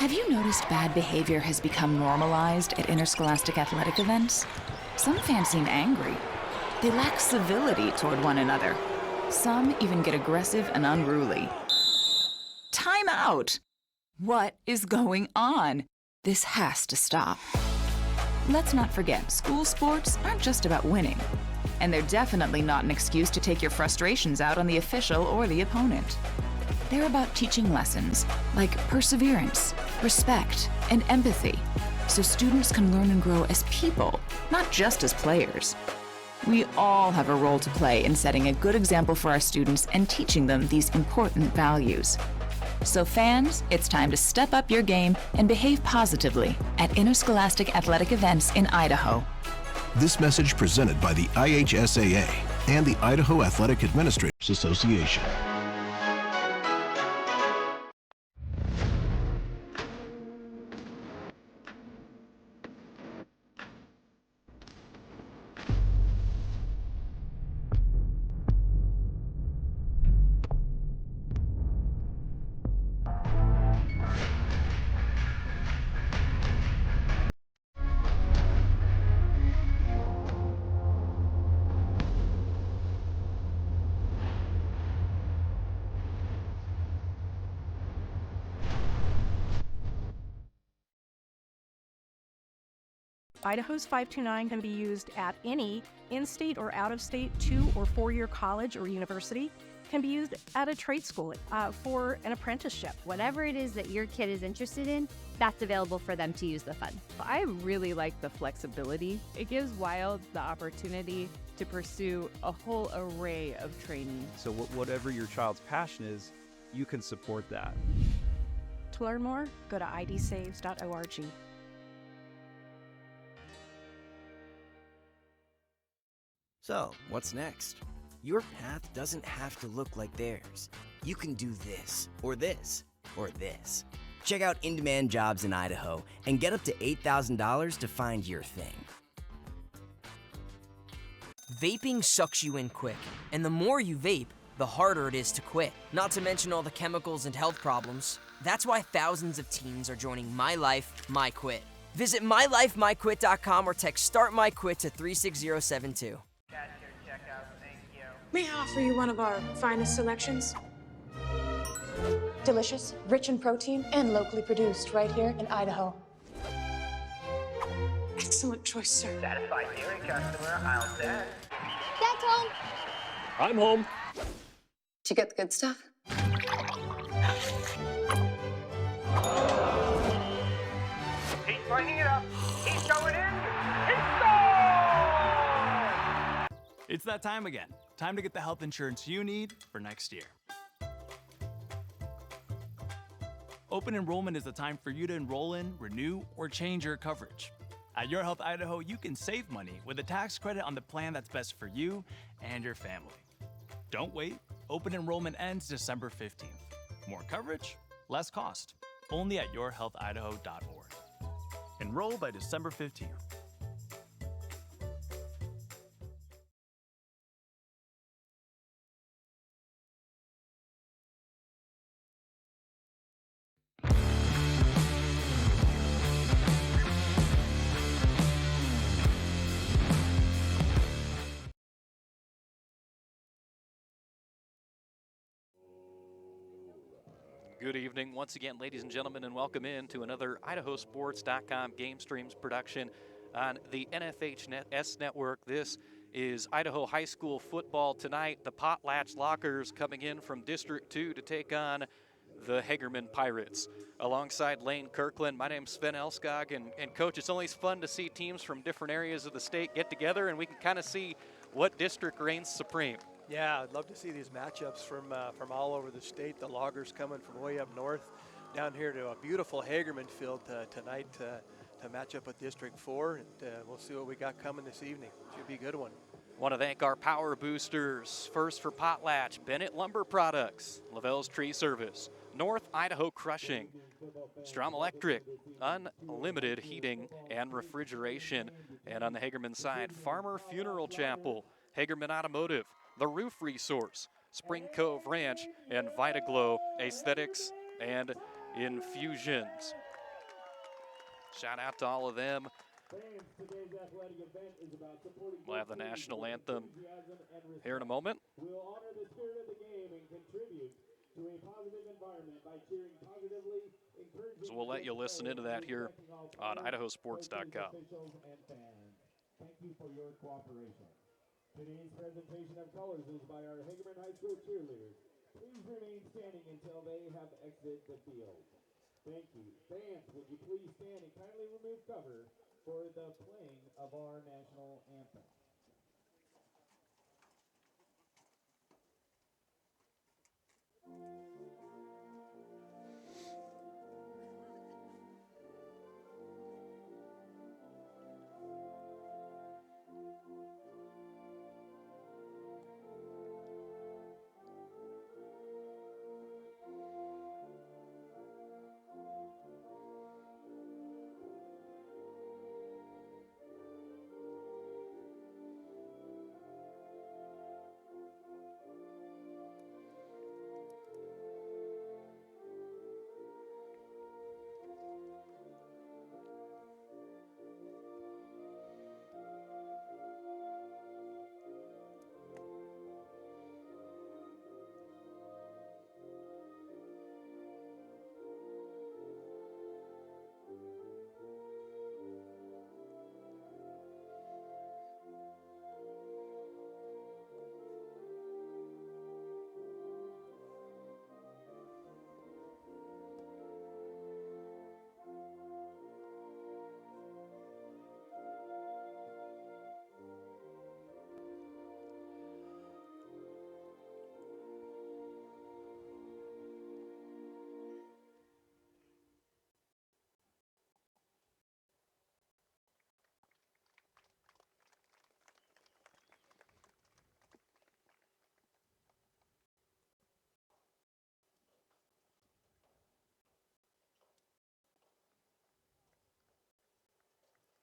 Have you noticed bad behavior has become normalized at interscholastic athletic events? Some fans seem angry. They lack civility toward one another. Some even get aggressive and unruly. Time out! What is going on? This has to stop. Let's not forget, school sports aren't just about winning. And they're definitely not an excuse to take your frustrations out on the official or the opponent. They're about teaching lessons like perseverance, respect, and empathy, so students can learn and grow as people, not just as players. We all have a role to play in setting a good example for our students and teaching them these important values. So fans, it's time to step up your game and behave positively at interscholastic athletic events in Idaho. This message presented by the IHSAA and the Idaho Athletic Administrators Association. Idaho's 529 can be used at any in-state or out-of-state 2- or 4-year college or university. Can be used at a trade school for an apprenticeship. Whatever it is that your kid is interested in, that's available for them to use the fund. I really like the flexibility. It gives Wild the opportunity to pursue a whole array of training. So whatever your child's passion is, you can support that. To learn more, go to idsaves.org. So, what's next? Your path doesn't have to look like theirs. You can do this, or this, or this. Check out in-demand jobs in Idaho and get up to $8,000 to find your thing. Vaping sucks you in quick, and the more you vape, the harder it is to quit. Not to mention all the chemicals and health problems. That's why thousands of teens are joining My Life, My Quit. Visit mylifemyquit.com or text Start My Quit to 36072. May I offer you one of our finest selections? Delicious, rich in protein, and locally produced right here in Idaho. Excellent choice, sir. Satisfied dairy customer, I'll send. Dad's home. I'm home. Did you get the good stuff? He's bringing it up. He's going in. He scored! It's that time again. Time to get the health insurance you need for next year. Open enrollment is the time for you to enroll in, renew, or change your coverage. At Your Health Idaho, you can save money with a tax credit on the plan that's best for you and your family. Don't wait. Open enrollment ends December 15th. More coverage, less cost. Only at yourhealthidaho.org. Enroll by December 15th. Good evening once again, ladies and gentlemen, and welcome in to another IdahoSports.com GameStreams production on the NFHS network. This is Idaho High School football tonight. The Potlatch Lockers coming in from District 2 to take on the Hagerman Pirates. Alongside Lane Kirkland, my name's Sven Elskog, and Coach, it's always fun to see teams from different areas of the state get together, and we can kind of see what district reigns supreme. Yeah, I'd love to see these matchups from all over the state. The Loggers coming from way up north down here to a beautiful Hagerman field tonight to match up with District 4. And we'll see what we got coming this evening. Should be a good one. Want to thank our power boosters. First for Potlatch, Bennett Lumber Products, Lavelle's Tree Service, North Idaho Crushing, Strom Electric, Unlimited Heating and Refrigeration. And on the Hagerman side, Farmer Funeral Chapel, Hagerman Automotive, The Roof Resource, Spring Cove Ranch, and Vitaglow Aesthetics and Infusions. Shout out to all of them. We'll have the national anthem here in a moment. We'll honor the spirit of the game and contribute to a positive environment by cheering positively, encouraging. So we'll let you listen into that here on IdahoSports.com. Thank you for your cooperation. Today's presentation of colors is by our Hagerman High School cheerleaders. Please remain standing until they have exited the field. Thank you. Fans, would you please stand and kindly remove cover for the playing of our national anthem.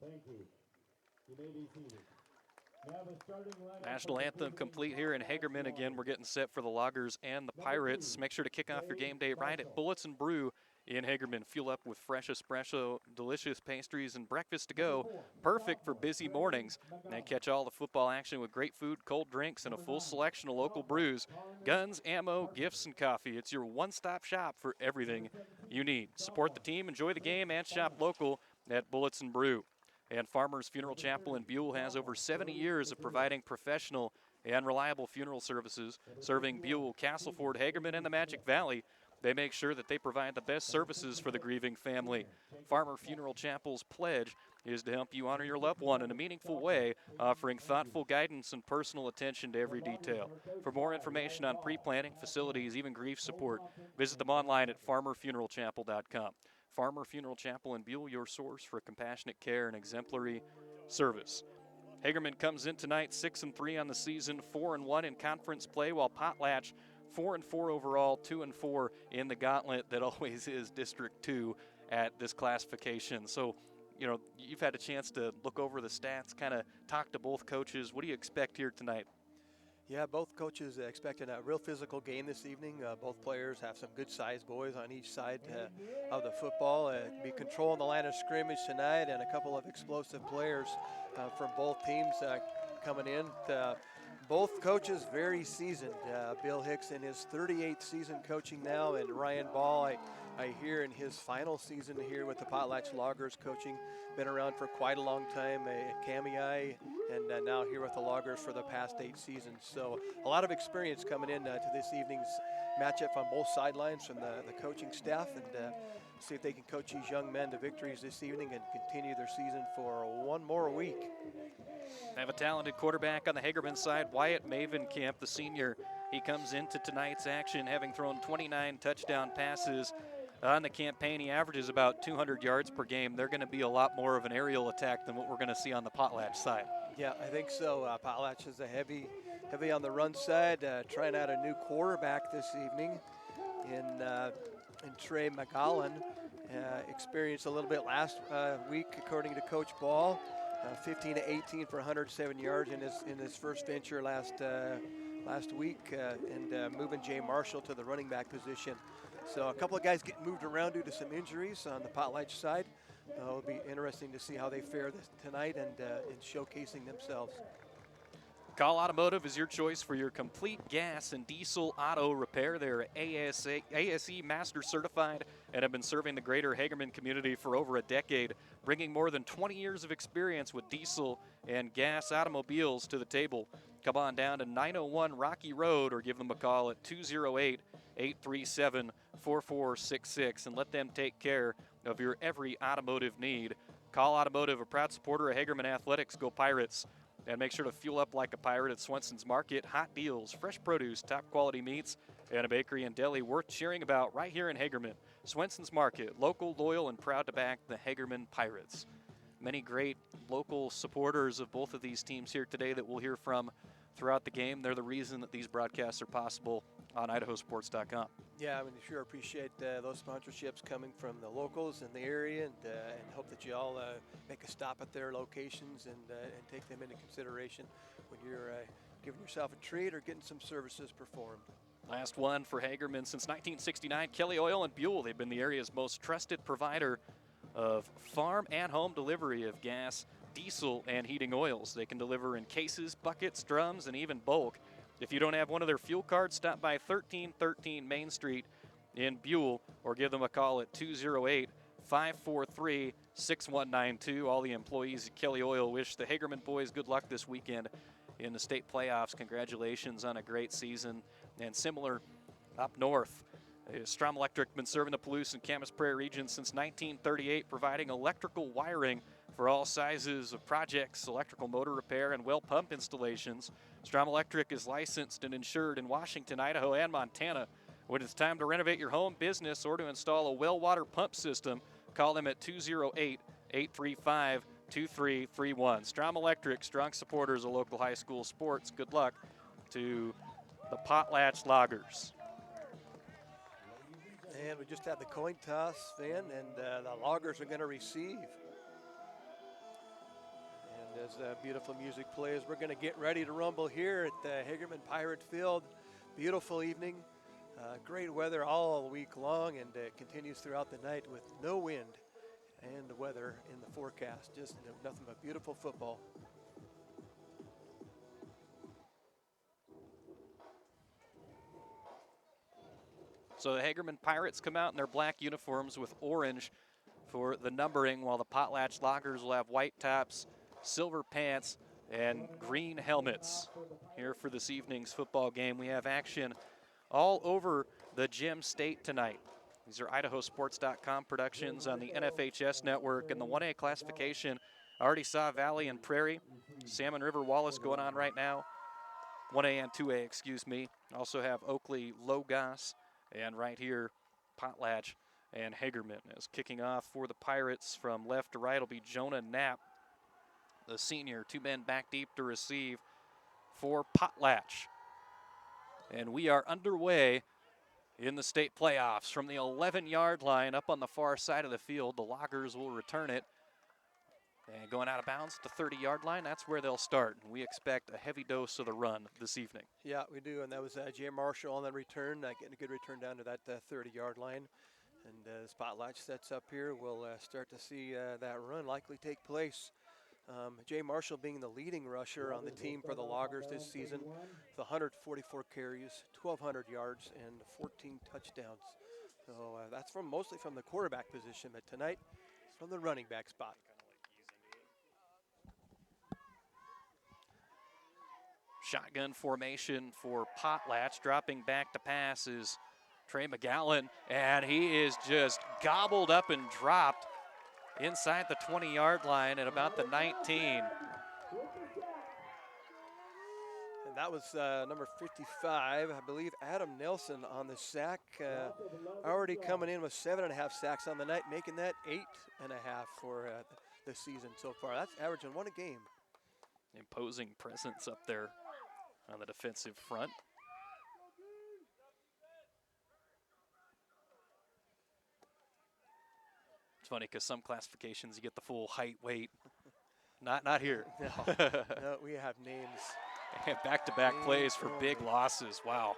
Thank you. You may be seated. Now the starting lineup. National anthem complete here in Hagerman. Again, we're getting set for the Loggers and the Pirates. Make sure to kick off your game day right at Bullets and Brew in Hagerman. Fuel up with fresh espresso, delicious pastries, and breakfast to go. Perfect for busy mornings. And catch all the football action with great food, cold drinks, and a full selection of local brews, guns, ammo, gifts, and coffee. It's your one-stop shop for everything you need. Support the team, enjoy the game, and shop local at Bullets and Brew. And Farmers Funeral Chapel in Buell has over 70 years of providing professional and reliable funeral services, serving Buell, Castleford, Hagerman, and the Magic Valley. They make sure that they provide the best services for the grieving family. Farmer Funeral Chapel's pledge is to help you honor your loved one in a meaningful way, offering thoughtful guidance and personal attention to every detail. For more information on pre-planning, facilities, even grief support, visit them online at farmerfuneralchapel.com. Farmer Funeral Chapel in Buell, your source for compassionate care and exemplary service. Hagerman comes in tonight 6-3 on the season, 4-1 in conference play, while Potlatch 4-4 overall, 2-4 in the gauntlet that always is District 2 at this classification. So, you know, you've had a chance to look over the stats, kind of talk to both coaches. What do you expect here tonight? Yeah, both coaches expecting a real physical game this evening. Both players have some good-sized boys on each side of the football. Be controlling the line of scrimmage tonight, and a couple of explosive players from both teams coming in. Both coaches very seasoned. Bill Hicks in his 38th season coaching now, and Ryan Ball, I hear, in his final season here with the Potlatch Loggers coaching. Been around for quite a long time at Kamei, and now here with the Loggers for the past 8 seasons. So a lot of experience coming in to this evening's matchup on both sidelines from the coaching staff, and see if they can coach these young men to victories this evening and continue their season for one more week. They have a talented quarterback on the Hagerman side, Wyatt Mavenkamp, the senior. He comes into tonight's action having thrown 29 touchdown passes on the campaign. He averages about 200 yards per game. They're going to be a lot more of an aerial attack than what we're going to see on the Potlatch side. Yeah, I think so. Potlatch is a heavy on the run side, trying out a new quarterback this evening in Trey McGowan. Experienced a little bit last week, according to Coach Ball. 15 to 18 for 107 yards in his first venture last week, and moving Jay Marshall to the running back position. So a couple of guys getting moved around due to some injuries on the Potlatch side, It'll be interesting to see how they fare tonight and in showcasing themselves. Call Automotive is your choice for your complete gas and diesel auto repair. They're ASE Master Certified and have been serving the greater Hagerman community for over a decade, bringing more than 20 years of experience with diesel and gas automobiles to the table. Come on down to 901 Rocky Road or give them a call at 208-837-4466 and let them take care of your every automotive need. Call Automotive, a proud supporter of Hagerman Athletics. Go Pirates. And make sure to fuel up like a pirate at Swenson's Market. Hot deals, fresh produce, top quality meats, and a bakery and deli worth cheering about right here in Hagerman. Swenson's Market, local, loyal, and proud to back the Hagerman Pirates. Many great local supporters of both of these teams here today that we'll hear from throughout the game. They're the reason that these broadcasts are possible on IdahoSports.com. Yeah, I mean, sure appreciate those sponsorships coming from the locals in the area, and hope that you all make a stop at their locations and take them into consideration when you're giving yourself a treat or getting some services performed. Last one for Hagerman since 1969, Kelly Oil and Buell. They've been the area's most trusted provider of farm and home delivery of gas, diesel, and heating oils. They can deliver in cases, buckets, drums, and even bulk. If you don't have one of their fuel cards, stop by 1313 Main Street in Buell or give them a call at 208-543-6192. All the employees at Kelly Oil wish the Hagerman boys good luck this weekend in the state playoffs. Congratulations on a great season. And similar up north, Strom Electric been serving the Palouse and Camas Prairie region since 1938, providing electrical wiring for all sizes of projects, electrical motor repair, and well pump installations. Strom Electric is licensed and insured in Washington, Idaho, and Montana. When it's time to renovate your home, business, or to install a well water pump system, call them at 208-835-2331. Strom Electric, strong supporters of local high school sports. Good luck to the Potlatch Loggers. And we just had the coin toss, Finn, and the Loggers are going to receive. And as beautiful music plays, we're going to get ready to rumble here at the Hagerman Pirate Field. Beautiful evening, great weather all week long, and it continues throughout the night with no wind and weather in the forecast. Just nothing but beautiful football. So the Hagerman Pirates come out in their black uniforms with orange for the numbering, while the Potlatch Loggers will have white tops, silver pants, and green helmets. Here for this evening's football game, we have action all over the Gem State tonight. These are IdahoSports.com productions on the NFHS network. And the 1A classification, I already saw Valley and Prairie, Salmon River Wallace going on right now. 1A and 2A, excuse me. Also have Oakley, Logos, and right here, Potlatch and Hagerman. As kicking off for the Pirates from left to right will be Jonah Knapp, the senior. Two men back deep to receive for Potlatch. And we are underway in the state playoffs. From the 11-yard line up on the far side of the field, the Loggers will return it. And going out of bounds at the 30-yard line, that's where they'll start. And we expect a heavy dose of the run this evening. Yeah, we do, and that was Jay Marshall on the return, getting a good return down to that 30-yard line. And as Potlatch sets up here, we'll start to see that run likely take place. Jay Marshall being the leading rusher on the team for the Loggers this season with 144 carries, 1,200 yards, and 14 touchdowns. So that's mostly from the quarterback position, but tonight from the running back spot. Shotgun formation for Potlatch. Dropping back to pass is Trey McGowan, and he is just gobbled up and dropped inside the 20-yard line at about the 19. And that was number 55, I believe, Adam Nelson on the sack. Already coming in with 7.5 sacks on the night, making that 8.5 for the season so far. That's averaging 1 a game. Imposing presence up there on the defensive front. It's funny because some classifications you get the full height, weight. Not here. No, we have names. And back-to-back plays for big losses. Wow.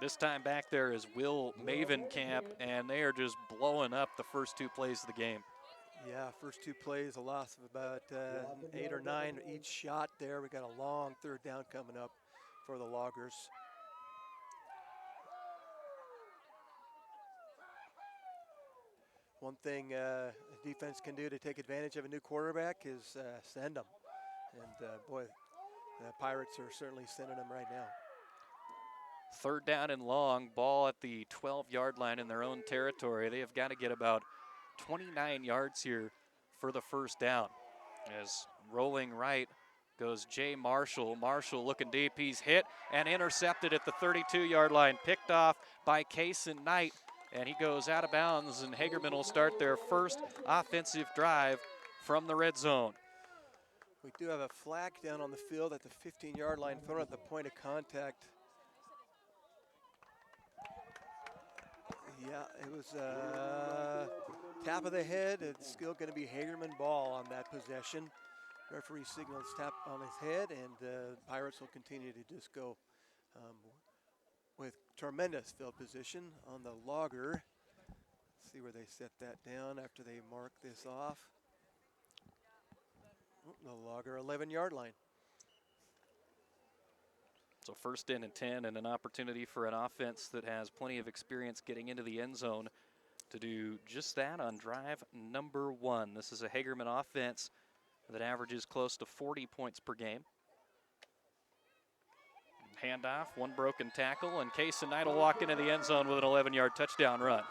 This time back there is Will Mavenkamp, and they are just blowing up the first 2 plays of the game. Yeah, first 2 plays, a loss of about 8 or 9 each shot there. We got a long 3rd down coming up for the Loggers. One thing the defense can do to take advantage of a new quarterback is send them. And boy, the Pirates are certainly sending them right now. 3rd down and long, ball at the 12-yard line in their own territory. They have got to get about 29 yards here for the first down. As rolling right goes Jay Marshall. Marshall looking deep. He's hit and intercepted at the 32-yard line. Picked off by Kason Knight, and he goes out of bounds, and Hagerman will start their first offensive drive from the red zone. We do have a flag down on the field at the 15-yard line, thrown at the point of contact. Yeah, it was tap of the head. It's still going to be Hagerman ball on that possession. Referee signals tap on his head, and Pirates will continue to just go with tremendous field position on the Logger. Let's see where they set that down after they mark this off. The Logger 11-yard line. So 1st in and 10, and an opportunity for an offense that has plenty of experience getting into the end zone to do just that on drive number 1. This is a Hagerman offense that averages close to 40 points per game. Handoff, 1 broken tackle, and Kason Knight will walk into the end zone with an 11-yard touchdown run.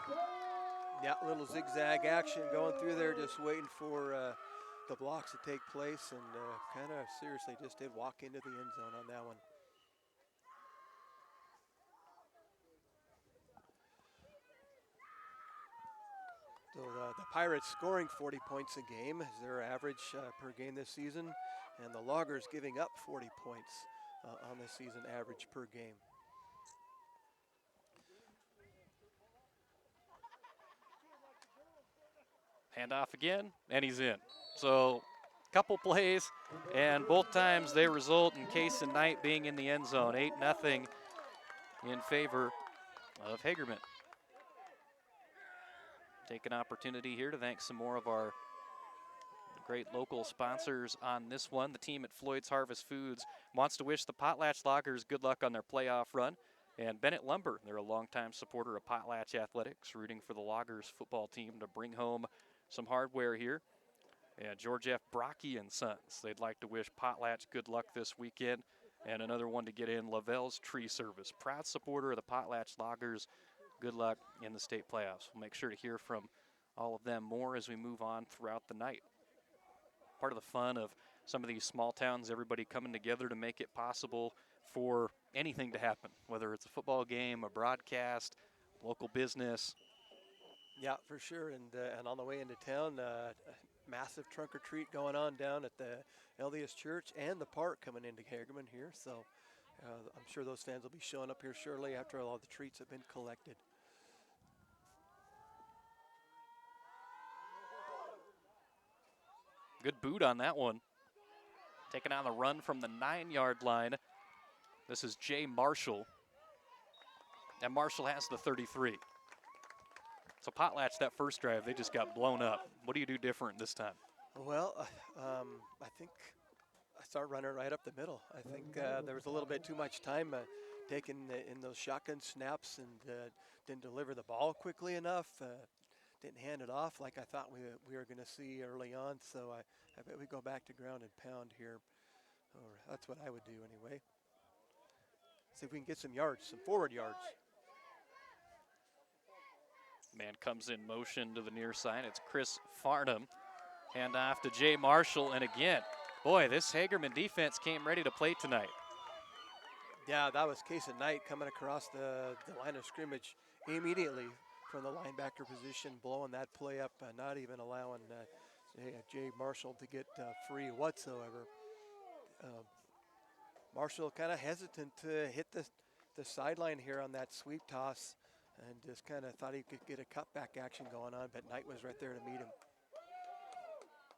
Yeah, a little zigzag action going through there, just waiting for the blocks to take place, and kind of seriously just did walk into the end zone on that one. So the Pirates scoring 40 points a game is their average per game this season, and the Loggers giving up 40 points on this season average per game. Handoff again, and he's in. So couple plays, and both times they result in Kason Knight being in the end zone. 8-0 in favor of Hagerman. Take an opportunity here to thank some more of our great local sponsors on this one. The team at Floyd's Harvest Foods wants to wish the Potlatch Loggers good luck on their playoff run. And Bennett Lumber, they're a longtime supporter of Potlatch Athletics, rooting for the Loggers football team to bring home some hardware here. And George F. Brocky and Sons, they'd like to wish Potlatch good luck this weekend. And another one to get in, Lavelle's Tree Service, proud supporter of the Potlatch Loggers. Good luck in the state playoffs. We'll make sure to hear from all of them more as we move on throughout the night. Part of the fun of some of these small towns, everybody coming together to make it possible for anything to happen, whether it's a football game, a broadcast, local business. Yeah, for sure. And on the way into town, massive trunk or treat going on down at the LDS Church and the park coming into Hagerman here. So I'm sure those fans will be showing up here shortly after all the treats have been collected. Good boot on that one. Taking on the run from the 9-yard line. This is Jay Marshall. And Marshall has the 33. So Potlatch, that first drive, they just got blown up. What do you do different this time? Well, I think I start running right up the middle. I think there was a little bit too much time taken in those shotgun snaps, and didn't deliver the ball quickly enough. Didn't hand it off like I thought we were going to see early on. So I bet we go back to ground and pound here. Or that's what I would do anyway. See if we can get some yards, some forward yards. Man comes in motion to the near side. It's Chris Farnham. Hand off to Jay Marshall. And again, boy, this Hagerman defense came ready to play tonight. Yeah, that was Kason Knight coming across the line of scrimmage immediately from the linebacker position, blowing that play up, not even allowing Jay Marshall to get free whatsoever. Marshall kind of hesitant to hit the sideline here on that sweep toss, and just kind of thought he could get a cutback action going on, but Knight was right there to meet him.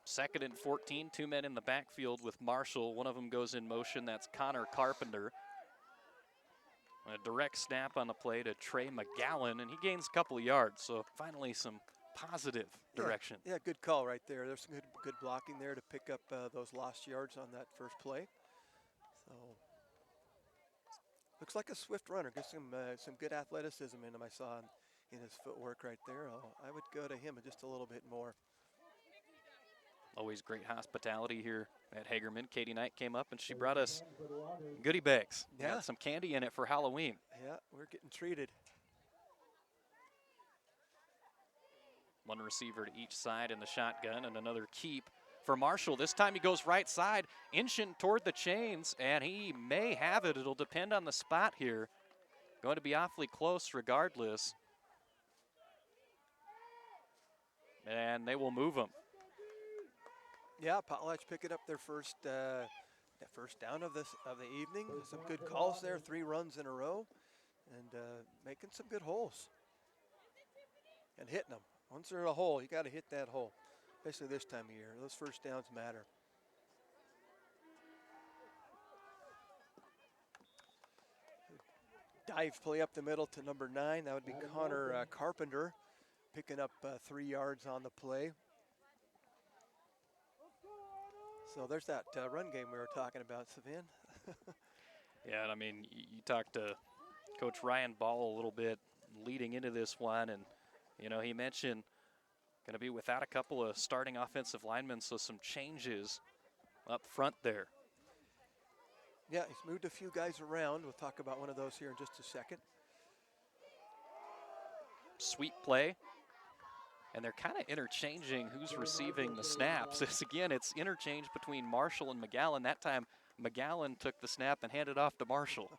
2nd and 14, 2 men in the backfield with Marshall. One of them goes in motion. That's Connor Carpenter. A direct snap on the play to Trey McGowan, and he gains a couple of yards. So finally some positive direction. Yeah, good call right there. There's some good blocking there to pick up those lost yards on that first play. So looks like a swift runner. Gets some good athleticism in him. I saw in his footwork right there. I would go to him just a little bit more. Always great hospitality here at Hagerman. Katie Knight came up and she brought us goodie bags. Yeah. Got some candy in it for Halloween. Yeah, we're getting treated. One receiver to each side in the shotgun and another keep for Marshall. This time he goes right side, inching toward the chains, and he may have it. It'll depend on the spot here. Going to be awfully close regardless. And they will move him. Yeah, Potlatch picking up their first down of the evening. Some good calls there, 3 runs in a row, and making some good holes and hitting them. Once they're in a hole, you got to hit that hole, especially this time of year. Those first downs matter. Dive play up the middle to number 9. That would be Connor Carpenter, picking up 3 yards on the play. So there's that run game we were talking about, Savin. Yeah, and I mean, you talked to Coach Ryan Ball a little bit leading into this one, and you know, he mentioned going to be without a couple of starting offensive linemen, so some changes up front there. Yeah, he's moved a few guys around. We'll talk about one of those here in just a second. Sweep play. And they're kind of interchanging who's receiving the snaps. Again, it's interchange between Marshall and McGowan. That time, McGowan took the snap and handed off to Marshall.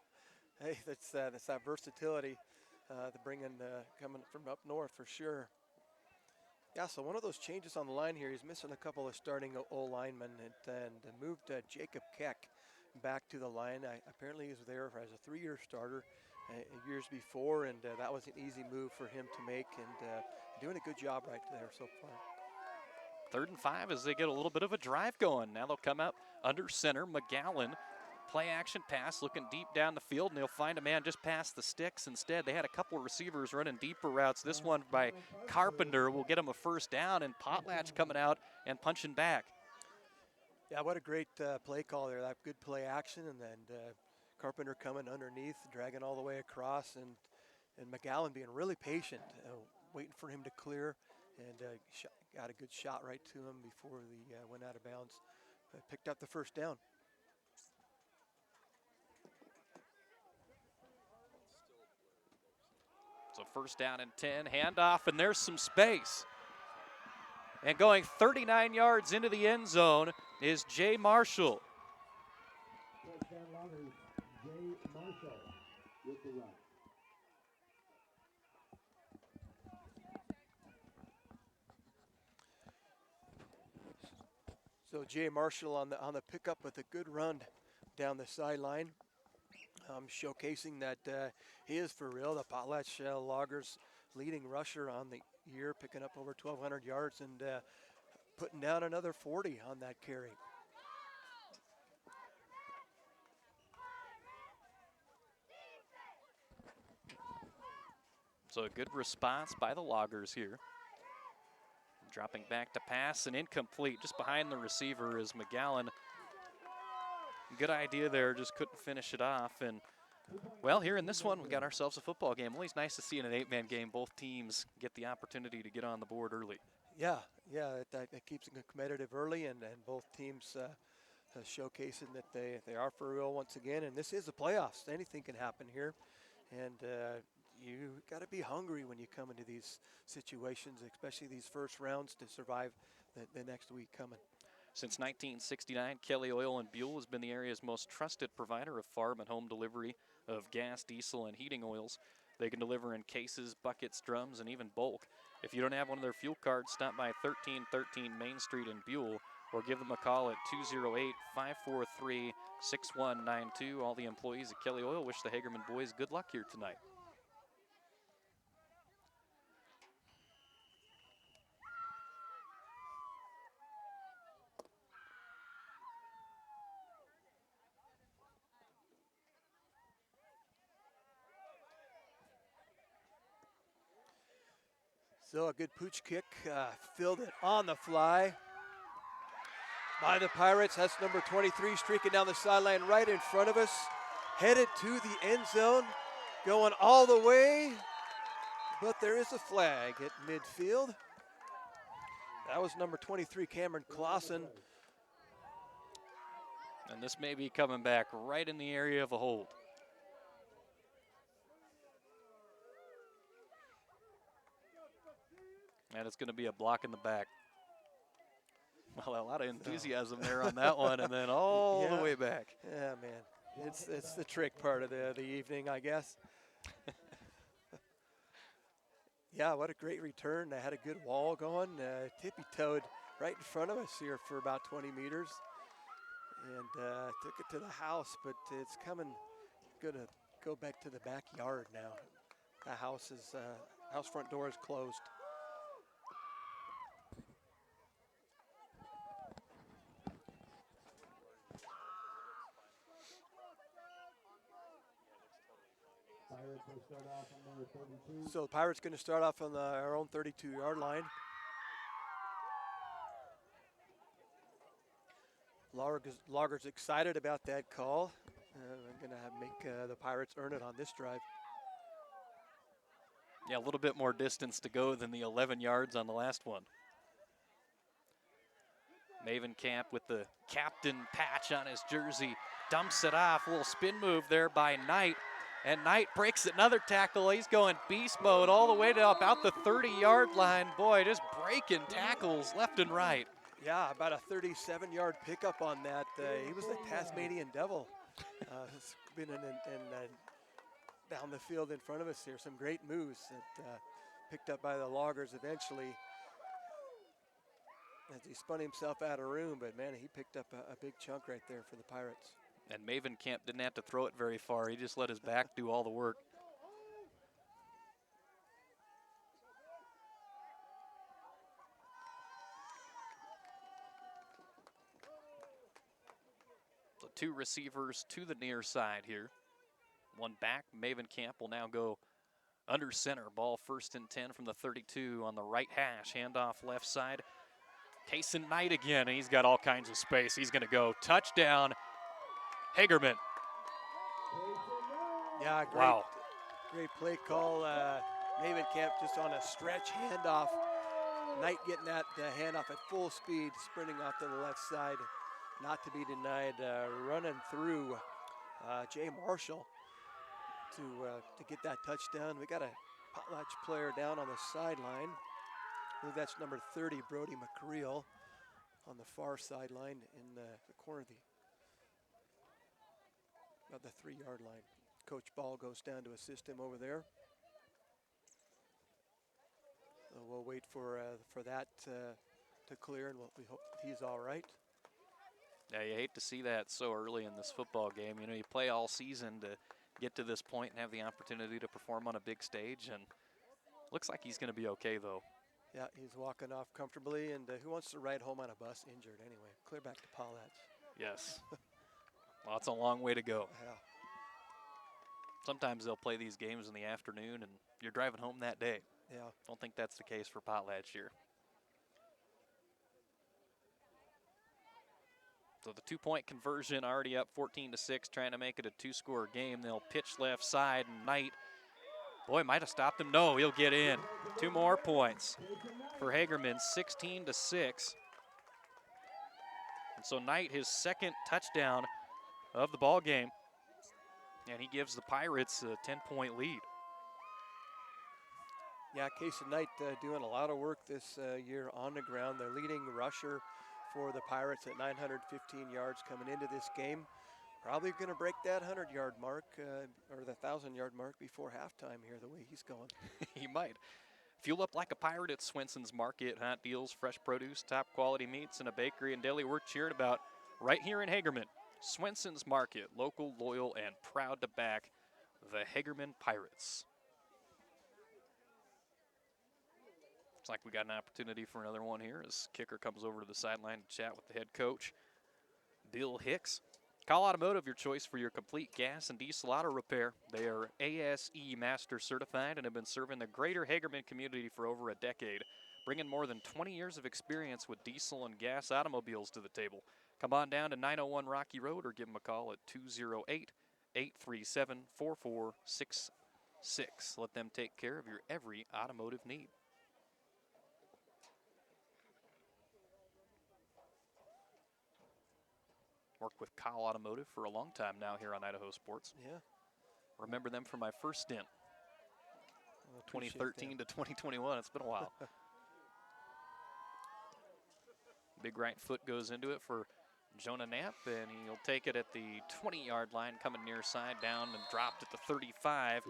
Hey, that's that versatility to bring in coming from up north for sure. Yeah, so one of those changes on the line here, he's missing a couple of starting O-linemen and moved Jacob Keck back to the line. Apparently he was there as a 3-year starter years before, and that was an easy move for him to make, and doing a good job right there so far. 3rd and 5 as they get a little bit of a drive going. Now they'll come out under center. McGowan, play action pass, looking deep down the field, and they'll find a man just past the sticks instead. They had a couple of receivers running deeper routes. This one by Carpenter will get him a first down, and Potlatch coming out and punching back. Yeah, what a great play call there. That good play action, and then Carpenter coming underneath, dragging all the way across, and McGowan being really patient, waiting for him to clear, and got a good shot right to him before he went out of bounds. Picked up the first down. So 1st down and 10, handoff, and there's some space. And going 39 yards into the end zone is Jay Marshall. Touchdown Loggers, Jay Marshall with the run. So Jay Marshall on the pickup with a good run down the sideline, showcasing that he is for real. The Potlatch Loggers leading rusher on the year, picking up over 1,200 yards and putting down another 40 on that carry. So a good response by the Loggers here. Dropping back to pass and incomplete. Just behind the receiver is McGowan. Good idea there, just couldn't finish it off. And well, here in this one, we got ourselves a football game. Always nice to see in an 8-man game, both teams get the opportunity to get on the board early. Yeah, that keeps it competitive early, and both teams showcasing that they are for real once again. And this is the playoffs. Anything can happen here. And you got to be hungry when you come into these situations, especially these first rounds, to survive the next week coming. Since 1969, Kelly Oil and Buell has been the area's most trusted provider of farm and home delivery of gas, diesel, and heating oils. They can deliver in cases, buckets, drums, and even bulk. If you don't have one of their fuel cards, stop by 1313 Main Street in Buell or give them a call at 208-543-6192. All the employees at Kelly Oil wish the Hagerman boys good luck here tonight. So a good pooch kick, fielded on the fly by the Pirates. That's number 23 streaking down the sideline right in front of us, headed to the end zone, going all the way, but there is a flag at midfield. That was number 23, Cameron Clausen. And this may be coming back right in the area of a hold. And it's going to be a block in the back. Well, a lot of enthusiasm there on that one, and then all the way back. Yeah, man. It's the trick part of the evening, I guess. Yeah, what a great return. They had a good wall going. Tippy-toed right in front of us here for about 20 meters. And took it to the house, but it's going to go back to the backyard now. The house front door is closed. So the Pirates going to start off on our own 32-yard line. Logger's excited about that call. I'm going to make the Pirates earn it on this drive. Yeah, a little bit more distance to go than the 11 yards on the last one. Maven Camp with the captain patch on his jersey, dumps it off. A little spin move there by Knight. And Knight breaks another tackle. He's going beast mode all the way to about the 30-yard line. Boy, just breaking tackles left and right. Yeah, about a 37-yard pickup on that. He was the Tasmanian Devil. It's been down the field in front of us here. Some great moves that picked up by the Loggers eventually as he spun himself out of room. But, man, he picked up a big chunk right there for the Pirates. And Maven Camp didn't have to throw it very far. He just let his back do all the work. So 2 receivers to the near side here. 1 back. Maven Camp will now go under center. Ball 1st and 10 from the 32 on the right hash. Handoff left side. Kason Knight again, and he's got all kinds of space. He's going to go touchdown. Hagerman. Yeah, great play call. Maven Camp just on a stretch handoff. Knight getting that handoff at full speed, sprinting off to the left side. Not to be denied, running through Jay Marshall to get that touchdown. We got a Potlatch player down on the sideline. I believe that's number 30, Brody McCreel, on the far sideline in the corner of the 3-yard line. Coach Ball goes down to assist him over there. So we'll wait for that to clear, and we hope he's all right. Yeah, you hate to see that so early in this football game. You know, you play all season to get to this point and have the opportunity to perform on a big stage, and looks like he's going to be okay, though. Yeah, he's walking off comfortably, and who wants to ride home on a bus injured anyway? Clear back to Potlatch. Yes. Well, it's a long way to go. Yeah. Sometimes they'll play these games in the afternoon, and you're driving home that day. Yeah. Don't think that's the case for Potlatch here. So the 2-point conversion already up 14-6, trying to make it a 2-score game. They'll pitch left side, and Knight, boy, might have stopped him. No, he'll get in. 2 more points for Hagerman, 16-6. And so Knight, his 2nd touchdown of the ball game, and he gives the Pirates a 10-point lead. Yeah, Kason Knight doing a lot of work this year on the ground. They're leading rusher for the Pirates at 915 yards coming into this game. Probably going to break that 100-yard mark or the 1,000-yard mark before halftime here, the way he's going. He might. Fuel up like a pirate at Swenson's Market. Hot deals, fresh produce, top quality meats, and a bakery and deli worth cheering about right here in Hagerman. Swenson's Market, local, loyal, and proud to back the Hagerman Pirates. Looks like we got an opportunity for another one here as kicker comes over to the sideline to chat with the head coach, Bill Hicks. Call Automotive, your choice for your complete gas and diesel auto repair. They are ASE Master certified and have been serving the greater Hagerman community for over a decade, bringing more than 20 years of experience with diesel and gas automobiles to the table. Come on down to 901 Rocky Road or give them a call at 208-837-4466. Let them take care of your every automotive need. Worked with Kyle Automotive for a long time now here on Idaho Sports. Yeah. Remember them from my first stint, 2013 to 2021. It's been a while. Big right foot goes into it for Jonah Knapp, and he'll take it at the 20-yard line, coming near side down and dropped at the 35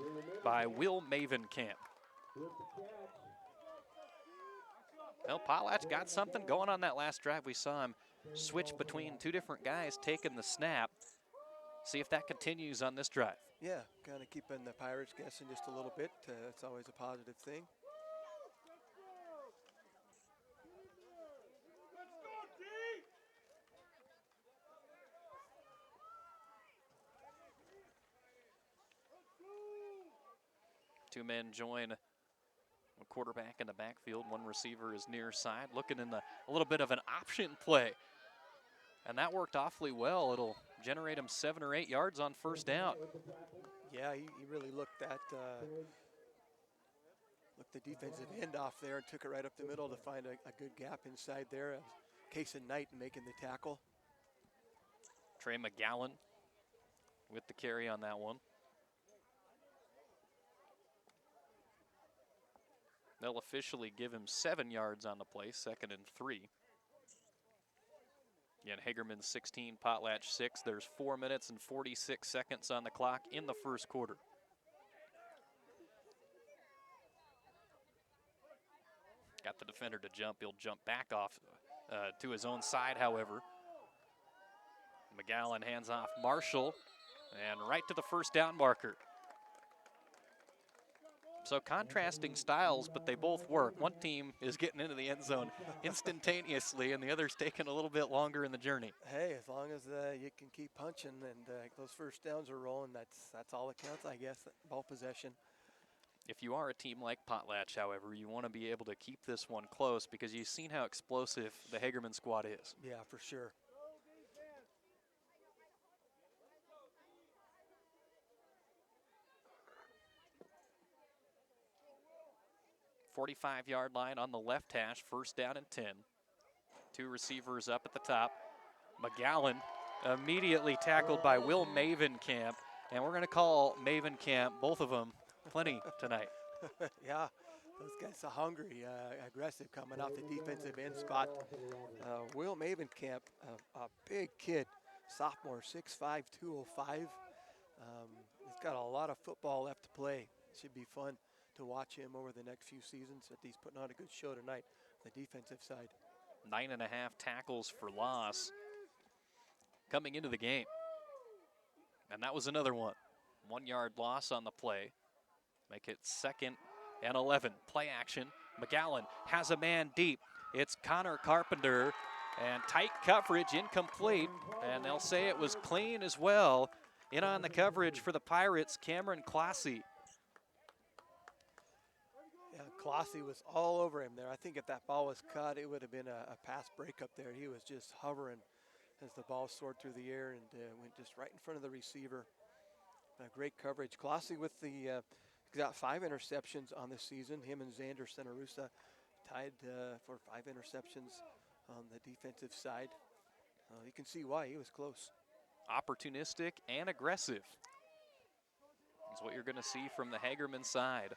by Will Mavenkamp. Well, Potlatch got something going on that last drive. We saw him switch between two different guys taking the snap. See if that continues on this drive. Yeah, kind of keeping the Pirates guessing just a little bit. It's always a positive thing. Two men join a quarterback in the backfield. One receiver is near side, looking in a little bit of an option play. And that worked awfully well. It'll generate him 7 or 8 yards on first down. Yeah, he really looked the defensive end off there and took it right up the middle to find a good gap inside there. Case and Knight making the tackle. Trey McGowan with the carry on that one. They'll officially give him 7 yards on the play, 2nd and 3. Again, Hagerman 16, Potlatch 6. There's 4 minutes and 46 seconds on the clock in the first quarter. Got the defender to jump. He'll jump back off to his own side, however. McGowan hands off Marshall and right to the first down marker. So contrasting styles, but they both work. One team is getting into the end zone instantaneously, and the other's taking a little bit longer in the journey. Hey, as long as you can keep punching and those first downs are rolling, that's all that counts, I guess, ball possession. If you are a team like Potlatch, however, you want to be able to keep this one close because you've seen how explosive the Hagerman squad is. Yeah, for sure. 45-yard line on the left hash, first down and 10. Two receivers up at the top. McGowan immediately tackled by Will Mavenkamp, and we're going to call Mavenkamp, both of them, plenty tonight. Yeah, those guys are hungry, aggressive coming off the defensive end spot. Will Mavenkamp, a big kid, sophomore, 6'5", 205. He's got a lot of football left to play. Should be fun to watch him over the next few seasons. That he's putting on a good show tonight on the defensive side. 9.5 tackles for loss coming into the game. And that was another one. 1 yard loss on the play. Make it 2nd and 11. Play action. McGowan has a man deep. It's Connor Carpenter. And tight coverage, incomplete. And they'll say it was clean as well. In on the coverage for the Pirates, Cameron Classy. Yeah, Classy was all over him there. I think if that ball was caught, it would have been a pass breakup there. He was just hovering as the ball soared through the air and went just right in front of the receiver. Great coverage. Classy with the got 5 interceptions on this season. Him and Xander Senarusa tied for 5 interceptions on the defensive side. You can see why he was close. Opportunistic and aggressive is what you're going to see from the Hagerman side.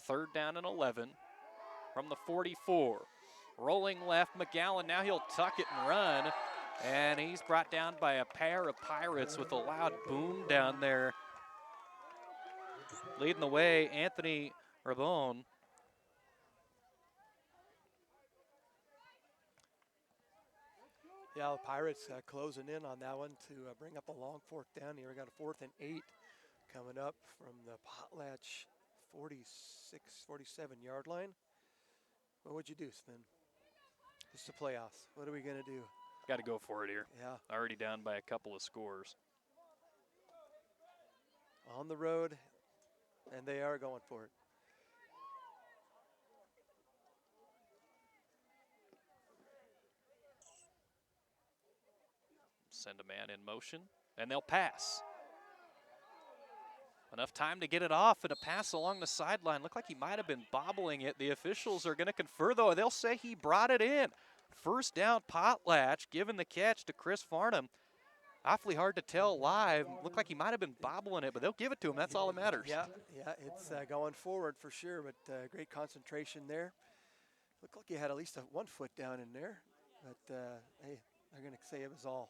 3rd down and 11 from the 44. Rolling left, McGowan. Now he'll tuck it and run. And he's brought down by a pair of Pirates with a loud boom down there. Leading the way, Anthony Rabone. Yeah, the Pirates closing in on that one to bring up a long 4th down here. We got a 4th and 8 coming up from the Potlatch 47 yard line. What would you do, Sven? It's the playoffs. What are we going to do? Got to go for it here. Yeah. Already down by a couple of scores. On the road, and they are going for it. Send a man in motion, and they'll pass. Enough time to get it off, and a pass along the sideline. Looked like he might have been bobbling it. The officials are going to confer, though. They'll say he brought it in. First down, Potlatch, giving the catch to Chris Farnham. Awfully hard to tell live. Looked like he might have been bobbling it, but they'll give it to him. That's all that matters. Yeah, it's going forward for sure, but great concentration there. Looked like he had at least 1 foot down in there, but hey, they're going to say it was all.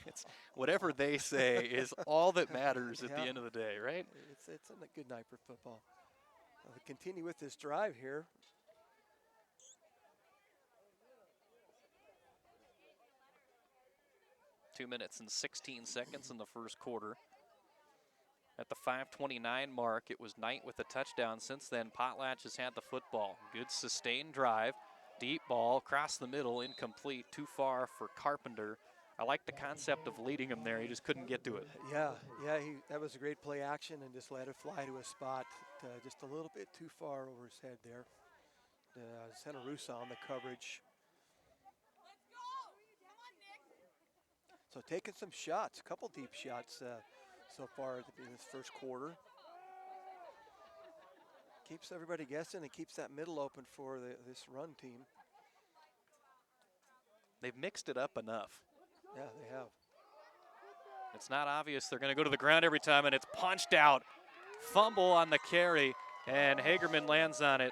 It's whatever they say is all that matters at the end of the day, right? It's a good night for football. We continue with this drive here. Two minutes and 16 seconds in the first quarter. At the 5:29 mark, it was Knight with a touchdown. Since then, Potlatch has had the football. Good sustained drive. Deep ball across the middle, incomplete, too far for Carpenter. I like the concept of leading him there. He just couldn't get to it. Yeah, that was a great play action and just let it fly to a spot just a little bit too far over his head there. Santa Rosa on the coverage. So taking some shots, a couple deep shots so far in this first quarter. Keeps everybody guessing and keeps that middle open for this run team. They've mixed it up enough. Yeah, they have. It's not obvious they're going to go to the ground every time, and it's punched out. Fumble on the carry, and Hagerman lands on it.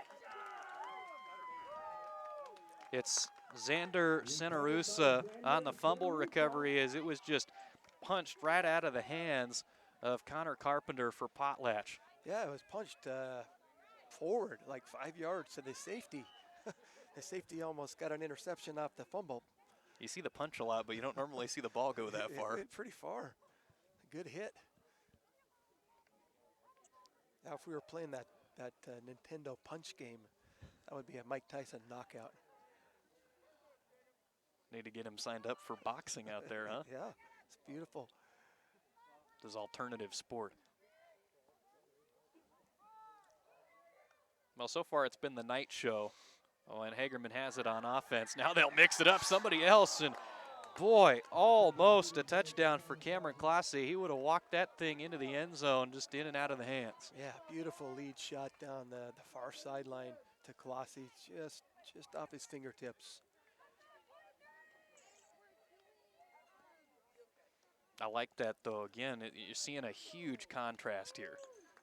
It's Xander Senarusa on the fumble recovery as it was just punched right out of the hands of Connor Carpenter for Potlatch. Yeah, it was punched forward like 5 yards to the safety. The safety almost got an interception off the fumble. You see the punch a lot, but you don't normally see the ball go that far. It went pretty far. A good hit. Now, if we were playing that Nintendo punch game, that would be a Mike Tyson knockout. Need to get him signed up for boxing out there, huh? Yeah, it's beautiful. This alternative sport. Well, so far it's been the night show. Oh, and Hagerman has it on offense. Now they'll mix it up, somebody else, and boy, almost a touchdown for Cameron Classy. He would have walked that thing into the end zone, just in and out of the hands. Yeah, beautiful lead shot down the far sideline to Classy, just off his fingertips. I like that, though. Again, you're seeing a huge contrast here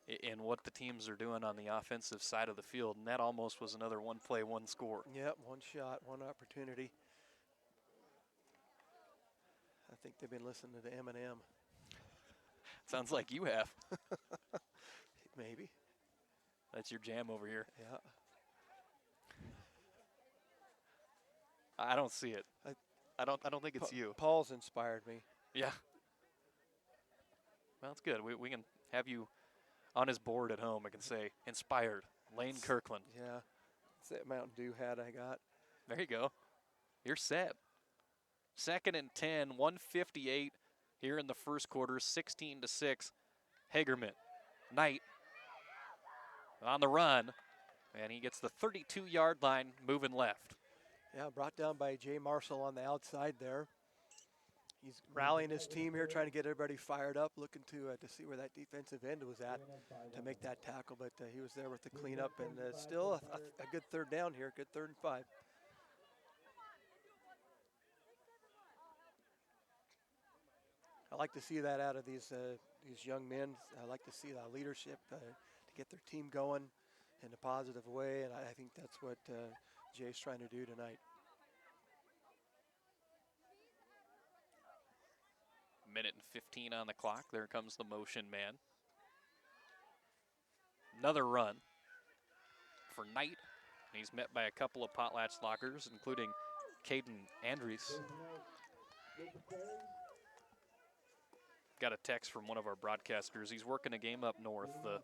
in what the teams are doing on the offensive side of the field, and that almost was another one play, one score. Yep, one shot, one opportunity. I think they've been listening to Eminem. Sounds like you have. Maybe. That's your jam over here. Yeah. I don't see it. I don't think it's you. Paul's inspired me. Yeah. Well, it's good. We can have you on his board at home. I can say, inspired, Lane Kirkland. Yeah. It's that Mountain Dew hat I got. There you go. You're set. 2nd and 10, 158 here in the first quarter, 16-6. Hagerman. Knight on the run, and he gets the 32-yard line moving left. Yeah, brought down by Jay Marshall on the outside there. He's rallying his team here, trying to get everybody fired up, looking to see where that defensive end was at to make that tackle, but he was there with the cleanup, and still a good third down here, good 3rd and 5. I like to see that out of these young men. I like to see that leadership to get their team going in a positive way, and I think that's what Jay's trying to do tonight. Minute and 15 on the clock. There comes the motion man. Another run for Knight. He's met by a couple of Potlatch lockers, including Caden Andrews. Got a text from one of our broadcasters. He's working a game up north. The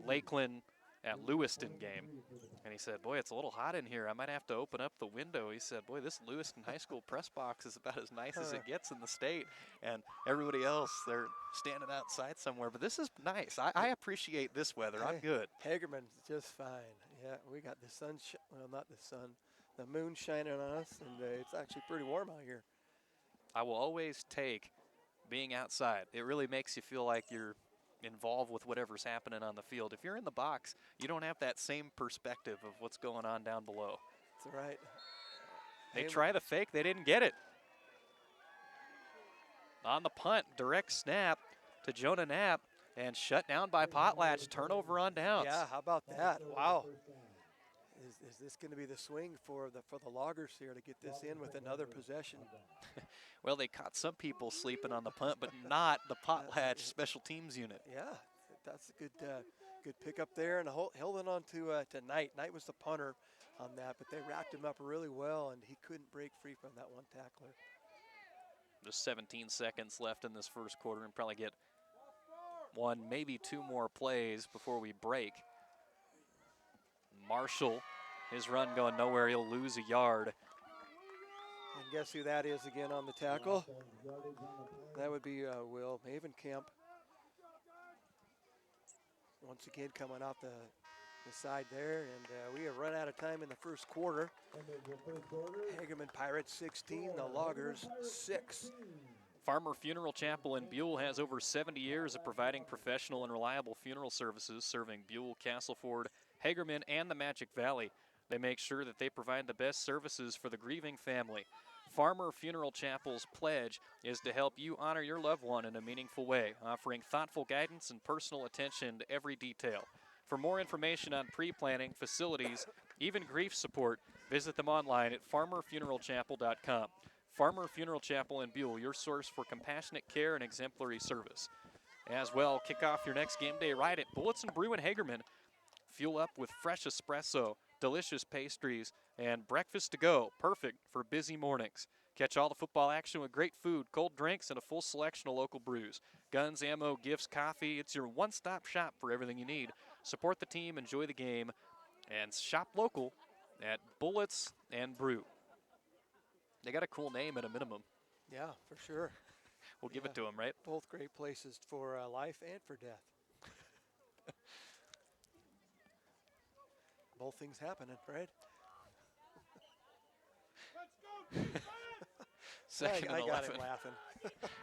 Lakeland at Lewiston game. And he said, boy, it's a little hot in here. I might have to open up the window. He said, boy, this Lewiston High School press box is about as nice as it gets in the state. And everybody else, they're standing outside somewhere. But this is nice. I appreciate this weather. I'm good. Hagerman's just fine. Yeah, we got the sun, well, not the sun, the moon shining on us, and it's actually pretty warm out here. I will always take being outside. It really makes you feel like you're involved with whatever's happening on the field. If you're in the box, you don't have that same perspective of what's going on down below. That's right. They try the fake. They didn't get it. On the punt, direct snap to Jonah Knapp, and shut down by Potlatch. Turnover on downs. Yeah, how about that? Wow. Is this going to be the swing for the Loggers here to get this in with another possession? Well, they caught some people sleeping on the punt, but not the Potlatch special teams unit. Yeah, that's a good pickup there, and holding on to Knight. Knight was the punter on that, but they wrapped him up really well, and he couldn't break free from that one tackler. Just 17 seconds left in this first quarter, and probably get one, maybe two more plays before we break. Marshall, his run going nowhere. He'll lose a yard. And guess who that is again on the tackle? That would be Will Mavenkamp. Once again coming off the side there, and we have run out of time in the first quarter. Hagerman Pirates 16, the Loggers 6. Farmer Funeral Chapel in Buell has over 70 years of providing professional and reliable funeral services, serving Buell, Castleford, Hagerman, and the Magic Valley. They make sure that they provide the best services for the grieving family. Farmer Funeral Chapel's pledge is to help you honor your loved one in a meaningful way, offering thoughtful guidance and personal attention to every detail. For more information on pre-planning, facilities, even grief support, visit them online at farmerfuneralchapel.com. Farmer Funeral Chapel in Buell, your source for compassionate care and exemplary service. As well, kick off your next game day ride at Bullets and Brew in Hagerman. Fuel up with fresh espresso, delicious pastries, and breakfast to go, perfect for busy mornings. Catch all the football action with great food, cold drinks, and a full selection of local brews. Guns, ammo, gifts, coffee. It's your one-stop shop for everything you need. Support the team, enjoy the game, and shop local at Bullets and Brew. They got a cool name at a minimum. Yeah, for sure. We'll give it to them, right? Both great places for life and for death. Both things happening, right? Second I and got 11. him laughing.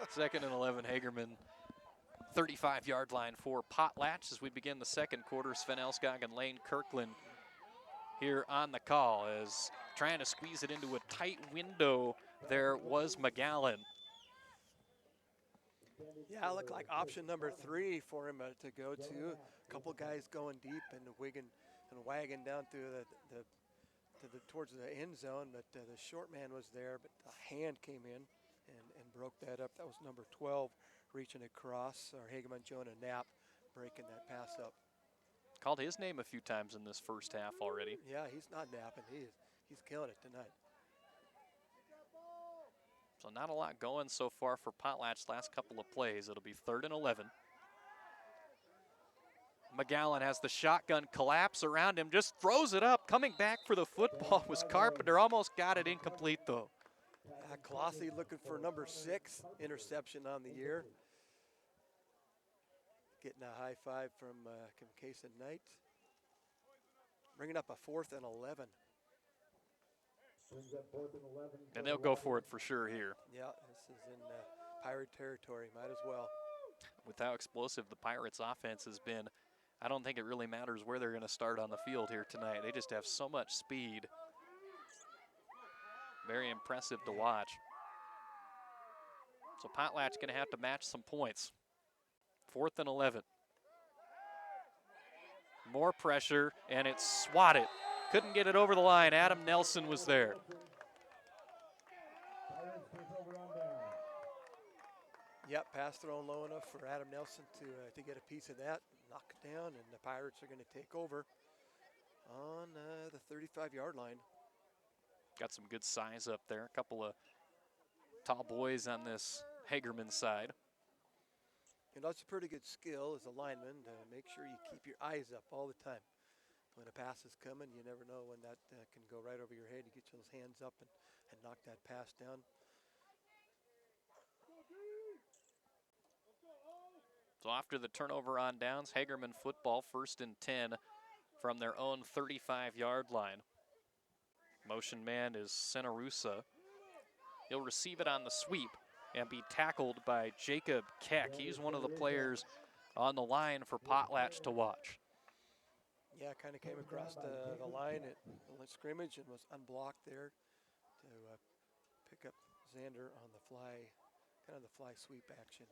Second and 11, Hagerman. 35-yard line for Potlatch as we begin the second quarter. Sven Elskog and Lane Kirkland here on the call as trying to squeeze it into a tight window. There was McGowan. Yeah, it looked like option number 3 for him to go to. A couple guys going deep and wigging and wagging down through towards the end zone, but the short man was there, but a hand came in and broke that up. That was number 12 reaching across, or Hagerman Jonah Knapp breaking that pass up. Called his name a few times in this first half already. Yeah, he's not napping. He's killing it tonight. So not a lot going so far for Potlatch's last couple of plays. It'll be 3rd and 11. McGowan has the shotgun collapse around him, just throws it up. Coming back for the football was Carpenter. Almost got it incomplete, though. Colossi looking for number 6 interception on the year. Getting a high five from Case and Knight. Bringing up a 4th and 11. And they'll go for it for sure here. Yeah, this is in Pirate territory. Might as well. With how explosive the Pirates' offense has been, I don't think it really matters where they're going to start on the field here tonight. They just have so much speed. Very impressive to watch. So Potlatch going to have to match some points. 4th and 11. More pressure, and it's swatted. Couldn't get it over the line. Adam Nelson was there. Yep, pass thrown low enough for Adam Nelson to get a piece of that, knock it down, and the Pirates are going to take over on the 35-yard line. Got some good size up there. A couple of tall boys on this Hagerman side. And that's a pretty good skill as a lineman to make sure you keep your eyes up all the time. when a pass is coming, you never know when that can go right over your head. You get those hands up and knock that pass down. So after the turnover on downs, Hagerman football 1st and 10 from their own 35-yard line. Motion man is Senarusa. He'll receive it on the sweep and be tackled by Jacob Keck. He's one of the players on the line for Potlatch to watch. Yeah, kind of came across the line at the scrimmage and was unblocked there to pick up Xander on the fly, kind of the fly sweep action.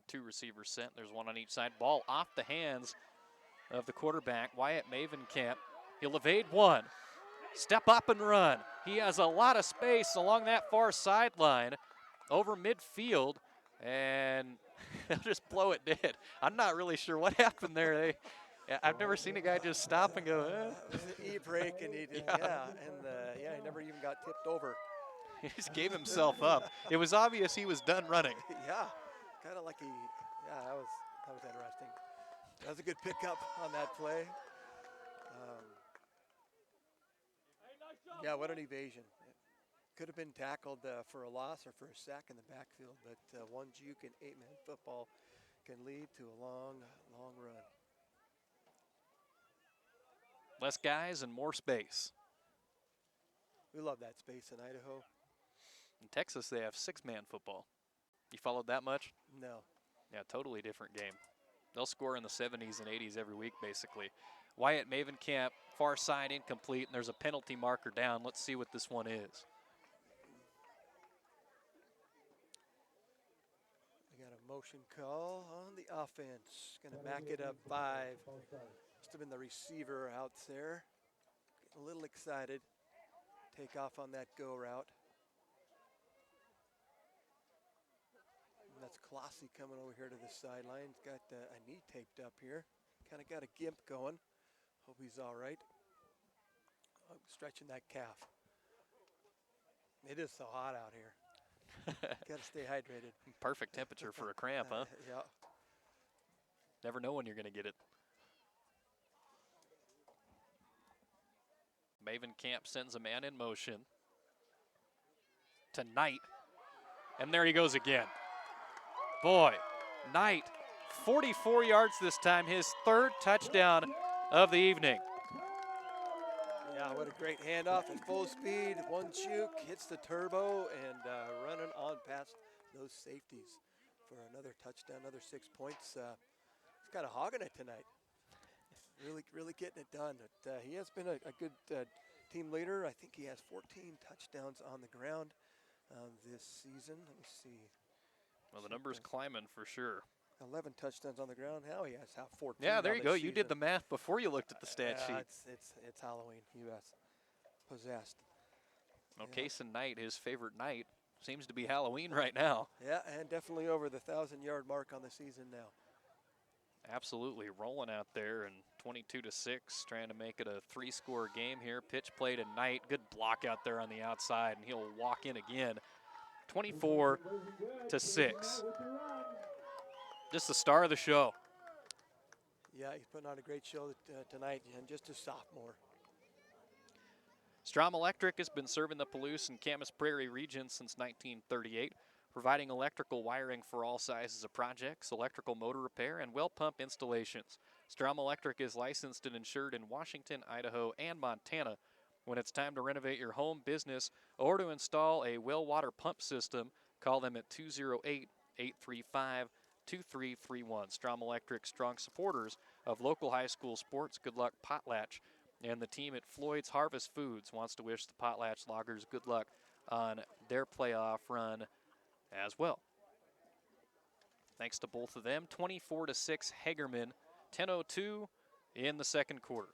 Two receivers sent. There's one on each side. Ball off the hands of the quarterback, Wyatt Mavenkamp. He'll evade one. Step up and run. He has a lot of space along that far sideline over midfield, and they'll just blow it dead. I'm not really sure what happened there. I've never seen a guy just stop and go, eh. It was an E-break, and he did, he never even got tipped over. He just gave himself up. It was obvious he was done running. Yeah, kind of like that was interesting. That was a good pickup on that play. Yeah, what an evasion. It could have been tackled for a loss or for a sack in the backfield, but one juke in 8-man football can lead to a long, long run. Less guys and more space. We love that space in Idaho. In Texas, they have 6-man football. You followed that much? No. Yeah, totally different game. They'll score in the 70s and 80s every week, basically. Wyatt Mavenkamp, far side incomplete, and there's a penalty marker down. Let's see what this one is. We got a motion call on the offense. Going to back it up 5. Must have been the receiver out there. Getting a little excited. Take off on that go route. And that's Klossy coming over here to the sideline. He's got a knee taped up here. Kind of got a gimp going. Hope he's all right. Oh, stretching that calf. It is so hot out here. Got to stay hydrated. Perfect temperature for a cramp, huh? Yeah. Never know when you're going to get it. Mavenkamp sends a man in motion to Knight. And there he goes again. Boy, Knight, 44 yards this time, his 3rd touchdown of the evening. Yeah, what a great handoff at full speed. One juke, hits the turbo, and running on past those safeties for another touchdown, another 6 points. He's kind of hogging it tonight. Really getting it done. But, he has been a good team leader. I think he has 14 touchdowns on the ground this season. Let me see. Well, the number's climbing for sure. 11 touchdowns on the ground. Now he has 14. Yeah, there you go. Season. You did the math before you looked at the stat sheet. It's Halloween. U.S. possessed. Well, Cason Knight, his favorite night, seems to be Halloween right now. Yeah, and definitely over the 1,000-yard mark on the season now. Absolutely rolling out there, and 22-6, trying to make it a 3-score game here. Pitch play to Knight. Good block out there on the outside, and he'll walk in again. 24-6. Just the star of the show. Yeah, he's putting on a great show tonight, and just a sophomore. Strom Electric has been serving the Palouse and Camas Prairie region since 1938, providing electrical wiring for all sizes of projects, electrical motor repair, and well pump installations. Strom Electric is licensed and insured in Washington, Idaho, and Montana. When it's time to renovate your home, business, or to install a well water pump system, call them at 208-835-2331. Strom Electric, strong supporters of local high school sports. Good luck, Potlatch. And the team at Floyd's Harvest Foods wants to wish the Potlatch Loggers good luck on their playoff run as well. Thanks to both of them. 24-6 Hagerman, 10:02 in the second quarter.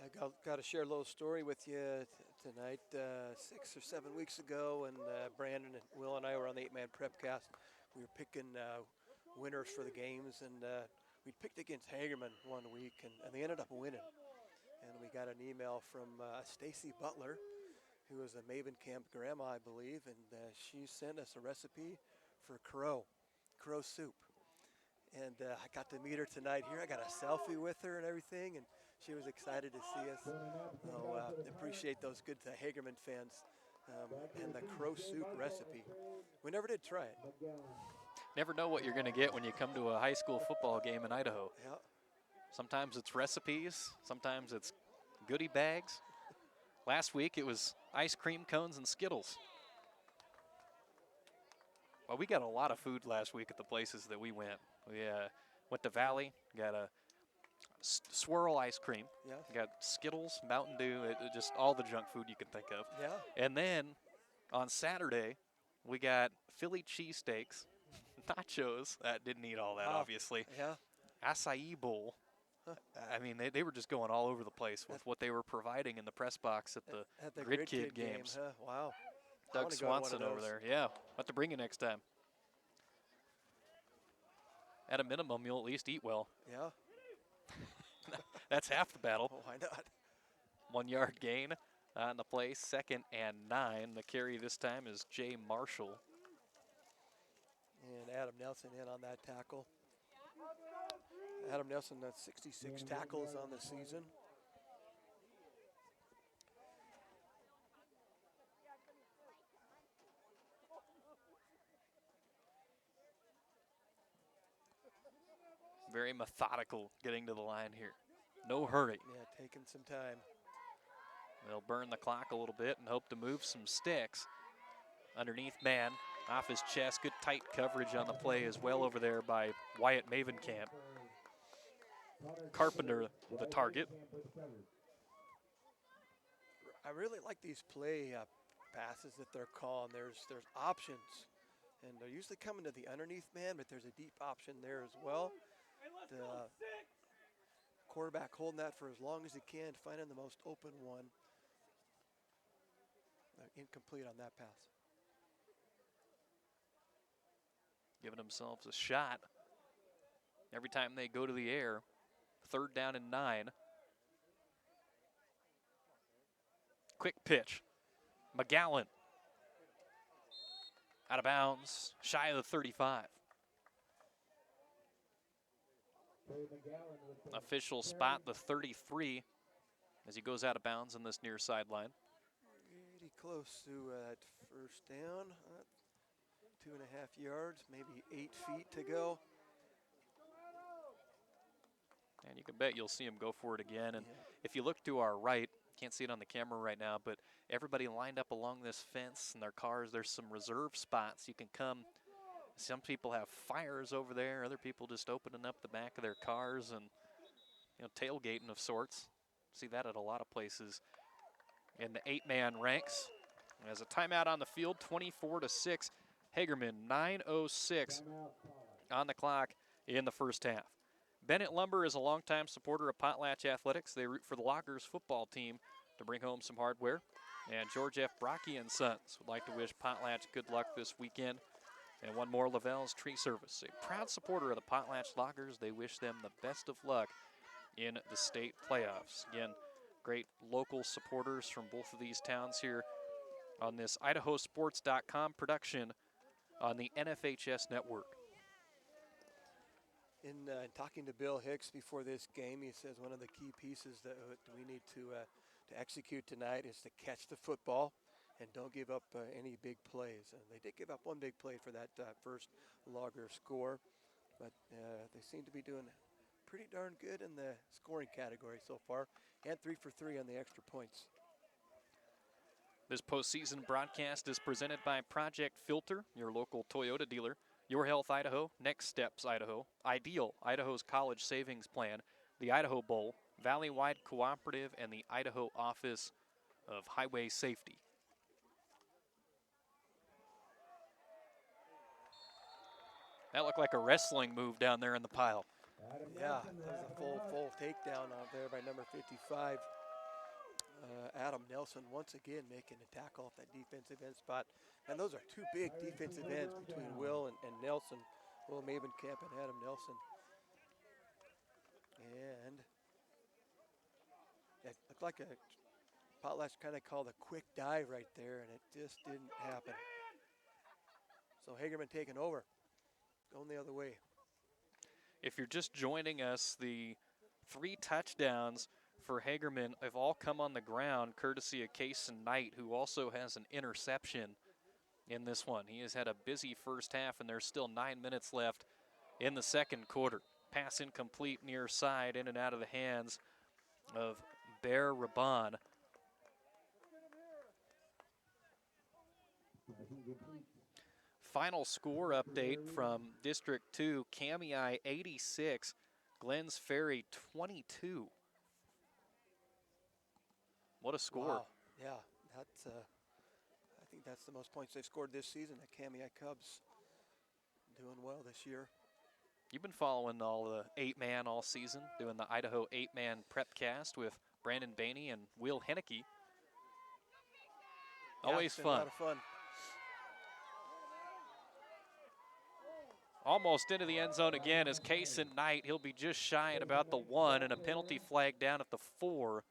I got to share a little story with you tonight. 6 or 7 weeks ago, when Brandon and Will and I were on the 8-man prep cast, we were picking winners for the games, and we picked against Hagerman one week, and they ended up winning. And we got an email from Stacy Butler, who is a Maven Camp grandma, I believe, and she sent us a recipe for crow soup. And I got to meet her tonight here. I got a selfie with her and everything, and she was excited to see us. So appreciate those good Hagerman fans and the crow soup recipe. We never did try it. Never know what you're going to get when you come to a high school football game in Idaho. Yeah. Sometimes it's recipes, sometimes it's goodie bags. Last week it was ice cream cones and Skittles. Well, we got a lot of food last week at the places that we went. We went to Valley, got a swirl ice cream. Yeah. Got Skittles, Mountain Dew, just all the junk food you can think of. Yeah. And then on Saturday, we got Philly cheesesteaks, nachos. Didn't eat all that, obviously. Yeah. Acai bowl. I mean, they were just going all over the place with what they were providing in the press box at the Grid Kid games. Huh? Wow. Doug Swanson over there. Yeah. I'll have to bring you next time. At a minimum, you'll at least eat well. Yeah. That's half the battle. Oh, why not? 1 yard gain on the play, 2nd and 9. The carry this time is Jay Marshall. And Adam Nelson in on that tackle. Adam Nelson has 66 tackles on the season. Very methodical getting to the line here. No hurry. Yeah, taking some time. They'll burn the clock a little bit and hope to move some sticks. Underneath man, off his chest. Good tight coverage on the play as well over there by Wyatt Mavenkamp. Carpenter, the target. I really like these play passes that they're calling. There's options, and they're usually coming to the underneath man, but there's a deep option there as well. The quarterback holding that for as long as he can, finding the most open one. Incomplete on that pass. Giving themselves a shot every time they go to the air. 3rd down and 9. Quick pitch. McGowan. Out of bounds, shy of the 35. Official spot the 33 as he goes out of bounds on this near sideline. Pretty close to that first down. 2.5 yards, maybe 8 feet to go. And you can bet you'll see him go for it again. And if you look to our right, can't see it on the camera right now, but everybody lined up along this fence in their cars. There's some reserve spots. You can come. Some people have fires over there. Other people just opening up the back of their cars and, tailgating of sorts. See that at a lot of places. In the 8-man ranks. As a timeout on the field, 24-6. Hagerman, 9:06 on the clock in the first half. Bennett Lumber is a longtime supporter of Potlatch Athletics. They root for the Lockers football team to bring home some hardware. And George F. Brocky and Sons would like to wish Potlatch good luck this weekend. And one more, Lavelle's Tree Service, a proud supporter of the Potlatch Lockers. They wish them the best of luck in the state playoffs. Again, great local supporters from both of these towns here on this IdahoSports.com production on the NFHS network. In talking to Bill Hicks before this game, he says one of the key pieces that we need to execute tonight is to catch the football and don't give up any big plays. They did give up one big play for that first Logger score, but they seem to be doing pretty darn good in the scoring category so far, and 3 for 3 on the extra points. This postseason broadcast is presented by Project Filter, your local Toyota dealer. Your Health Idaho, Next Steps Idaho, Ideal, Idaho's College Savings Plan, the Idaho Bowl, Valley-Wide Cooperative, and the Idaho Office of Highway Safety. That looked like a wrestling move down there in the pile. Yeah, that was a full takedown out there by number 55. Adam Nelson once again making a tackle off that defensive end spot. And those are two big defensive ends between Will and Nelson. Will Mavenkamp and Adam Nelson. And it looked like a Potlatch kind of called a quick dive right there, and it just didn't happen. So Hagerman taking over, going the other way. If you're just joining us, the 3 touchdowns for Hagerman have all come on the ground, courtesy of Kason Knight, who also has an interception in this one. He has had a busy first half, and there's still 9 minutes left in the second quarter. Pass incomplete near side, in and out of the hands of Bear Raban. Final score update from District 2, Kamei 86, Glens Ferry 22. What a score. Wow. Yeah, that's, I think that's the most points they've scored this season. The Kamei Cubs doing well this year. You've been following all the 8-man all season, doing the Idaho 8-man prep cast with Brandon Bainey and Will Henneke. Yeah, Always it's been fun. a lot of fun. Almost into the end zone again is Kason Knight. He'll be just shy at about the 1, and a penalty flag down at the 4.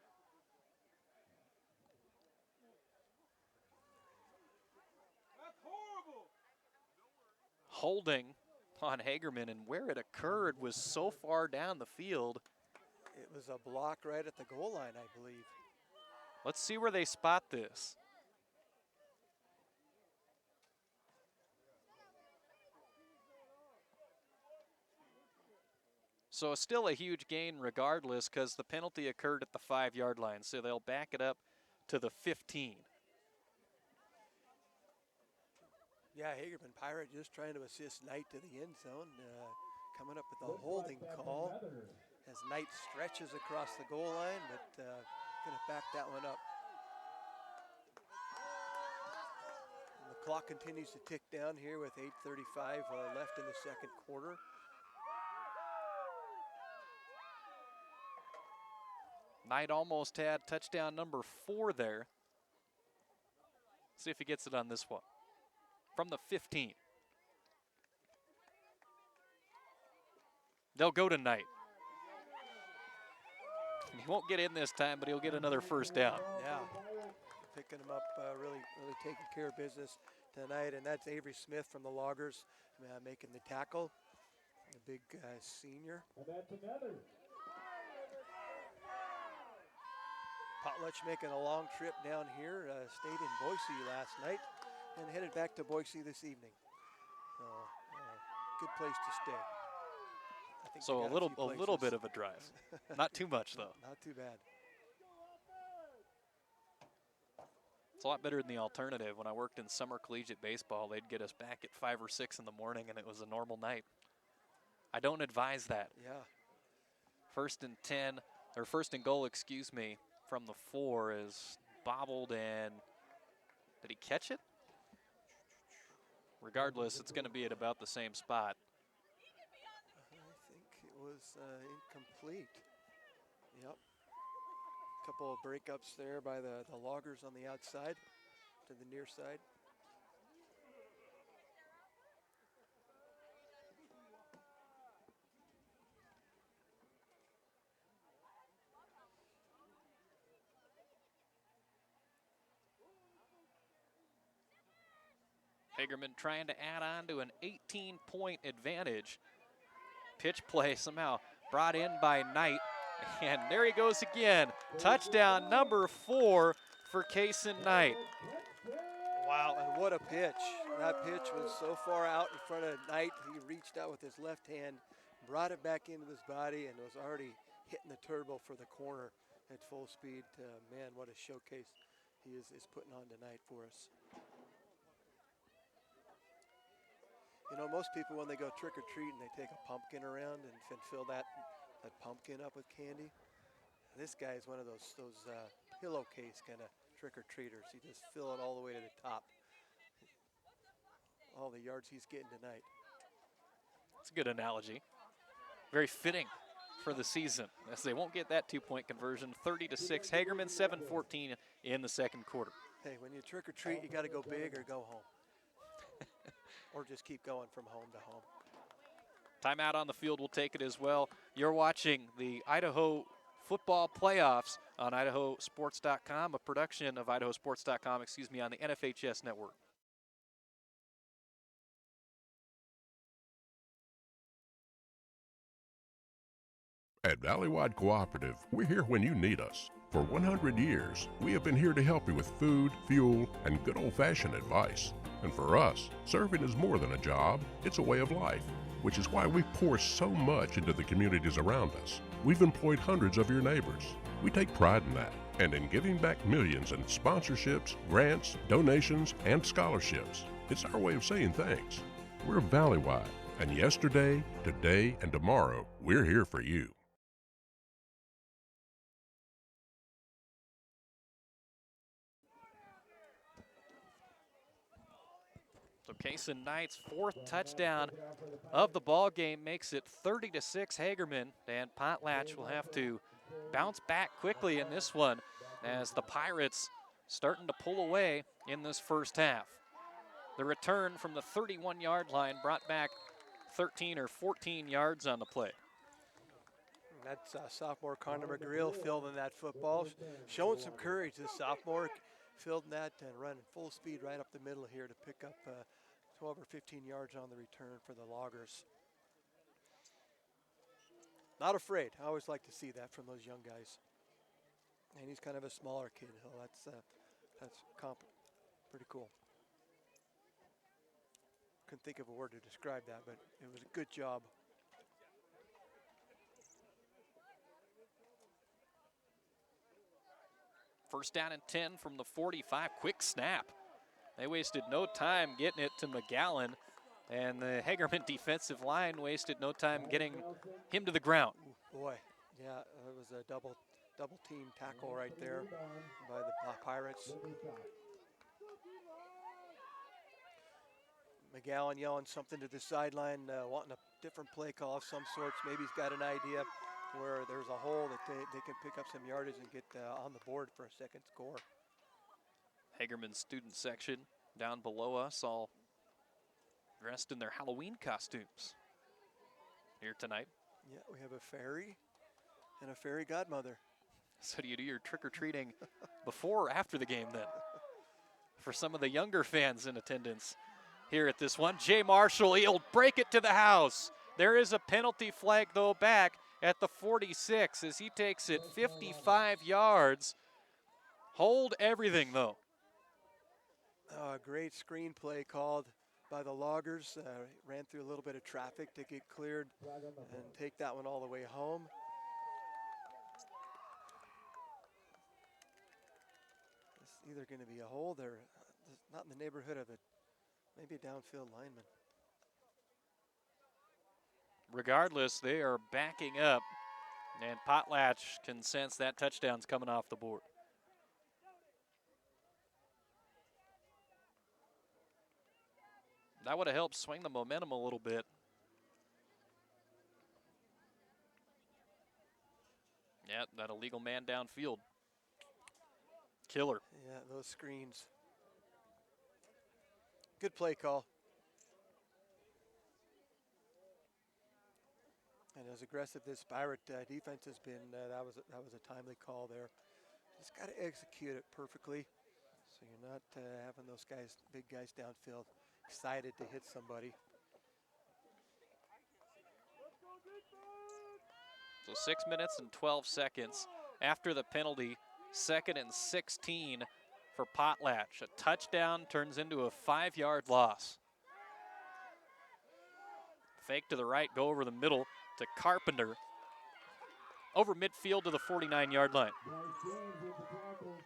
Holding on Hagerman, and where it occurred was so far down the field. It was a block right at the goal line, I believe. Let's see where they spot this. So still a huge gain regardless, because the penalty occurred at the 5-yard line, so they'll back it up to the 15. Yeah, Hagerman Pirate just trying to assist Knight to the end zone. Coming up with a holding call as Knight stretches across the goal line, but going to back that one up. And the clock continues to tick down here with 8:35 left in the second quarter. Knight almost had touchdown number 4 there. See if he gets it on this one. From the 15. They'll go to Knight. He won't get in this time, but he'll get another first down. Yeah, picking him up, really taking care of business tonight. And that's Avery Smith from the Loggers making the tackle, the big senior. Potlatch making a long trip down here, stayed in Boise last night and headed back to Boise this evening. So, good place to stay. I think So a little bit of a drive. Not too much, though. Not too bad. It's a lot better than the alternative. When I worked in summer collegiate baseball, they'd get us back at 5 or 6 in the morning, and it was a normal night. I don't advise that. Yeah. First and 10, or first and goal, excuse me, from the 4 is bobbled, and did he catch it? Regardless, it's going to be at about the same spot. I think it was incomplete. Yep. Couple of breakups there by the Loggers on the outside to the near side. Hagerman trying to add on to an 18-point advantage. Pitch play somehow brought in by Knight. And there he goes again. Touchdown number 4 for Kason Knight. Wow, and what a pitch. That pitch was so far out in front of Knight. He reached out with his left hand, brought it back into his body, and was already hitting the turbo for the corner at full speed. Man, what a showcase he is putting on tonight for us. You know, most people when they go trick-or-treating, they take a pumpkin around and fill that pumpkin up with candy. This guy is one of those pillowcase kind of trick-or-treaters. He just fill it all the way to the top. All the yards he's getting tonight. It's a good analogy. Very fitting for the season, as they won't get that 2-point conversion. 30-6, Hagerman 7-14 in the second quarter. Hey, when you trick-or-treat, you got to go big or go home. Or just keep going from home to home. Timeout on the field will take it as well. You're watching the Idaho football playoffs on IdahoSports.com, a production of IdahoSports.com, on the NFHS network. At Valleywide Cooperative, we're here when you need us. For 100 years, we have been here to help you with food, fuel, and good old-fashioned advice. And for us, serving is more than a job, it's a way of life, which is why we pour so much into the communities around us. We've employed hundreds of your neighbors. We take pride in that, and in giving back millions in sponsorships, grants, donations, and scholarships. It's our way of saying thanks. We're Valleywide, and yesterday, today, and tomorrow, we're here for you. So Kason Knight's 4th touchdown of the ball game makes it 30-6 Hagerman, and Potlatch will have to bounce back quickly in this one as the Pirates starting to pull away in this first half. The return from the 31-yard line brought back 13 or 14 yards on the play. That's sophomore Connor McGreal fielding that football, showing some courage. This sophomore fielding that and running full speed right up the middle here to pick up 12 or 15 yards on the return for the Loggers. Not afraid. I always like to see that from those young guys. And he's kind of a smaller kid. So that's pretty cool. Couldn't think of a word to describe that, but it was a good job. First down and 10 from the 45. Quick snap. They wasted no time getting it to McGowan, and the Hagerman defensive line wasted no time getting him to the ground. Ooh, boy, yeah, it was a double team tackle right there by the Pirates. McGowan yelling something to the sideline, wanting a different play call of some sorts. Maybe he's got an idea where there's a hole that they can pick up some yardage and get on the board for a second score. Hagerman's student section down below us, all dressed in their Halloween costumes here tonight. Yeah, we have a fairy and a fairy godmother. So do you do your trick-or-treating before or after the game then? For some of the younger fans in attendance here at this one, Jay Marshall, he'll break it to the house. There is a penalty flag though back at the 46 as he takes it 55 yards. Hold everything though. Great screenplay called by the Loggers. Ran through a little bit of traffic to get cleared and take that one all the way home. It's either going to be a hold or not in the neighborhood of it. Maybe a downfield lineman. Regardless, they are backing up, and Potlatch can sense that touchdown's coming off the board. That would have helped swing the momentum a little bit. Yeah, that illegal man downfield. Killer. Yeah, those screens. Good play call. And as aggressive this Pirate defense has been, that was a timely call there. Just got to execute it perfectly, so you're not having those guys, big guys downfield, excited to hit somebody. So 6 minutes and 12 seconds after the penalty, 2nd and 16 for Potlatch. A touchdown turns into a 5-yard loss. Fake to the right, go over the middle to Carpenter. Over midfield to the 49-yard line.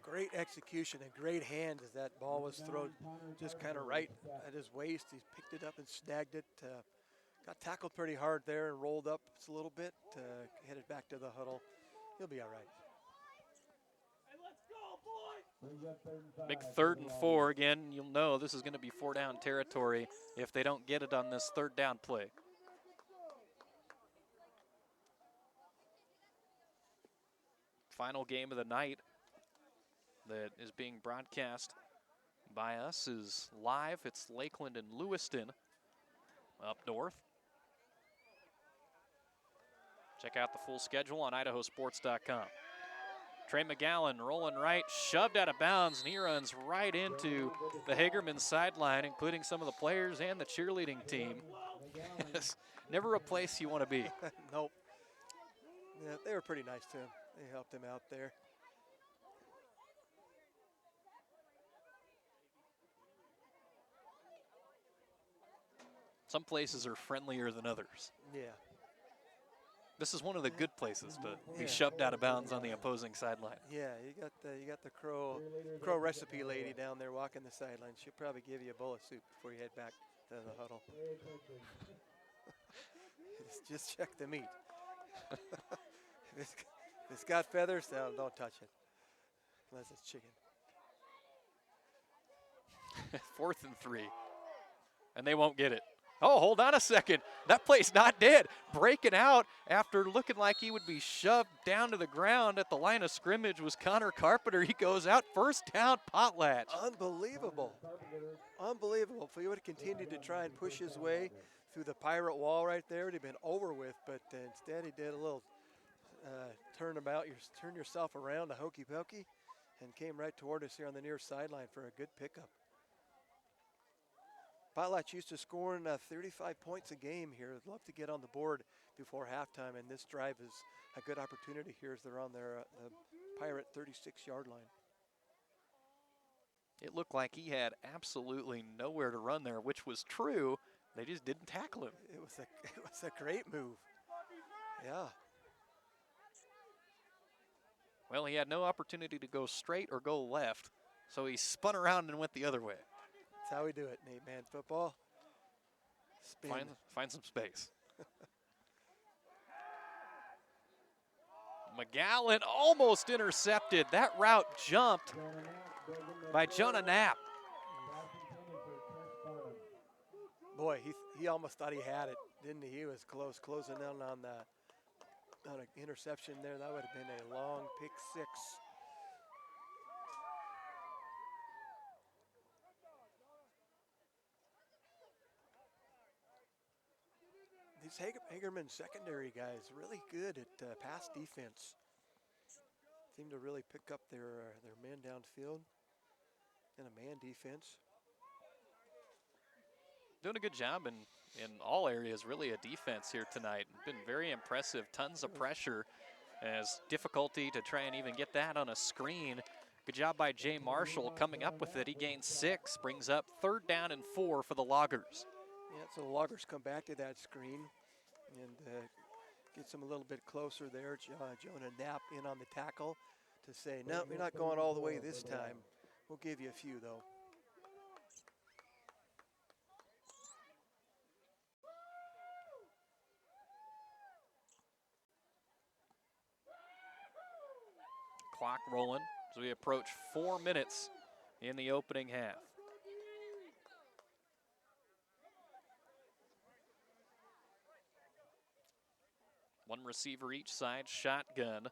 Great execution and great hands as that ball was thrown just kind of right at his waist. He picked it up and snagged it. Got tackled pretty hard there and rolled up just a little bit. Headed back to the huddle. He'll be all right. Big 3rd and 4. Again, you'll know this is going to be 4-down territory if they don't get it on this 3rd down play. Final game of the night that is being broadcast by us is live. It's Lakeland and Lewiston up north. Check out the full schedule on IdahoSports.com. Trey McGowan rolling right, shoved out of bounds, and he runs right into the Hagerman sideline, including some of the players and the cheerleading team. Never a place you want to be. Nope. Yeah, they were pretty nice to him. They helped him out there. Some places are friendlier than others. Yeah. This is one of the good places to be shoved out of bounds on the opposing sideline. Yeah, you got the crow recipe lady down there walking the sideline. She'll probably give you a bowl of soup before you head back to the huddle. Just check the meat. If it's got feathers, don't touch it, unless it's chicken. 4th and 3, and they won't get it. Oh, hold on a second. That play's not dead. Breaking out after looking like he would be shoved down to the ground at the line of scrimmage was Connor Carpenter. He goes out, first down, Potlatch. Unbelievable. Unbelievable. If he would have continued to try and push his way through the pirate wall right there, it would have been over with, but instead he did a little turn yourself around, a hokey pokey, and came right toward us here on the near sideline for a good pickup. Potlatch used to scoring 35 points a game here. I'd love to get on the board before halftime, and this drive is a good opportunity here as they're on their Pirate 36-yard line. It looked like he had absolutely nowhere to run there, which was true. They just didn't tackle him. It was a great move. Yeah. Well, he had no opportunity to go straight or go left, so he spun around and went the other way. That's how we do it in 8-man football. Spin. Find some space. McGowan almost intercepted. That route jumped by Jonah Knapp. Boy, he almost thought he had it, didn't he? He was closing in on an interception there. That would have been a long pick six. These Hagerman secondary guys really good at pass defense. Seem to really pick up their men downfield and a man defense. Doing a good job in all areas, really, a defense here tonight. Been very impressive, tons of pressure, as difficulty to try and even get that on a screen. Good job by Jay Marshall coming up with it. He gains 6, brings up 3rd down and 4 for the Loggers. Yeah, so the Loggers come back to that screen and gets them a little bit closer there. Jonah Knapp in on the tackle to say, no, we're not going all the way this time. We'll give you a few, though. Clock rolling as we approach 4 minutes in the opening half. One receiver each side, shotgun.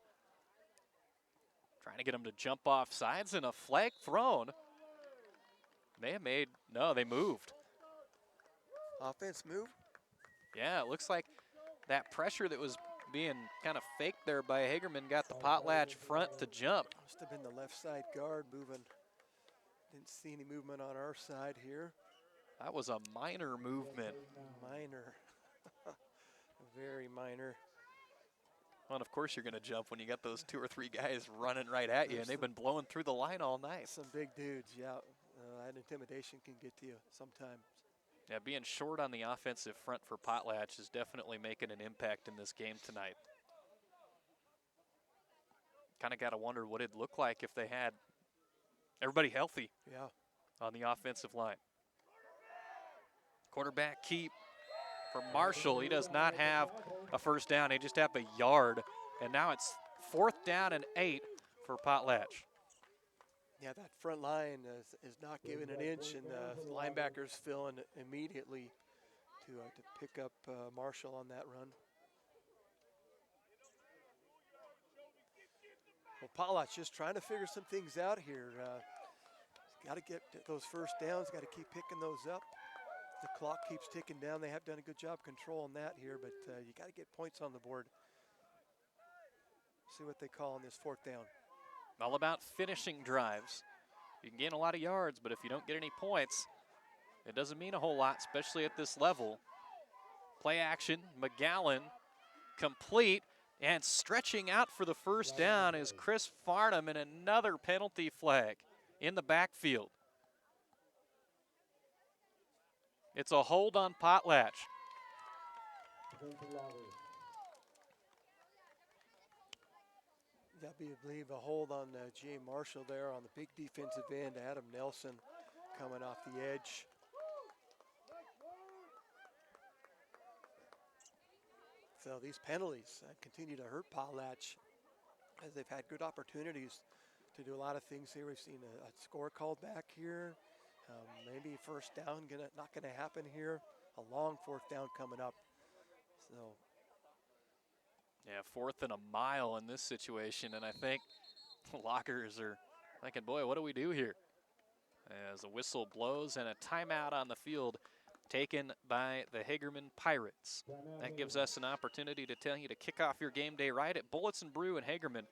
Trying to get him to jump off sides, and a flag thrown. May have made, no, they moved. Offense move? Yeah, it looks like that pressure that was being kind of faked there by Hagerman got the Potlatch front to jump. Must have been the left side guard moving. Didn't see any movement on our side here. That was a minor movement. Minor. Very minor. Well, and of course you're going to jump when you got those 2 or 3 guys running right at you, and they've been blowing through the line all night. Some big dudes, yeah. That intimidation can get to you sometimes. Yeah, being short on the offensive front for Potlatch is definitely making an impact in this game tonight. Kind of got to wonder what it'd look like if they had everybody healthy on the offensive line. Quarterback keep for Marshall. He does not have a first down. They just have a yard. And now it's 4th down and 8 for Potlatch. Yeah, that front line is not giving an inch, and the linebackers filling immediately to pick up Marshall on that run. Well, Potlatch just trying to figure some things out here. Got to get those first downs, got to keep picking those up. The clock keeps ticking down. They have done a good job controlling that here, but you got to get points on the board See what they call on this 4th down. All about finishing drives. You can gain a lot of yards, but if you don't get any points, it doesn't mean a whole lot, especially at this level. Play action, McGowan complete, and stretching out for the first down is Chris Farnham, and another penalty flag in the backfield. It's a hold on Potlatch. I believe a hold on Jay Marshall there on the big defensive end. Adam Nelson coming off the edge. So these penalties continue to hurt Potlatch as they've had good opportunities to do a lot of things here. We've seen a score called back here. Maybe first down not gonna happen here. A long 4th down coming up. So. Yeah, 4th and a mile in this situation, and I think the Lockers are thinking, boy, what do we do here? As a whistle blows and a timeout on the field taken by the Hagerman Pirates. That gives us an opportunity to tell you to kick off your game day right at Bullets and Brew in Hagerman.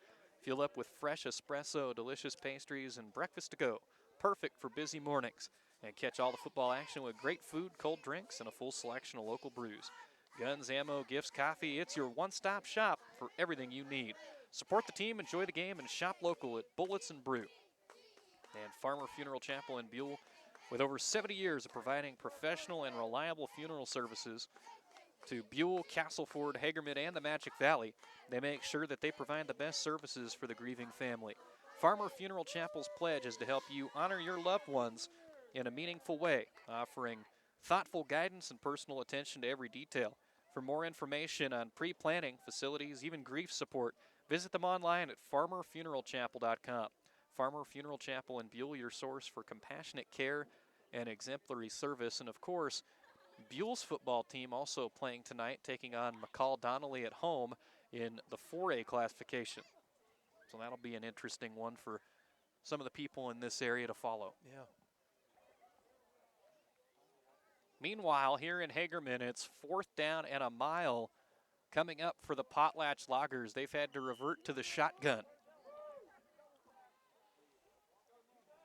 Fuel up with fresh espresso, delicious pastries, and breakfast to go. Perfect for busy mornings. And catch all the football action with great food, cold drinks, and a full selection of local brews. Guns, ammo, gifts, coffee, it's your one-stop shop for everything you need. Support the team, enjoy the game, and shop local at Bullets and Brew. And Farmer Funeral Chapel in Buell, with over 70 years of providing professional and reliable funeral services to Buell, Castleford, Hagerman, and the Magic Valley, they make sure that they provide the best services for the grieving family. Farmer Funeral Chapel's pledge is to help you honor your loved ones in a meaningful way, offering thoughtful guidance and personal attention to every detail. For more information on pre-planning, facilities, even grief support, visit them online at farmerfuneralchapel.com. Farmer Funeral Chapel in Buell, your source for compassionate care and exemplary service. And of course, Buell's football team also playing tonight, taking on McCall Donnelly at home in the 4A classification. So that'll be an interesting one for some of the people in this area to follow. Yeah. Meanwhile, here in Hagerman, it's 4th down and a mile coming up for the Potlatch Loggers. They've had to revert to the shotgun.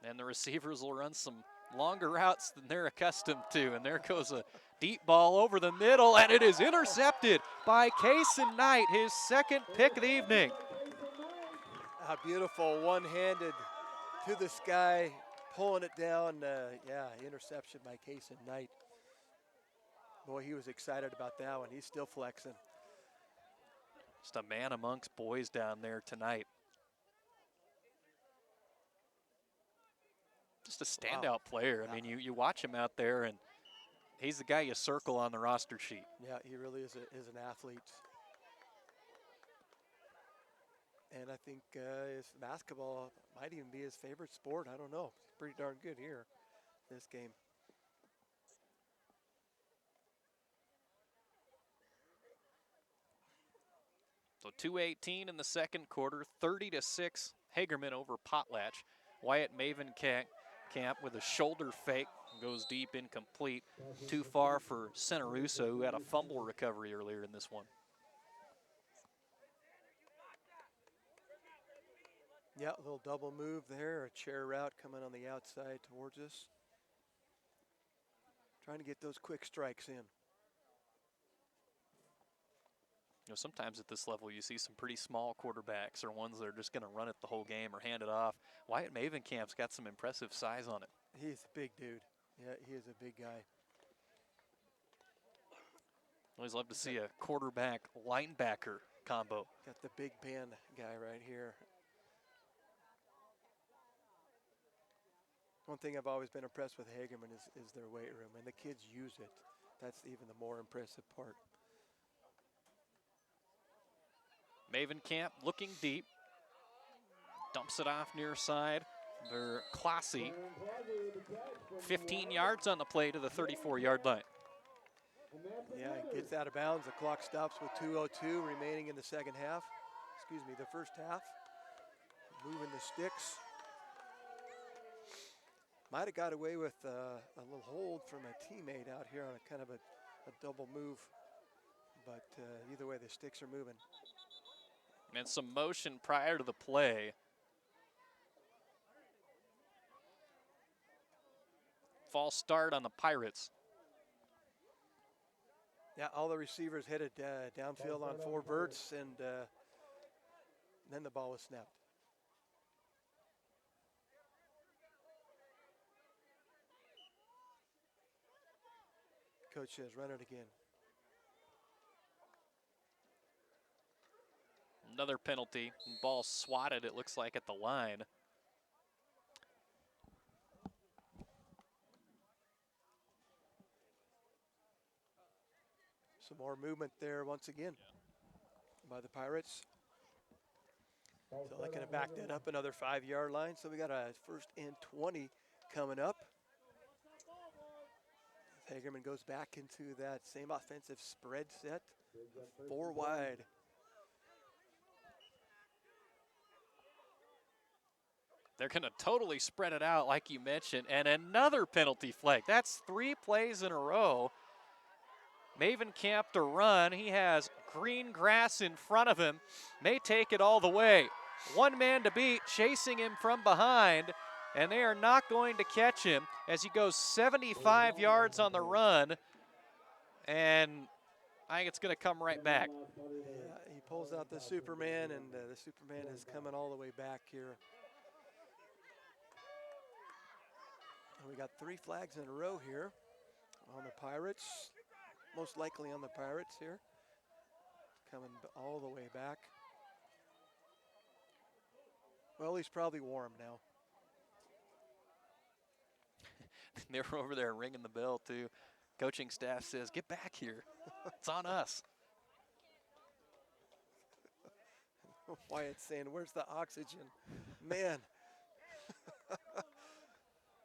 And the receivers will run some longer routes than they're accustomed to. And there goes a deep ball over the middle, and it is intercepted by Kason Knight, his 2nd pick of the evening. A beautiful one-handed to the sky, pulling it down. Interception by Kason Knight. Boy, he was excited about that one. He's still flexing. Just a man amongst boys down there tonight. Just a standout player. I mean, you watch him out there, and he's the guy you circle on the roster sheet. Yeah, he really is an athlete. And I think his basketball might even be his favorite sport. I don't know. He's pretty darn good here this game. So 2:18 in the 2nd quarter, 30-6 Hagerman over Potlatch. Wyatt Maven Camp with a shoulder fake goes deep, incomplete. Too far for Centeruso, who had a fumble recovery earlier in this one. Yeah, a little double move there, a chair route coming on the outside towards us. Trying to get those quick strikes in. You know, sometimes at this level you see some pretty small quarterbacks or ones that are just going to run it the whole game or hand it off. Wyatt Mavenkamp's got some impressive size on it. He's a big dude. Yeah, he is a big guy. Always love to see a quarterback linebacker combo. Got the big Ben guy right here. One thing I've always been impressed with Hagerman is their weight room, and the kids use it. That's even the more impressive part. Mavenkamp looking deep. Dumps it off near side. They're classy. 15 yards on the play to the 34-yard line. Yeah, it gets out of bounds. The clock stops with 2:02 remaining in the second half. Excuse me, the first half. Moving the sticks. Might have got away with a little hold from a teammate out here on a kind of a double move. But either way, the sticks are moving. And some motion prior to the play. False start on the Pirates. Yeah, all the receivers headed downfield on 4 verts, and then the ball was snapped. Coach says, run it again. Another penalty. Ball swatted, it looks like, at the line. Some more movement there once again by the Pirates. So they're going to back that up another 5-yard line. So we got a 1st and 20 coming up. Hagerman goes back into that same offensive spread set. 4 wide. They're going to totally spread it out like you mentioned. And another penalty flag. That's 3 plays in a row. Maven Camp to run. He has green grass in front of him. May take it all the way. 1 man to beat, chasing him from behind. And they are not going to catch him as he goes 75 yards on the run. And I think it's going to come right back. Yeah, he pulls out the Superman, and the Superman is coming all the way back here. And we got 3 flags in a row here on the Pirates. Most likely on the Pirates here. Coming all the way back. Well, he's probably warm now. They were over there ringing the bell, too. Coaching staff says, get back here. It's on us. Wyatt's saying, where's the oxygen? Man.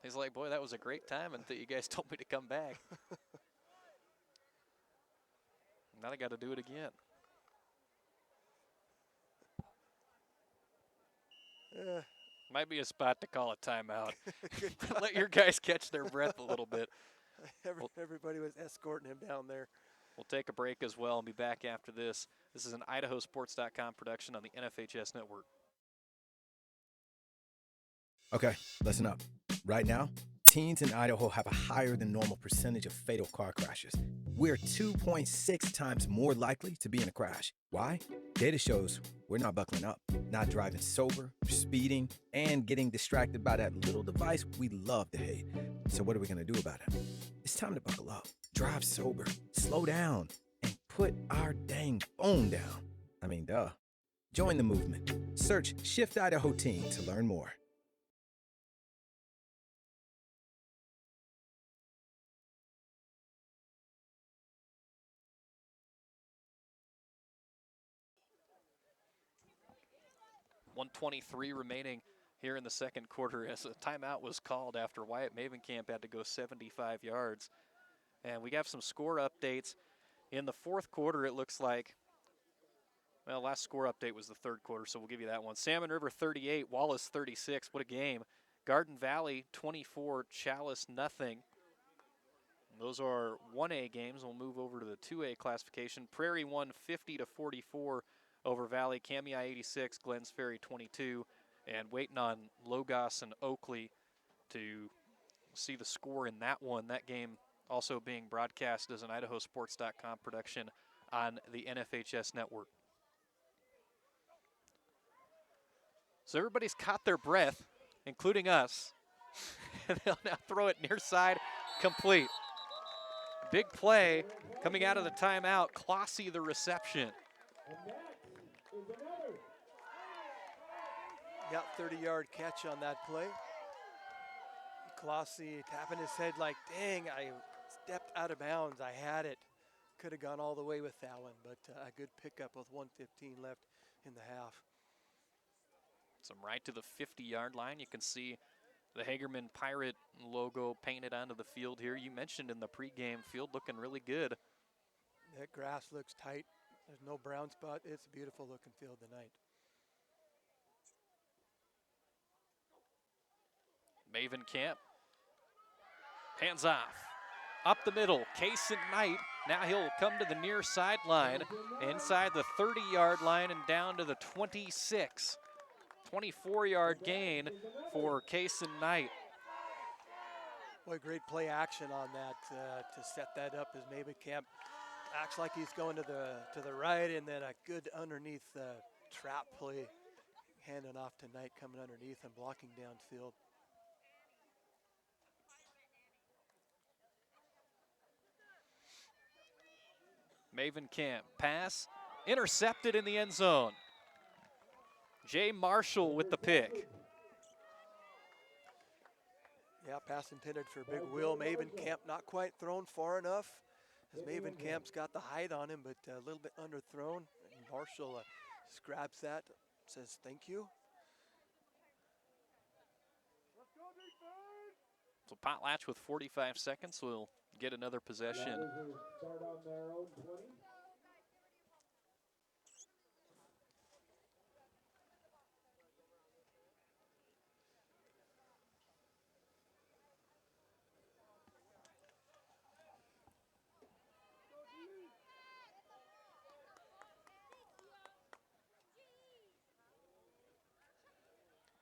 He's like, boy, that was a great time until you guys told me to come back. Now I got to do it again. Might be a spot to call a timeout. Let your guys catch their breath a little bit. Everybody was escorting him down there. We'll take a break as well and be back after this. This is an IdahoSports.com production on the NFHS Network. Okay, listen up. Right now, teens in Idaho have a higher than normal percentage of fatal car crashes. We're 2.6 times more likely to be in a crash. Why? Data shows we're not buckling up, not driving sober, speeding, and getting distracted by that little device we love to hate. So what are we going to do about it? It's time to buckle up, drive sober, slow down, and put our dang phone down. I mean, duh. Join the movement. Search Shift Idaho Teen to learn more. .123 remaining here in the second quarter as a timeout was called after Wyatt Mavenkamp had to go 75 yards. And we have some score updates. In the fourth quarter, it looks like, well, last score update was the third quarter, so we'll give you that one. Salmon River 38, Wallace 36. What a game. Garden Valley 24, Chalice nothing. Those are 1A games. We'll move over to the 2A classification. Prairie won 50-44 over Valley. Kamei 86, Glens Ferry 22. And waiting on Logos and Oakley to see the score in that one. That game also being broadcast as an IdahoSports.com production on the NFHS network. So everybody's caught their breath, including us. And they'll now throw it near side, complete. Big play coming out of the timeout. Clossy the reception. Got 30-yard catch on that play. Clossy tapping his head like, dang, I stepped out of bounds. I had it. Could have gone all the way with that one, but a good pickup with 1:15 left in the half. Some right to the 50-yard line. You can see the Hagerman Pirate logo painted onto the field here. You mentioned in the pregame, field looking really good. That grass looks tight. There's no brown spot. It's a beautiful looking field tonight. Maven Camp. Hands off. Up the middle, Kaysen Knight. Now he'll come to the near sideline, inside the 30-yard line and down to the 26. 24-yard gain for Kaysen Knight. Boy, great play action on that to set that up as Camp acts like he's going to the right, and then a good underneath trap play, handing off to Knight coming underneath and blocking downfield. Maven Camp pass intercepted in the end zone. Jay Marshall with the pick. Yeah, pass intended for Big Will. Maven Camp not quite thrown far enough, as Maven Camp's got the height on him, but a little bit underthrown. And Marshall grabs that, says thank you. So Potlatch with 45 seconds will get another possession. Start on their own 20.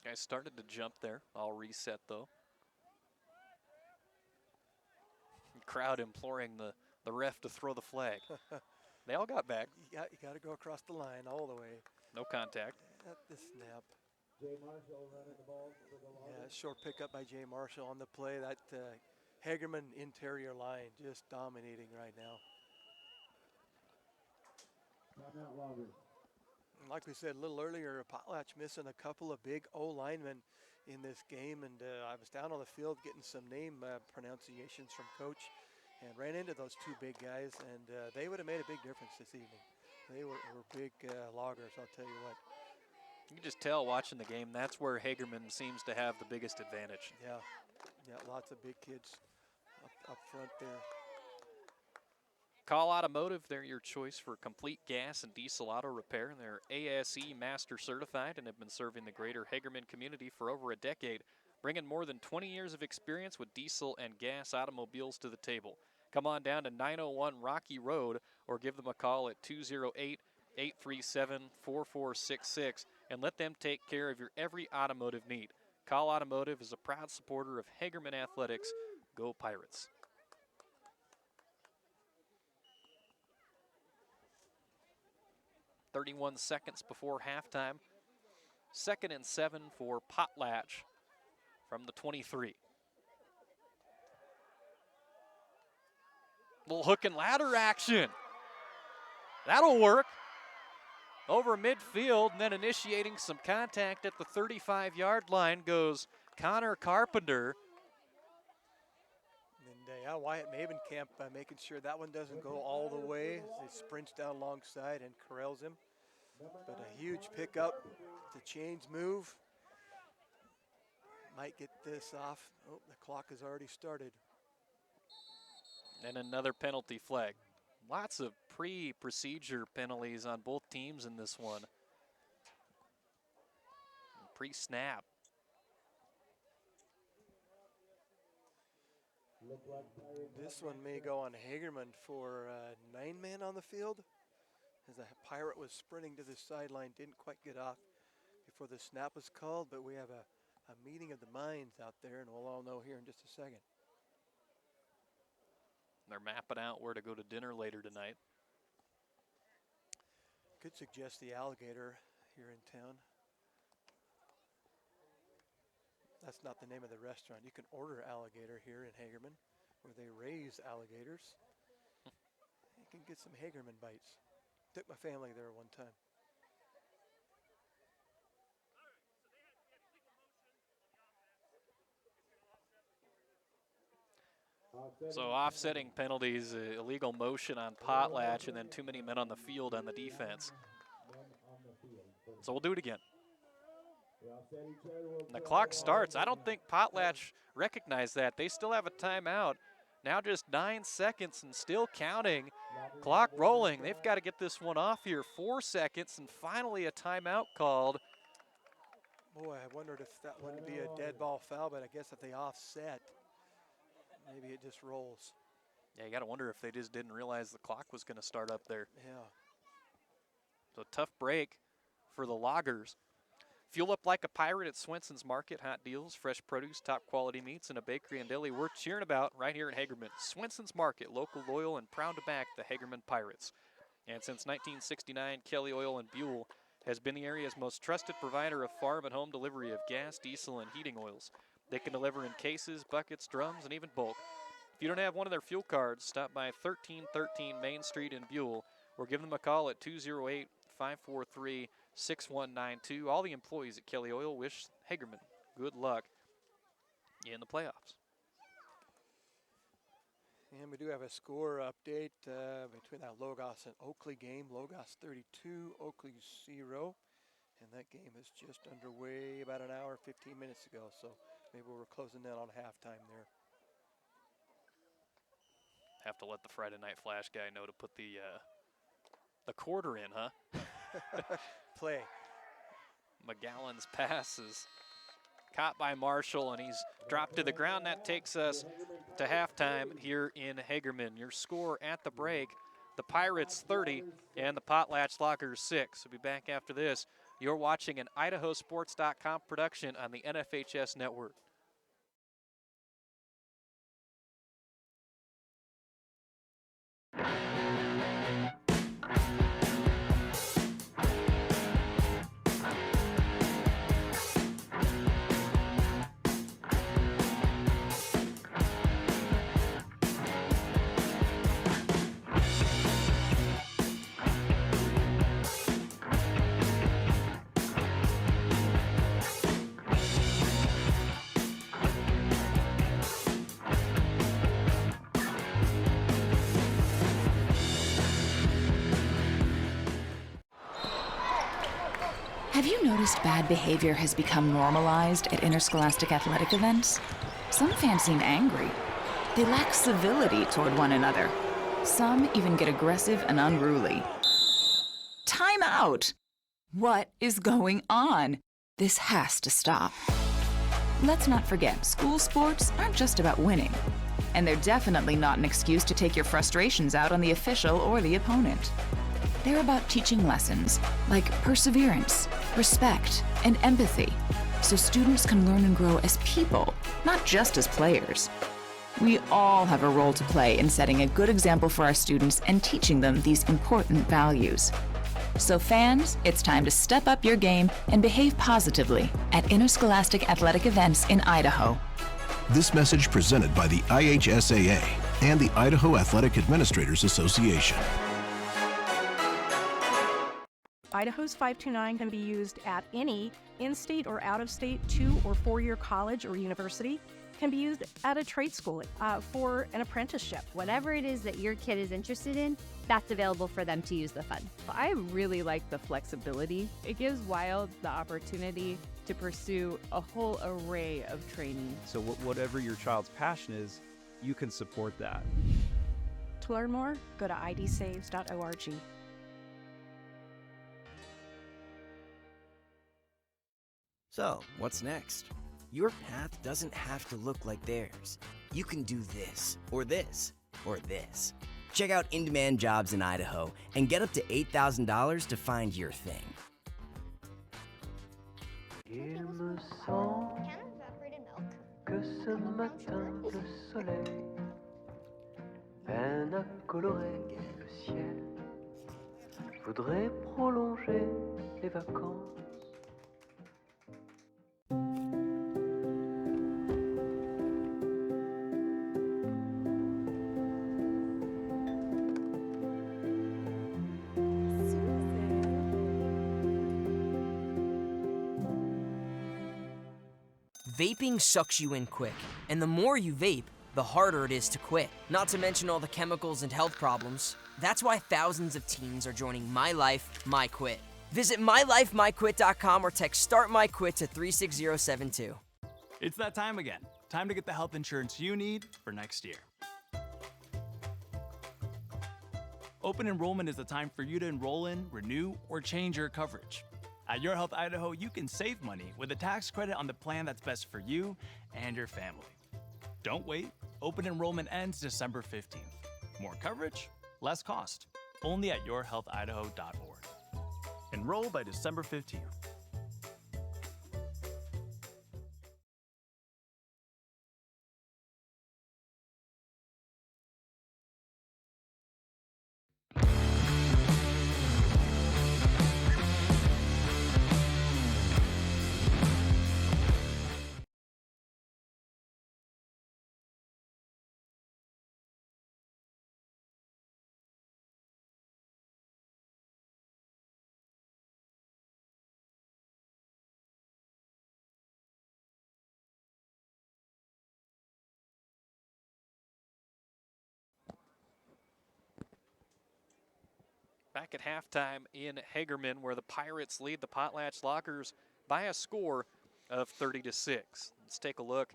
Guys started to jump there. All reset though. Crowd imploring the ref to throw the flag. They all got back. You got to go across the line all the way. No contact. At the snap. Jay Marshall running the ball for the Loggers. Yeah, short pickup by Jay Marshall on the play. That Hagerman interior line just dominating right now. Timeout Loggers. Like we said a little earlier, Potlatch missing a couple of big O-linemen in this game, and I was down on the field getting some name pronunciations from Coach and ran into those two big guys, and they would have made a big difference this evening. They were big loggers, I'll tell you what. You can just tell watching the game, that's where Hagerman seems to have the biggest advantage. Yeah, lots of big kids up front there. Call Automotive, they're your choice for complete gas and diesel auto repair. They're ASE Master Certified and have been serving the greater Hagerman community for over a decade, bringing more than 20 years of experience with diesel and gas automobiles to the table. Come on down to 901 Rocky Road or give them a call at 208-837-4466 and let them take care of your every automotive need. Call Automotive is a proud supporter of Hagerman Athletics. Go Pirates. 31 seconds before halftime. 2nd and 7 for Potlatch from the 23. Little hook and ladder action. That'll work. Over midfield, and then initiating some contact at the 35-yard line goes Connor Carpenter. And Wyatt Mavenkamp making sure that one doesn't go all the way as he sprints down alongside and corrals him. But a huge pickup. It's a change move. Might get this off. Oh, the clock has already started. And another penalty flag. Lots of pre-procedure penalties on both teams in this one. Pre-snap. This one may go on Hagerman for 9 men on the field. As the Pirate was sprinting to the sideline, didn't quite get off before the snap was called, but we have a meeting of the minds out there, and we'll all know here in just a second. They're mapping out where to go to dinner later tonight. Could suggest the Alligator here in town. That's not the name of the restaurant. You can order Alligator here in Hagerman, where they raise alligators. You can get some Hagerman bites. Took my family there one time. So offsetting penalties, illegal motion on Potlatch, and then too many men on the field on the defense. So we'll do it again. And the clock starts. I don't think Potlatch recognized that. They still have a timeout. Now just 9 seconds and still counting. Clock rolling. They've got to get this one off here. 4 seconds and finally a timeout called. Boy, I wondered if that wouldn't be a dead ball foul, but I guess if they offset, maybe it just rolls. Yeah, you got to wonder if they just didn't realize the clock was going to start up there. Yeah. So tough break for the Loggers. Fuel up like a pirate at Swenson's Market. Hot deals, fresh produce, top quality meats, and a bakery and deli we're cheering about right here in Hagerman. Swenson's Market, local, loyal, and proud to back the Hagerman Pirates. And since 1969, Kelly Oil and Buell has been the area's most trusted provider of farm and home delivery of gas, diesel, and heating oils. They can deliver in cases, buckets, drums, and even bulk. If you don't have one of their fuel cards, stop by 1313 Main Street in Buell or give them a call at 208-543-6192. All the employees at Kelly Oil wish Hagerman good luck in the playoffs. And we do have a score update between that Logos and Oakley game. Logos 32, Oakley 0. And that game is just underway about an hour, 15 minutes ago. So maybe we're closing in on halftime there. Have to let the Friday Night Flash guy know to put the quarter in, huh? Play. McGowan's pass is caught by Marshall, and he's dropped to the ground. That takes us to halftime here in Hagerman. Your score at the break, the Pirates 30 and the Potlatch Loggers 6. We'll be back after this. You're watching an IdahoSports.com production on the NFHS network. Have you noticed bad behavior has become normalized at interscholastic athletic events? Some fans seem angry. They lack civility toward one another. Some even get aggressive and unruly. Time out! What is going on? This has to stop. Let's not forget, school sports aren't just about winning. And they're definitely not an excuse to take your frustrations out on the official or the opponent. They're about teaching lessons like perseverance, respect, and empathy, so students can learn and grow as people, not just as players. We all have a role to play in setting a good example for our students and teaching them these important values. So fans, it's time to step up your game and behave positively at interscholastic athletic events in Idaho. This message presented by the IHSAA and the Idaho Athletic Administrators Association. Idaho's 529 can be used at any in-state or out-of-state 2- or 4-year college or university. Can be used at a trade school for an apprenticeship. Whatever it is that your kid is interested in, that's available for them to use the fund. I really like the flexibility. It gives Wild the opportunity to pursue a whole array of training. So whatever your child's passion is, you can support that. To learn more, go to idsaves.org. So, what's next? Your path doesn't have to look like theirs. You can do this, or this, or this. Check out in-demand jobs in Idaho and get up to $8,000 to find your thing. Il me semble que ce matin le soleil peine à colorer le ciel. Voudrais prolonger les vacances. Vaping sucks you in quick, and the more you vape, the harder it is to quit. Not to mention all the chemicals and health problems. That's why thousands of teens are joining My Life, My Quit. Visit mylifemyquit.com or text Start My Quit to 36072. It's that time again. Time to get the health insurance you need for next year. Open enrollment is the time for you to enroll in, renew, or change your coverage. At Your Health Idaho, you can save money with a tax credit on the plan that's best for you and your family. Don't wait. Open enrollment ends December 15th. More coverage, less cost. Only at yourhealthidaho.org. Enroll by December 15th. Back at halftime in Hagerman, where the Pirates lead the Potlatch Loggers by a score of 30-6. Let's take a look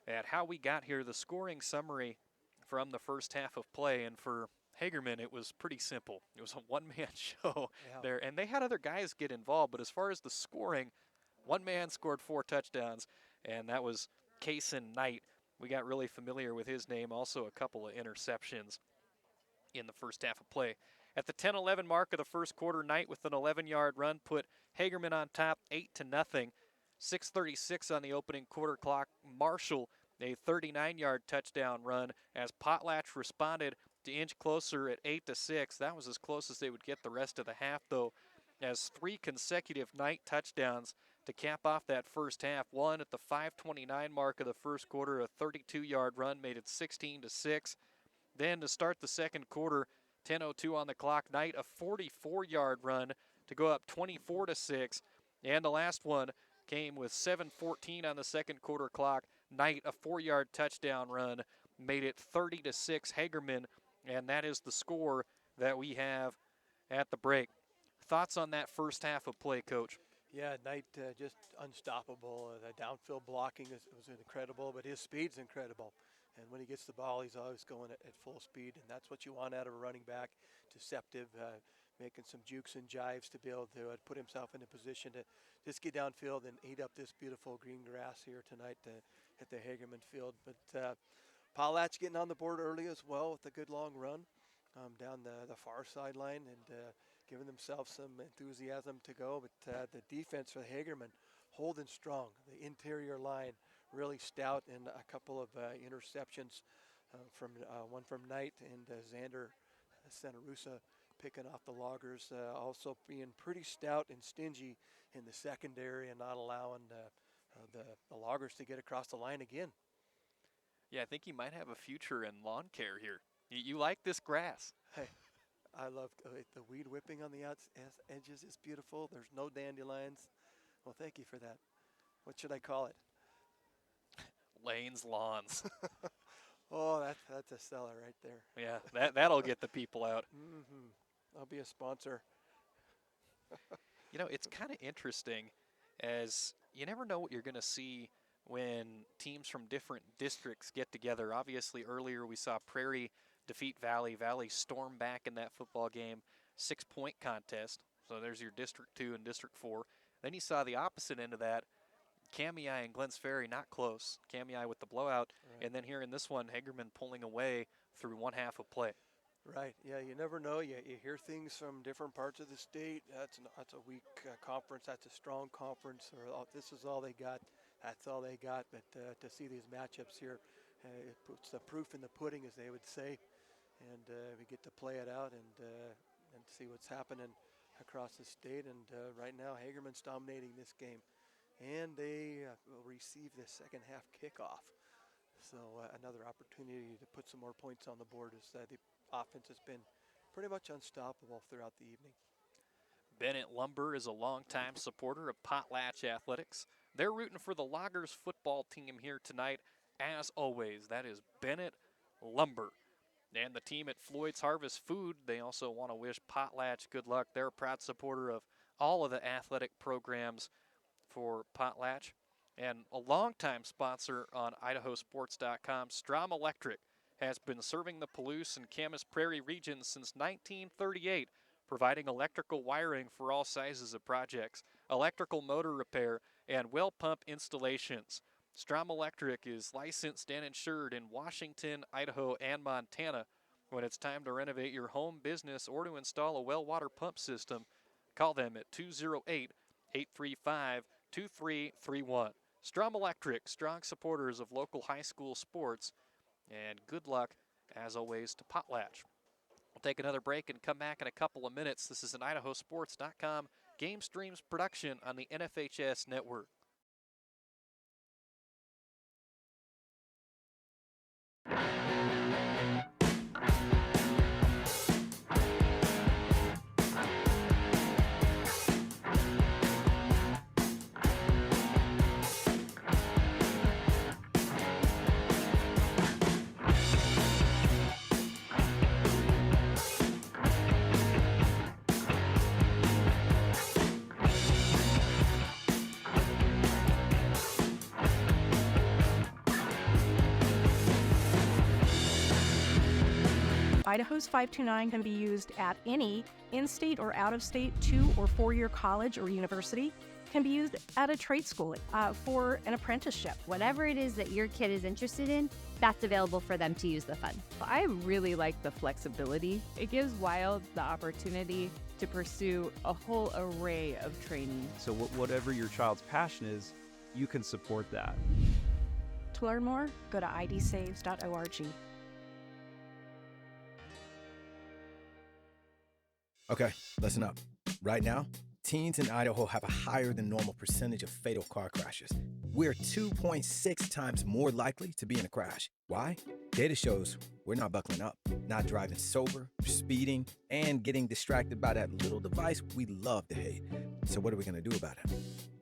at how we got here. The scoring summary from the first half of play, and for Hagerman, it was pretty simple. It was a one-man show there, and they had other guys get involved, but as far as the scoring, one man scored 4 touchdowns, and that was Kaysen Knight. We got really familiar with his name, also a couple of interceptions in the first half of play. At the 10-11 mark of the first quarter, Knight with an 11-yard run put Hagerman on top 8-0. 6:36 on the opening quarter clock. Marshall, a 39-yard touchdown run as Potlatch responded to inch closer at 8-6. That was as close as they would get the rest of the half, though, as 3 consecutive Knight touchdowns to cap off that first half. One at the 5:29 mark of the first quarter, a 32-yard run made it 16-6. Then to start the second quarter, 10:02 on the clock, Knight a 44-yard run to go up 24-6. And the last one came with 7:14 on the second quarter clock. Knight a 4-yard touchdown run made it 30-6 Hagerman, and that is the score that we have at the break. Thoughts on that first half of play, Coach? Yeah, Knight just unstoppable. The downfield blocking was incredible, but his speed's incredible. And when he gets the ball, he's always going at full speed, and that's what you want out of a running back. Deceptive, making some jukes and jives to be able to put himself in a position to just get downfield and eat up this beautiful green grass here tonight at the Hagerman field. But Potlatch getting on the board early as well with a good long run down the far sideline and giving themselves some enthusiasm to go. But the defense for Hagerman holding strong. The interior line really stout, and a couple of interceptions from one from Knight and Xander Santarusa picking off the Loggers. Also being pretty stout and stingy in the secondary and not allowing the Loggers to get across the line again. Yeah, I think he might have a future in lawn care here. You like this grass? Hey, I love the weed whipping on the edges is beautiful. There's no dandelions. Well, thank you for that. What should I call it? Lane's Lawns. Oh, that's a seller right there. Yeah, that'll get the people out. I'll be a sponsor. You know, it's kind of interesting, as you never know what you're going to see when teams from different districts get together. Obviously, earlier we saw Prairie defeat Valley. Valley stormed back in that football game, 6-point contest. So there's your District 2 and District 4. Then you saw the opposite end of that. Kamei and Glens Ferry not close. Kamei with the blowout. Right. And then here in this one, Hagerman pulling away through one half of play. Right. Yeah, you never know. You hear things from different parts of the state. That's a weak conference. That's a strong conference. Or this is all they got. That's all they got. But to see these matchups here, it puts the proof in the pudding, as they would say. And we get to play it out and see what's happening across the state. And right now, Hagerman's dominating this game. And they will receive the second half kickoff. So another opportunity to put some more points on the board, as the offense has been pretty much unstoppable throughout the evening. Bennett Lumber is a longtime supporter of Potlatch Athletics. They're rooting for the Loggers football team here tonight. As always, that is Bennett Lumber. And the team at Floyd's Harvest Food, they also want to wish Potlatch good luck. They're a proud supporter of all of the athletic programs for Potlatch, and a longtime sponsor on IdahoSports.com. Strom Electric has been serving the Palouse and Camas Prairie regions since 1938, providing electrical wiring for all sizes of projects, electrical motor repair, and well pump installations. Strom Electric is licensed and insured in Washington, Idaho, and Montana, When it's time to renovate your home, business, or to install a well water pump system, call them at 208-835-2331. Strom Electric, strong supporters of local high school sports, and good luck, as always, to Potlatch. We'll take another break and come back in a couple of minutes. This is an IdahoSports.com GameStreams production on the NFHS network. Idaho's 529 can be used at any in-state or out-of-state 2- or 4-year college or university. Can be used at a trade school for an apprenticeship. Whatever it is that your kid is interested in, that's available for them to use the fund. I really like the flexibility. It gives Wild the opportunity to pursue a whole array of training. So whatever your child's passion is, you can support that. To learn more, go to idsaves.org. Okay, listen up. Right now, teens in Idaho have a higher than normal percentage of fatal car crashes. We're 2.6 times more likely to be in a crash. Why? Data shows we're not buckling up, not driving sober, speeding, and getting distracted by that little device we love to hate. So what are we gonna do about it?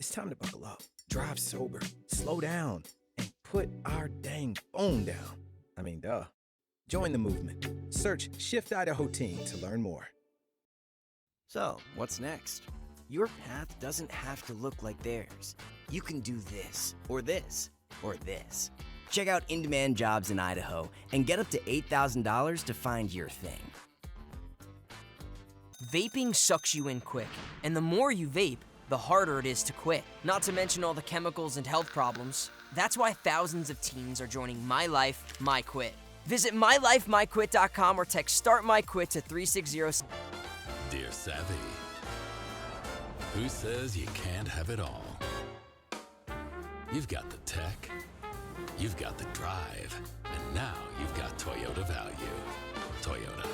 It's time to buckle up, drive sober, slow down, and put our dang phone down. I mean, duh. Join the movement. Search Shift Idaho Teen to learn more. So, what's next? Your path doesn't have to look like theirs. You can do this, or this, or this. Check out in-demand jobs in Idaho and get up to $8,000 to find your thing. Vaping sucks you in quick, and the more you vape, the harder it is to quit. Not to mention all the chemicals and health problems. That's why thousands of teens are joining My Life, My Quit. Visit mylifemyquit.com or text Start My Quit to 360. Dear Savvy, who says you can't have it all? You've got the tech, you've got the drive, and now you've got Toyota value. Toyota,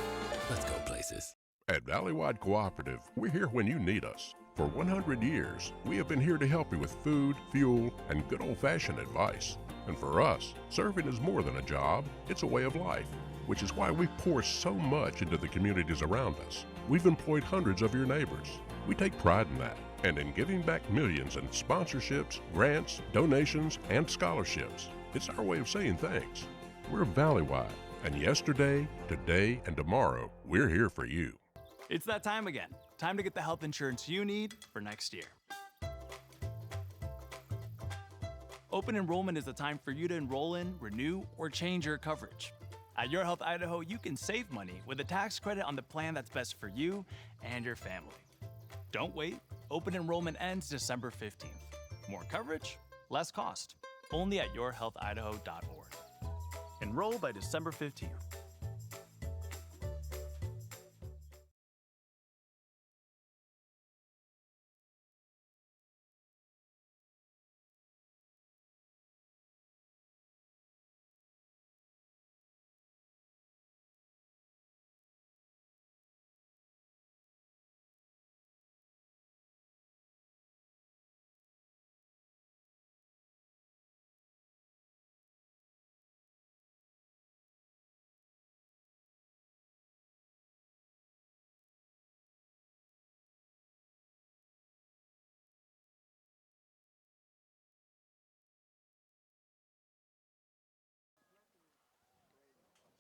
let's go places. At Valleywide Cooperative, we're here when you need us. For 100 years, we have been here to help you with food, fuel, and good old-fashioned advice. And for us, serving is more than a job, it's a way of life, which is why we pour so much into the communities around us. We've employed hundreds of your neighbors. We take pride in that, and in giving back millions in sponsorships, grants, donations, and scholarships. It's our way of saying thanks. We're Valleywide, and yesterday, today, and tomorrow, we're here for you. It's that time again. Time to get the health insurance you need for next year. Open enrollment is the time for you to enroll in, renew, or change your coverage. At Your Health Idaho, you can save money with a tax credit on the plan that's best for you and your family. Don't wait. Open enrollment ends December 15th. More coverage, less cost. Only at yourhealthidaho.org. Enroll by December 15th.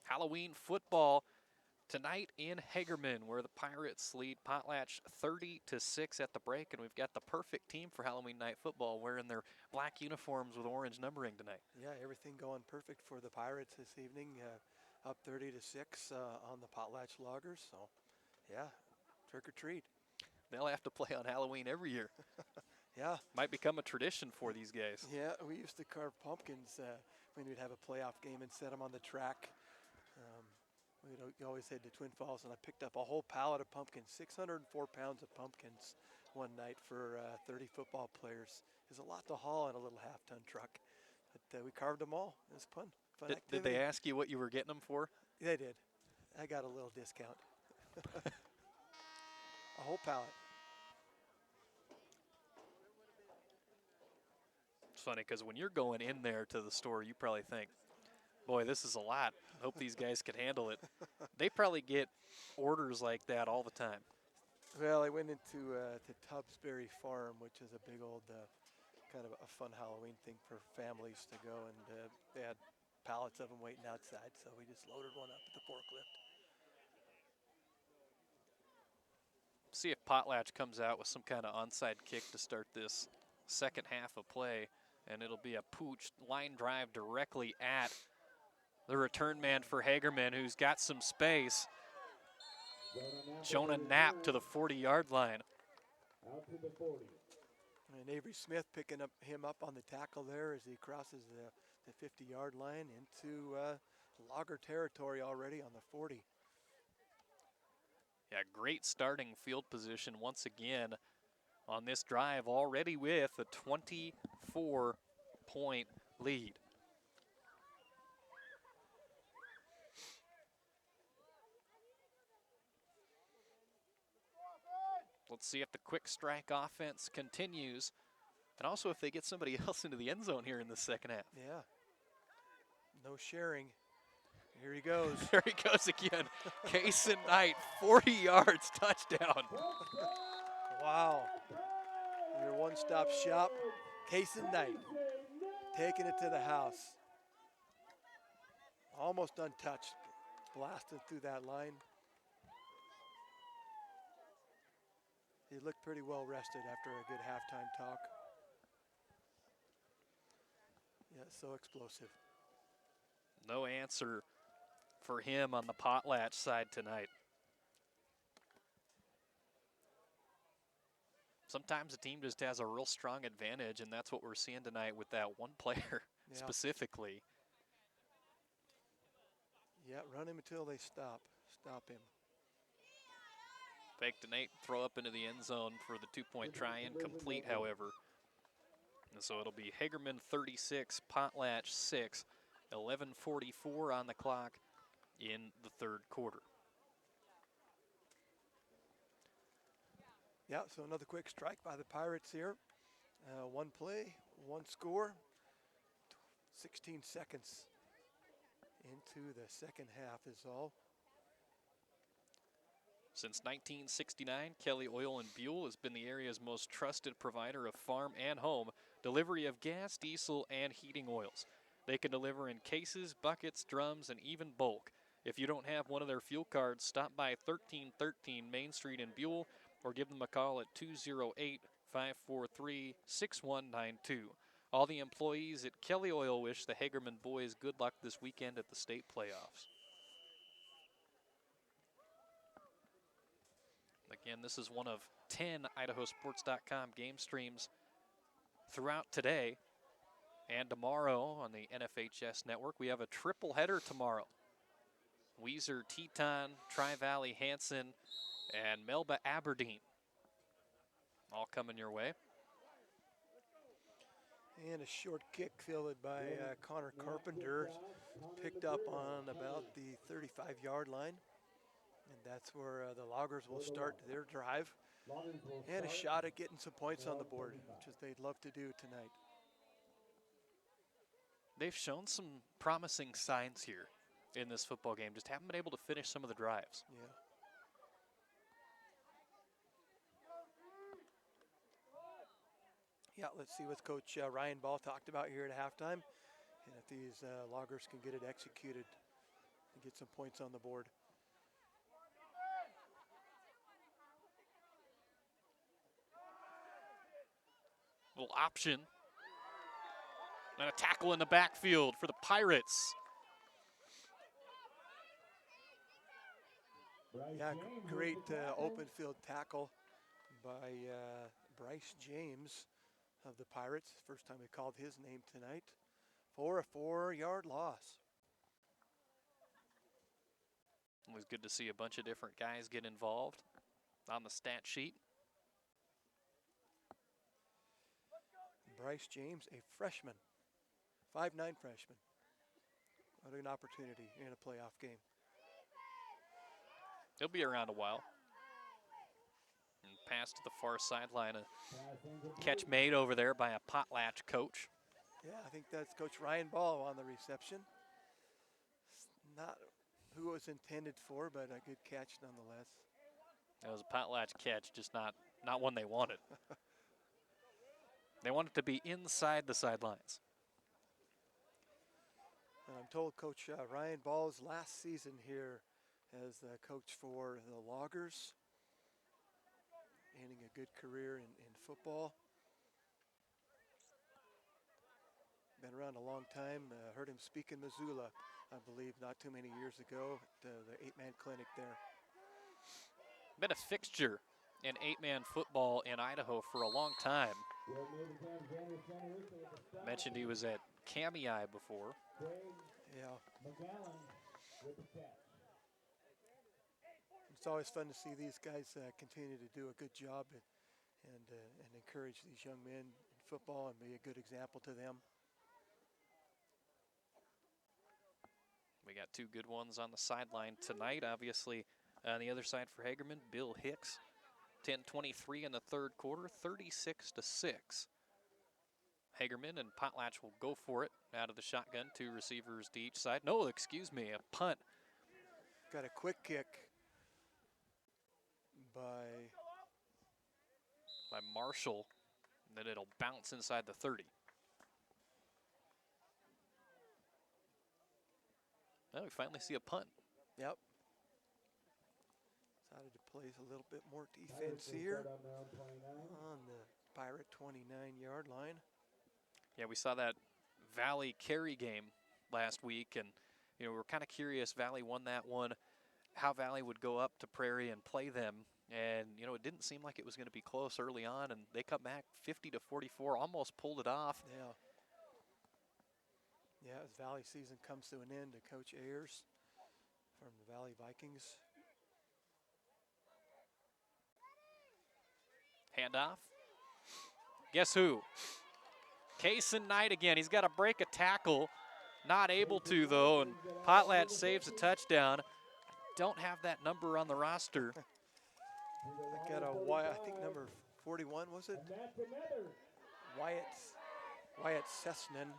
Halloween football tonight in Hagerman, where the Pirates lead Potlatch 30-6 at the break, and we've got the perfect team for Halloween night football, wearing their black uniforms with orange numbering tonight. Yeah, everything going perfect for the Pirates this evening, up 30-6 on the Potlatch Loggers. So, yeah, trick or treat. They'll have to play on Halloween every year. Yeah. Might become a tradition for these guys. Yeah, we used to carve pumpkins when we'd have a playoff game and set them on the track. You always head to Twin Falls, and I picked up a whole pallet of pumpkins, 604 pounds of pumpkins one night for 30 football players. There's a lot to haul in a little half-ton truck, but we carved them all. It was fun Did activity. they ask you what you were getting them for? They did. I got a little discount. A whole pallet. It's funny because when you're going in there to the store, you probably think, boy, this is a lot. Hope these guys can handle it. They probably get orders like that all the time. Well, I went into to Tubbsbury Farm, which is a big old kind of a fun Halloween thing for families to go, and they had pallets of them waiting outside, so we just loaded one up at the forklift. See if Potlatch comes out with some kind of onside kick to start this second half of play, and it'll be a pooch line drive directly at the return man for Hagerman, who's got some space. Jonah Knapp to the 40-yard line. Out to the 40. And Avery Smith picking him up on the tackle there as he crosses the 50-yard line into Logger territory already on the 40. Yeah, great starting field position once again on this drive, already with a 24-point lead. Let's see if the quick strike offense continues, and also if they get somebody else into the end zone here in the second half. Yeah. No sharing. Here he goes. There he goes again. Kason Knight, 40 yards, touchdown. Wow. Your one-stop shop, Kason Knight, taking it to the house. Almost untouched, blasted through that line. He looked pretty well rested after a good halftime talk. Yeah, so explosive. No answer for him on the Potlatch side tonight. Sometimes a team just has a real strong advantage, and that's what we're seeing tonight with that one player specifically. Yeah, run him until they stop. Stop him. Fake to Nate, throw up into the end zone for the two-point try, incomplete, however. And so it'll be Hagerman 36, Potlatch 6, 11:44 on the clock in the third quarter. Yeah, so another quick strike by the Pirates here. One play, one score, 16 seconds into the second half is all. Since 1969, Kelly Oil and Buell has been the area's most trusted provider of farm and home delivery of gas, diesel, and heating oils. They can deliver in cases, buckets, drums, and even bulk. If you don't have one of their fuel cards, stop by 1313 Main Street in Buell or give them a call at 208-543-6192. All the employees at Kelly Oil wish the Hagerman boys good luck this weekend at the state playoffs. Again, this is one of 10 IdahoSports.com game streams throughout today and tomorrow on the NFHS network. We have a triple header tomorrow. Weiser, Teton, Tri-Valley, Hanson, and Melba Aberdeen all coming your way. And a short kick fielded by Connor Carpenter, picked up on about the 35-yard line. And that's where the Loggers will start their drive. And a shot at getting some points on the board, which is they'd love to do tonight. They've shown some promising signs here in this football game. Just haven't been able to finish some of the drives. Yeah. Yeah, let's see what Coach Ryan Ball talked about here at halftime. And if these Loggers can get it executed and get some points on the board. Little option. And a tackle in the backfield for the Pirates. Yeah, great open field tackle by Bryce James of the Pirates. First time we called his name tonight for a 4-yard loss. Always good to see a bunch of different guys get involved on the stat sheet. Bryce James, a freshman, 5'9" freshman. What an opportunity in a playoff game. He'll be around a while. And pass to the far sideline. A catch made over there by a Potlatch coach. Yeah, I think that's Coach Ryan Ball on the reception. Not who it was intended for, but a good catch nonetheless. It was a Potlatch catch, just not one they wanted. They wanted to be inside the sidelines. And I'm told Coach Ryan Ball's last season here as the coach for the Loggers, ending a good career in football. Been around a long time. Heard him speak in Missoula, I believe, not too many years ago at the 8-man clinic there. Been a fixture in 8-man football in Idaho for a long time. Mentioned he was at Kamei before. Yeah. It's always fun to see these guys continue to do a good job and encourage these young men in football and be a good example to them. We got two good ones on the sideline tonight. Obviously, on the other side for Hagerman, Bill Hicks, 10:23 in the third quarter, 36-6. Hagerman and Potlatch will go for it out of the shotgun. Two receivers to each side. No, excuse me, a punt. Got a quick kick by Marshall, and then it'll bounce inside the 30. Well, we finally see a punt. Yep. Decided to play a little bit more defense here on the Pirate 29-yard line. Yeah, we saw that Valley Cary game last week, and we're kind of curious. Valley won that one. How Valley would go up to Prairie and play them, and it didn't seem like it was going to be close early on, and they come back 50-44, almost pulled it off. Yeah. Yeah, as Valley season comes to an end, to Coach Ayers from the Valley Vikings. Handoff. Guess who? Kaysen Knight again. He's got to break a tackle. Not able to, though, and Potlatch saves a touchdown. Don't have that number on the roster. I got I think number 41, was it? Wyatt Sessnan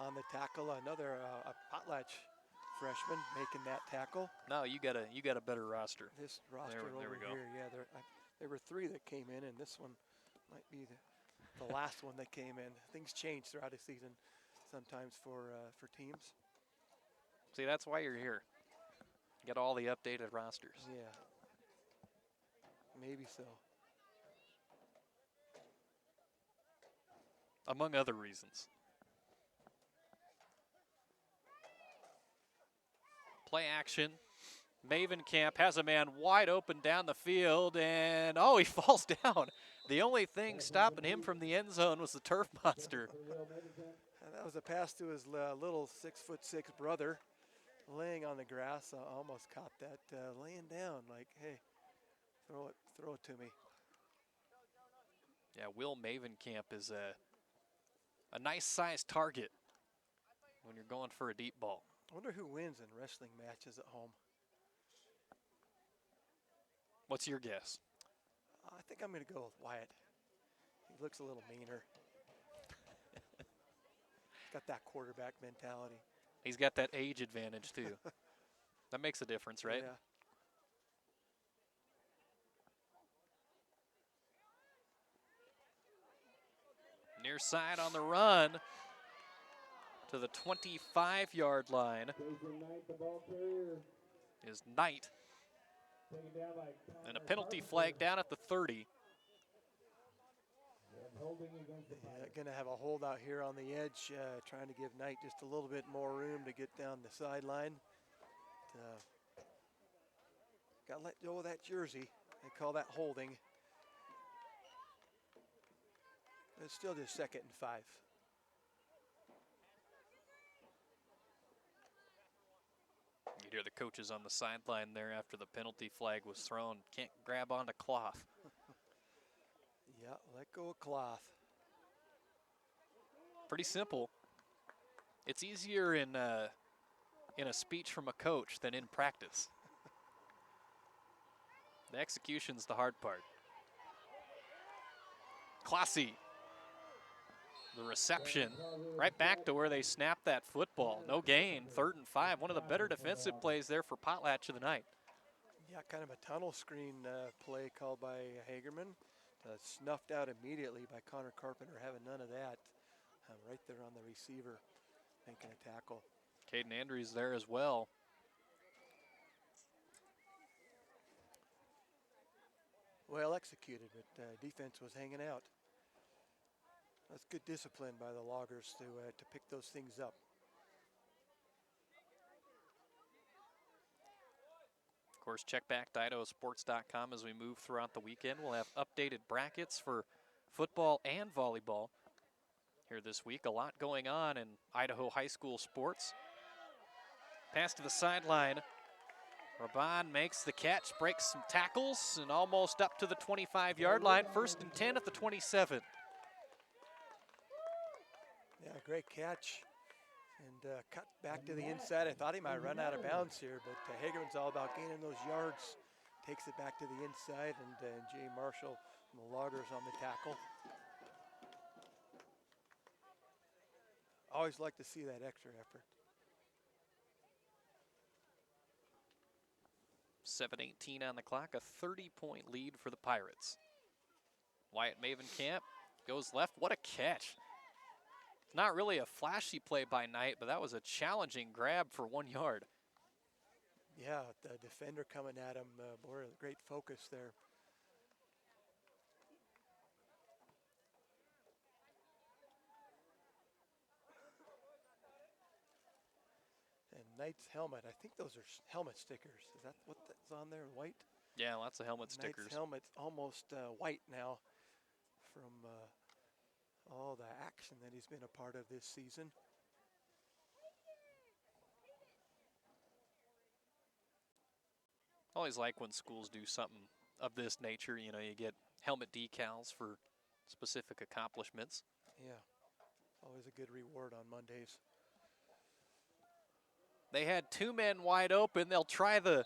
on the tackle. Another a Potlatch freshman making that tackle. No, you got a better roster. This roster there we go. here, yeah, there were three that came in, and this one might be the last one that came in. Things change throughout the season sometimes for teams. See, that's why you're here. Get all the updated rosters. Yeah, maybe so. Among other reasons. Play action. Maven Camp has a man wide open down the field, and he falls down. The only thing stopping him from the end zone was the turf monster. And that was a pass to his little 6'6" brother, laying on the grass. I almost caught that, laying down like, hey, throw it to me. Yeah, Will Mavenkamp is a nice sized target when you're going for a deep ball. I wonder who wins in wrestling matches at home. What's your guess? I think I'm going to go with Wyatt. He looks a little meaner. Got that quarterback mentality. He's got that age advantage too. That makes a difference, right? Yeah. Near side on the run to the 25-yard line is Knight. And a penalty flag down at the 30. Going to have a holdout here on the edge, trying to give Knight just a little bit more room to get down the sideline. Got to let go of that jersey. They call that holding. It's still just 2nd and 5. could hear the coaches on the sideline there after the penalty flag was thrown. Can't grab onto cloth. Yeah, let go of cloth. Pretty simple. It's easier in a speech from a coach than in practice. The execution's the hard part. Classy. The reception, right back to where they snapped that football. No gain, 3rd and 5. One of the better defensive plays there for Potlatch of the night. Yeah, kind of a tunnel screen play called by Hagerman. Snuffed out immediately by Connor Carpenter, having none of that. Right there on the receiver, making a tackle. Caden Andrews there as well. Well executed, but defense was hanging out. That's good discipline by the Loggers to pick those things up. Of course, check back to IdahoSports.com as we move throughout the weekend. We'll have updated brackets for football and volleyball here this week. A lot going on in Idaho high school sports. Pass to the sideline. Raban makes the catch, breaks some tackles, and almost up to the 25-yard line. 1st and 10 at the 27. Yeah, great catch. And cut back to the inside. I thought he might run out of bounds here, but Hagerman's all about gaining those yards. Takes it back to the inside, and Jay Marshall from the Loggers on the tackle. Always like to see that extra effort. 7:18 on the clock, a 30-point lead for the Pirates. Wyatt Mavenkamp goes left. What a catch. Not really a flashy play by Knight, but that was a challenging grab for 1 yard. Yeah, the defender coming at him, boy, great focus there. And Knight's helmet, I think those are helmet stickers. Is that what that's on there, white? Yeah, lots of helmet stickers. Knight's helmet's almost white now from all the action that he's been a part of this season. Always like when schools do something of this nature. You know, you get helmet decals for specific accomplishments. Yeah, always a good reward on Mondays. They had 2 men wide open. They'll try the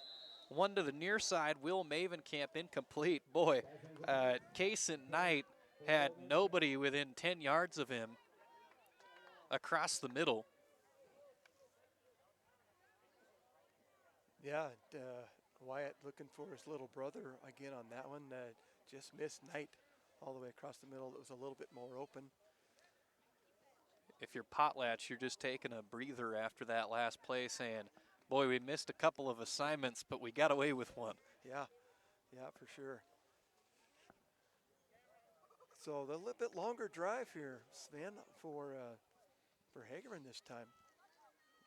one to the near side. Will Mavenkamp incomplete. Boy, Kaysen Knight had nobody within 10 yards of him across the middle. Yeah, Wyatt looking for his little brother again on that one. Just missed Knight all the way across the middle. It was a little bit more open. If you're Potlatch, you're just taking a breather after that last play saying, boy, we missed a couple of assignments, but we got away with one. Yeah, for sure. So a little bit longer drive here, Sven, for Hagerman this time.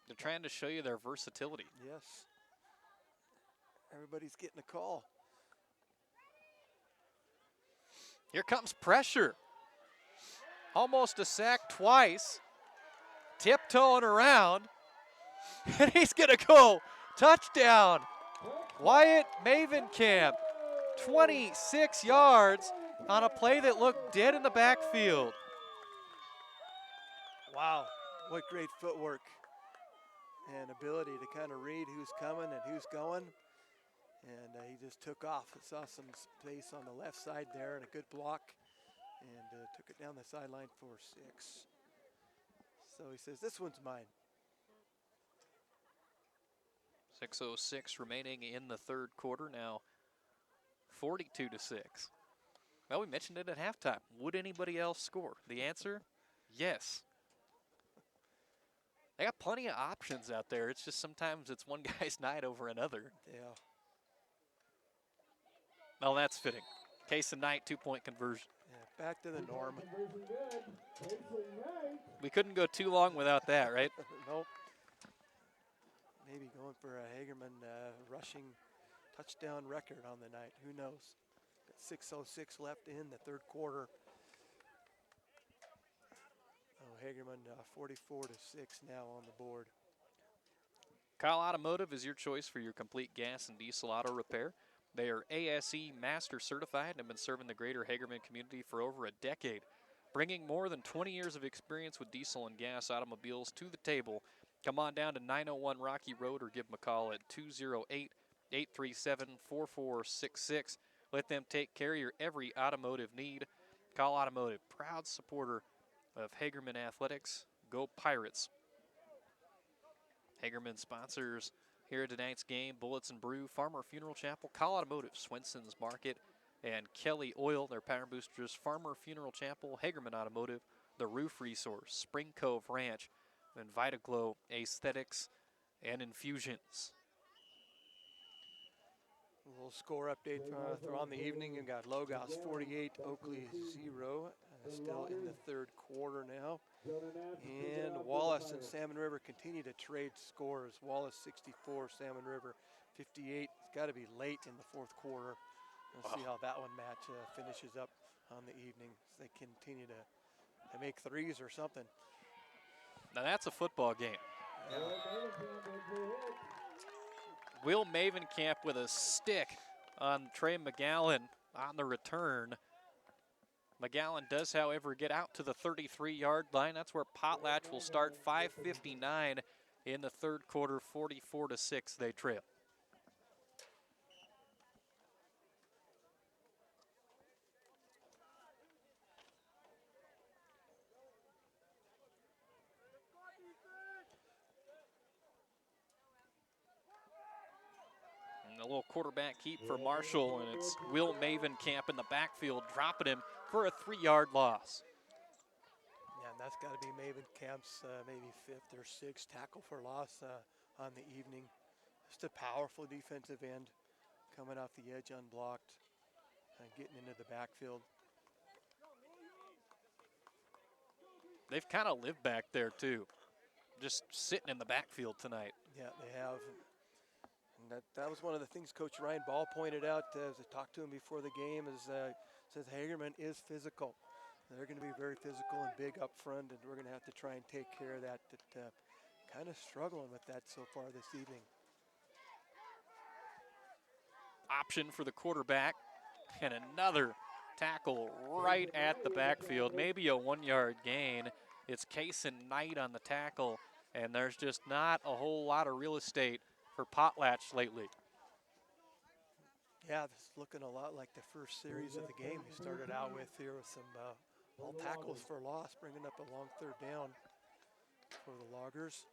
They're trying to show you their versatility. Yes. Everybody's getting a call. Here comes pressure. Almost a sack twice. Tiptoeing around. And he's going to go. Touchdown. Wyatt Mavenkamp. 26 yards on a play that looked dead in the backfield. Wow, what great footwork and ability to kind of read who's coming and who's going. And he just took off. I saw some space on the left side there and a good block, and took it down the sideline for 6. So he says, this one's mine. 6:06 remaining in the third quarter now. 42-6. Well, we mentioned it at halftime. Would anybody else score? The answer, yes. They got plenty of options out there. It's just sometimes it's one guy's night over another. Yeah. Well, that's fitting. Kaysen Knight, 2-point conversion. Yeah, back to the norm. We couldn't go too long without that, right? Nope. Maybe going for a Hagerman rushing touchdown record on the night. Who knows? Got 6:06 left in the third quarter. Oh, Hagerman 44-6 now on the board. Kyle Automotive is your choice for your complete gas and diesel auto repair. They are ASE Master Certified and have been serving the greater Hagerman community for over a decade, bringing more than 20 years of experience with diesel and gas automobiles to the table. Come on down to 901 Rocky Road or give them a call at 208-837-4466. Let them take care of your every automotive need. Kyle Automotive, proud supporter of Hagerman Athletics. Go Pirates. Hagerman sponsors here at tonight's game: Bullets and Brew, Farmer Funeral Chapel, Kyle Automotive, Swenson's Market, and Kelly Oil. Their power boosters: Farmer Funeral Chapel, Hagerman Automotive, The Roof Resource, Spring Cove Ranch, and Vitaglow Aesthetics and Infusions. A little score update throughout the evening. We've got Logos 48, Oakley 0. Still in the third quarter now. And Wallace and Salmon River continue to trade scores. Wallace 64, Salmon River 58. It's got to be late in the fourth quarter. We'll see how that one match finishes up on the evening as they continue to make threes or something. Now that's a football game. Yeah. Will Mavenkamp with a stick on Trey McGowan on the return. McGowan does, however, get out to the 33-yard line. That's where Potlatch will start. 5:59 in the third quarter, 44-6 they trail. And a little quarterback keep for Marshall, and it's Will Mavenkamp in the backfield, dropping him for a 3-yard loss. Yeah, and that's got to be Mavenkamp's maybe 5th or 6th tackle for loss on the evening. Just a powerful defensive end coming off the edge unblocked and getting into the backfield. They've kind of lived back there, too, just sitting in the backfield tonight. Yeah, they have. And that was one of the things Coach Ryan Ball pointed out as I talked to him before the game, is says Hagerman is physical. They're going to be very physical and big up front, and we're going to have to try and take care of that. Kind of struggling with that so far this evening. Option for the quarterback, and another tackle right at the backfield, maybe a 1-yard gain. It's Kason Knight on the tackle, and there's just not a whole lot of real estate for Potlatch lately. Yeah, this is looking a lot like the first series of the game we started out with here, with some all tackles for loss, bringing up a long third down for the Loggers.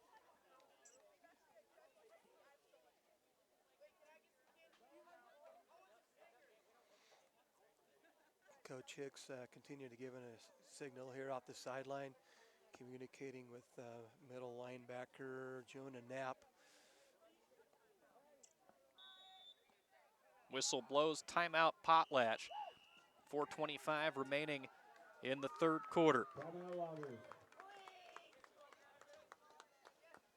Coach Hicks continued to give a signal here off the sideline, communicating with middle linebacker Jonah Knapp. Whistle blows, timeout Potlatch. 4:25 remaining in the third quarter.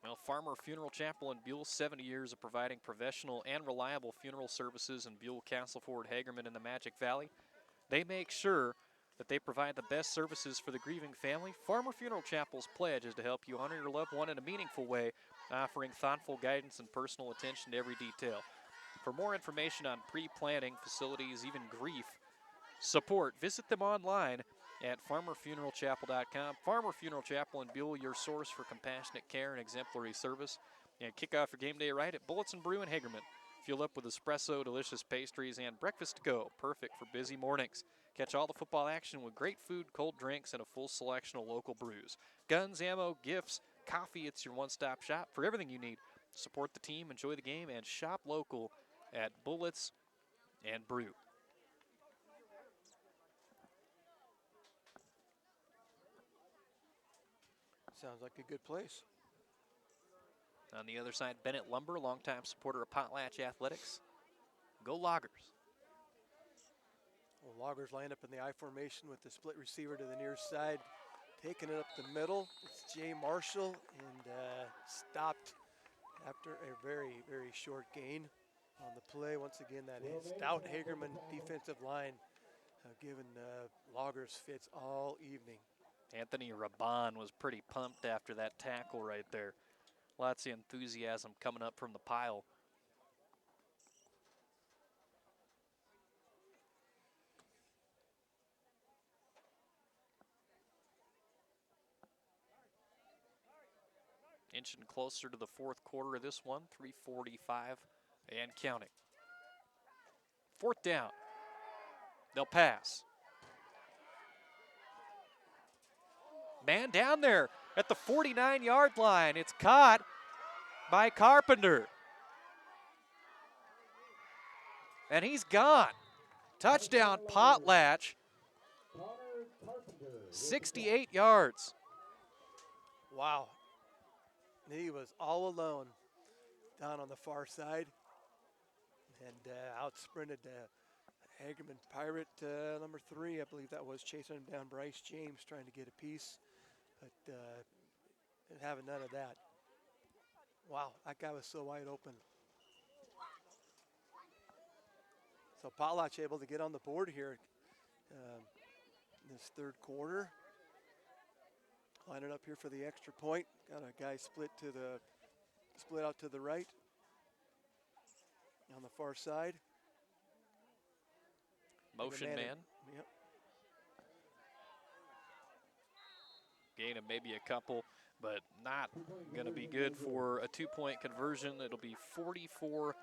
Well, Farmer Funeral Chapel in Buell, 70 years of providing professional and reliable funeral services in Buell, Castleford, Hagerman, and the Magic Valley. They make sure that they provide the best services for the grieving family. Farmer Funeral Chapel's pledge is to help you honor your loved one in a meaningful way, offering thoughtful guidance and personal attention to every detail. For more information on pre-planning, facilities, even grief support, visit them online at farmerfuneralchapel.com. Farmer Funeral Chapel in Buell, your source for compassionate care and exemplary service. And kick off your game day right at Bullets and Brew in Hagerman. Fuel up with espresso, delicious pastries, and breakfast to go. Perfect for busy mornings. Catch all the football action with great food, cold drinks, and a full selection of local brews. Guns, ammo, gifts, coffee. It's your one-stop shop for everything you need. Support the team, enjoy the game, and shop local at Bullets and Brew. Sounds like a good place. On the other side, Bennett Lumber, longtime supporter of Potlatch Athletics. Go Loggers. Well, Loggers line up in the I formation with the split receiver to the near side. Taking it up the middle, it's Jay Marshall, and stopped after a very, very short gain on the play. Once again, that stout Hagerman defensive line given Loggers fits all evening. Anthony Raban was pretty pumped after that tackle right there. Lots of enthusiasm coming up from the pile. Inching closer to the fourth quarter of this one, 3:45 and counting. Fourth down. They'll pass. Man down there at the 49-yard line. It's caught by Carpenter. And he's gone. Touchdown, Potlatch. 68 yards. Wow. He was all alone down on the far side and out sprinted Hagerman Pirate number 3. I believe that was chasing him down. Bryce James trying to get a piece, but having none of that. Wow, that guy was so wide open. So Potlatch able to get on the board here in this third quarter. Line it up here for the extra point. Got a guy split out to the right on the far side. Motion man. Yep. Gain of maybe a couple, but not going to be good for a 2-point conversion. It'll be 44-12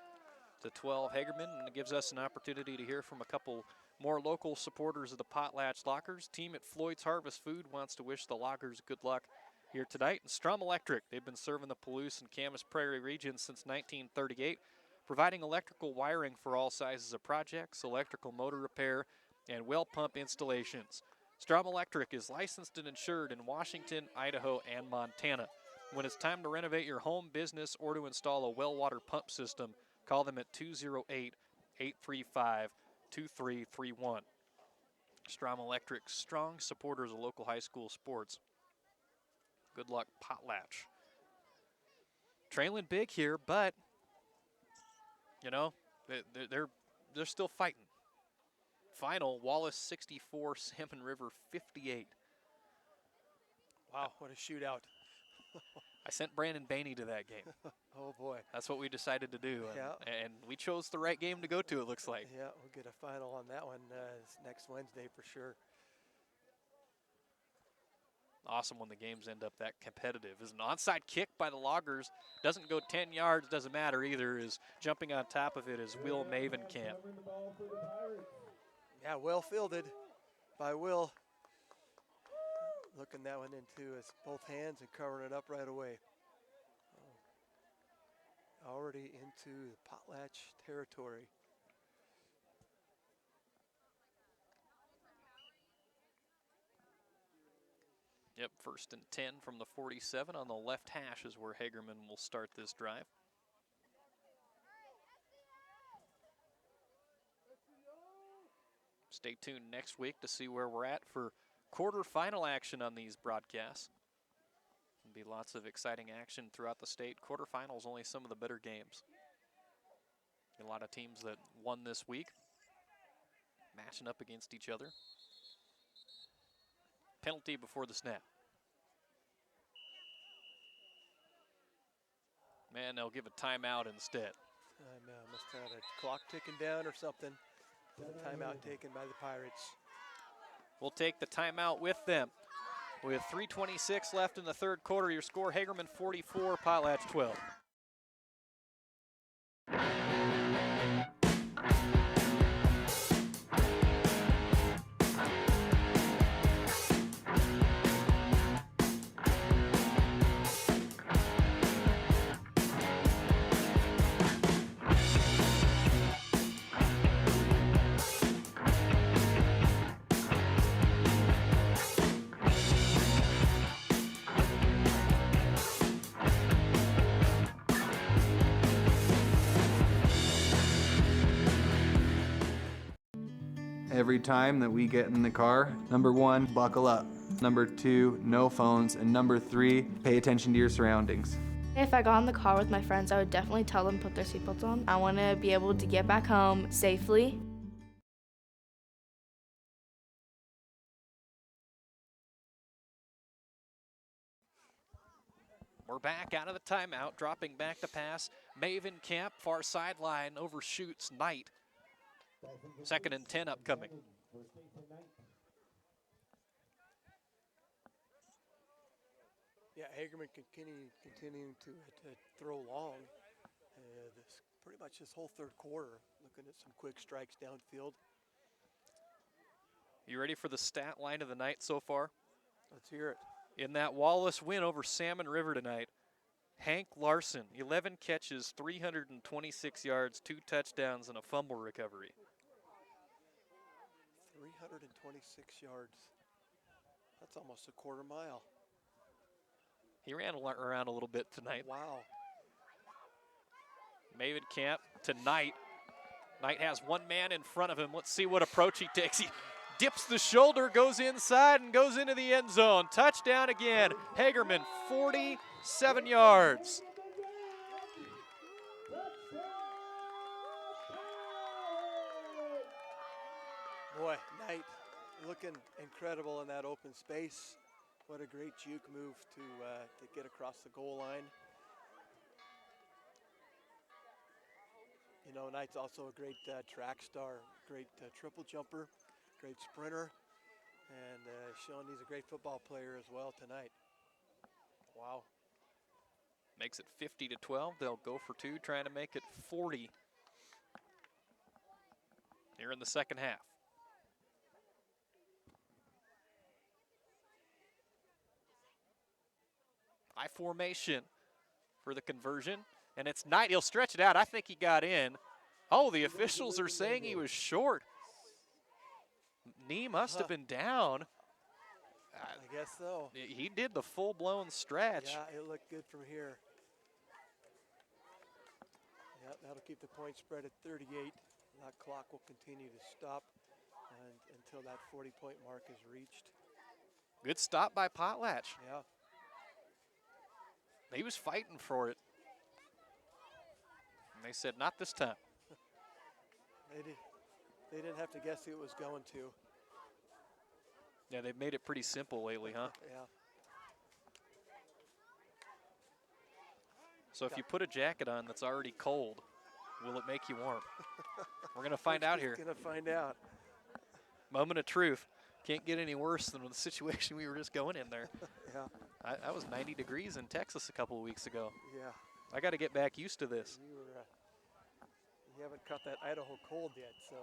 Hagerman, and it gives us an opportunity to hear from a couple more local supporters of the Potlatch Lockers. Team at Floyd's Harvest Food wants to wish the Lockers good luck here tonight. And Strom Electric, they've been serving the Palouse and Camas Prairie regions since 1938, providing electrical wiring for all sizes of projects, electrical motor repair, and well pump installations. Strom Electric is licensed and insured in Washington, Idaho, and Montana. When it's time to renovate your home, business, or to install a well water pump system, call them at 208-835-2331. Strom Electric, strong supporters of local high school sports. Good luck, Potlatch. Trailing big here, but you know they're still fighting. Final, Wallace 64, Salmon River 58. Wow, what a shootout. I sent Brandon Bainey to that game. Oh boy. That's what we decided to do. Yeah. And we chose the right game to go to, it looks like. Yeah, we'll get a final on that one next Wednesday for sure. Awesome when the games end up that competitive. Is an onside kick by the Loggers. Doesn't go 10 yards, doesn't matter either. Is jumping on top of it is Will Mavenkamp. Yeah, well fielded by Will. Looking that one into his both hands and covering it up right away. Already into the Potlatch territory. Yep, 1st and 10 from the 47 on the left hash is where Hagerman will start this drive. Stay tuned next week to see where we're at for quarterfinal action on these broadcasts. There'll be lots of exciting action throughout the state. Quarterfinals, only some of the better games. A lot of teams that won this week matching up against each other. Penalty before the snap. Man, they'll give a timeout instead. Must have a clock ticking down or something. Timeout taken by the Pirates. We'll take the timeout with them. With 3:26 left in the third quarter, your score, Hagerman 44, Potlatch 12. Every time that we get in the car, number 1, buckle up. Number 2, no phones. And number 3, pay attention to your surroundings. If I got in the car with my friends, I would definitely tell them to put their seatbelts on. I want to be able to get back home safely. We're back out of the timeout, dropping back to pass. Maven Camp, far sideline, overshoots Knight. 2nd and 10 upcoming. Yeah, Hagerman continuing to throw long. This pretty much this whole third quarter, looking at some quick strikes downfield. You ready for the stat line of the night so far? Let's hear it. In that Wallace win over Salmon River tonight, Hank Larson, 11 catches, 326 yards, 2 touchdowns, and a fumble recovery. 326 yards. That's almost a quarter mile. He ran around a little bit tonight. Wow. Maven Camp to Knight. Knight has one man in front of him. Let's see what approach he takes. He dips the shoulder, goes inside, and goes into the end zone. Touchdown again. Hagerman, 47 yards. Boy, Knight looking incredible in that open space. What a great juke move to get across the goal line. You know, Knight's also a great track star, great triple jumper, great sprinter, and showing he's a great football player as well tonight. Wow. Makes it 50-12. They'll go for 2, trying to make it 40 here in the second half. I formation for the conversion, and it's Knight. He'll stretch it out. I think he got in. Oh, the officials are saying he was short. Knee must have been down. I guess so. He did the full-blown stretch. Yeah, it looked good from here. Yeah, that'll keep the point spread at 38. That clock will continue to stop until that 40-point mark is reached. Good stop by Potlatch. Yeah. He was fighting for it. And they said, not this time. They didn't have to guess who it was going to. Yeah, they've made it pretty simple lately, huh? Yeah. So if you put a jacket on that's already cold, will it make you warm? We're going to find out here. We're going to find out. Moment of truth. Can't get any worse than the situation we were just going in there. Yeah. I was 90 degrees in Texas a couple of weeks ago. Yeah. I got to get back used to this. You haven't caught that Idaho cold yet, so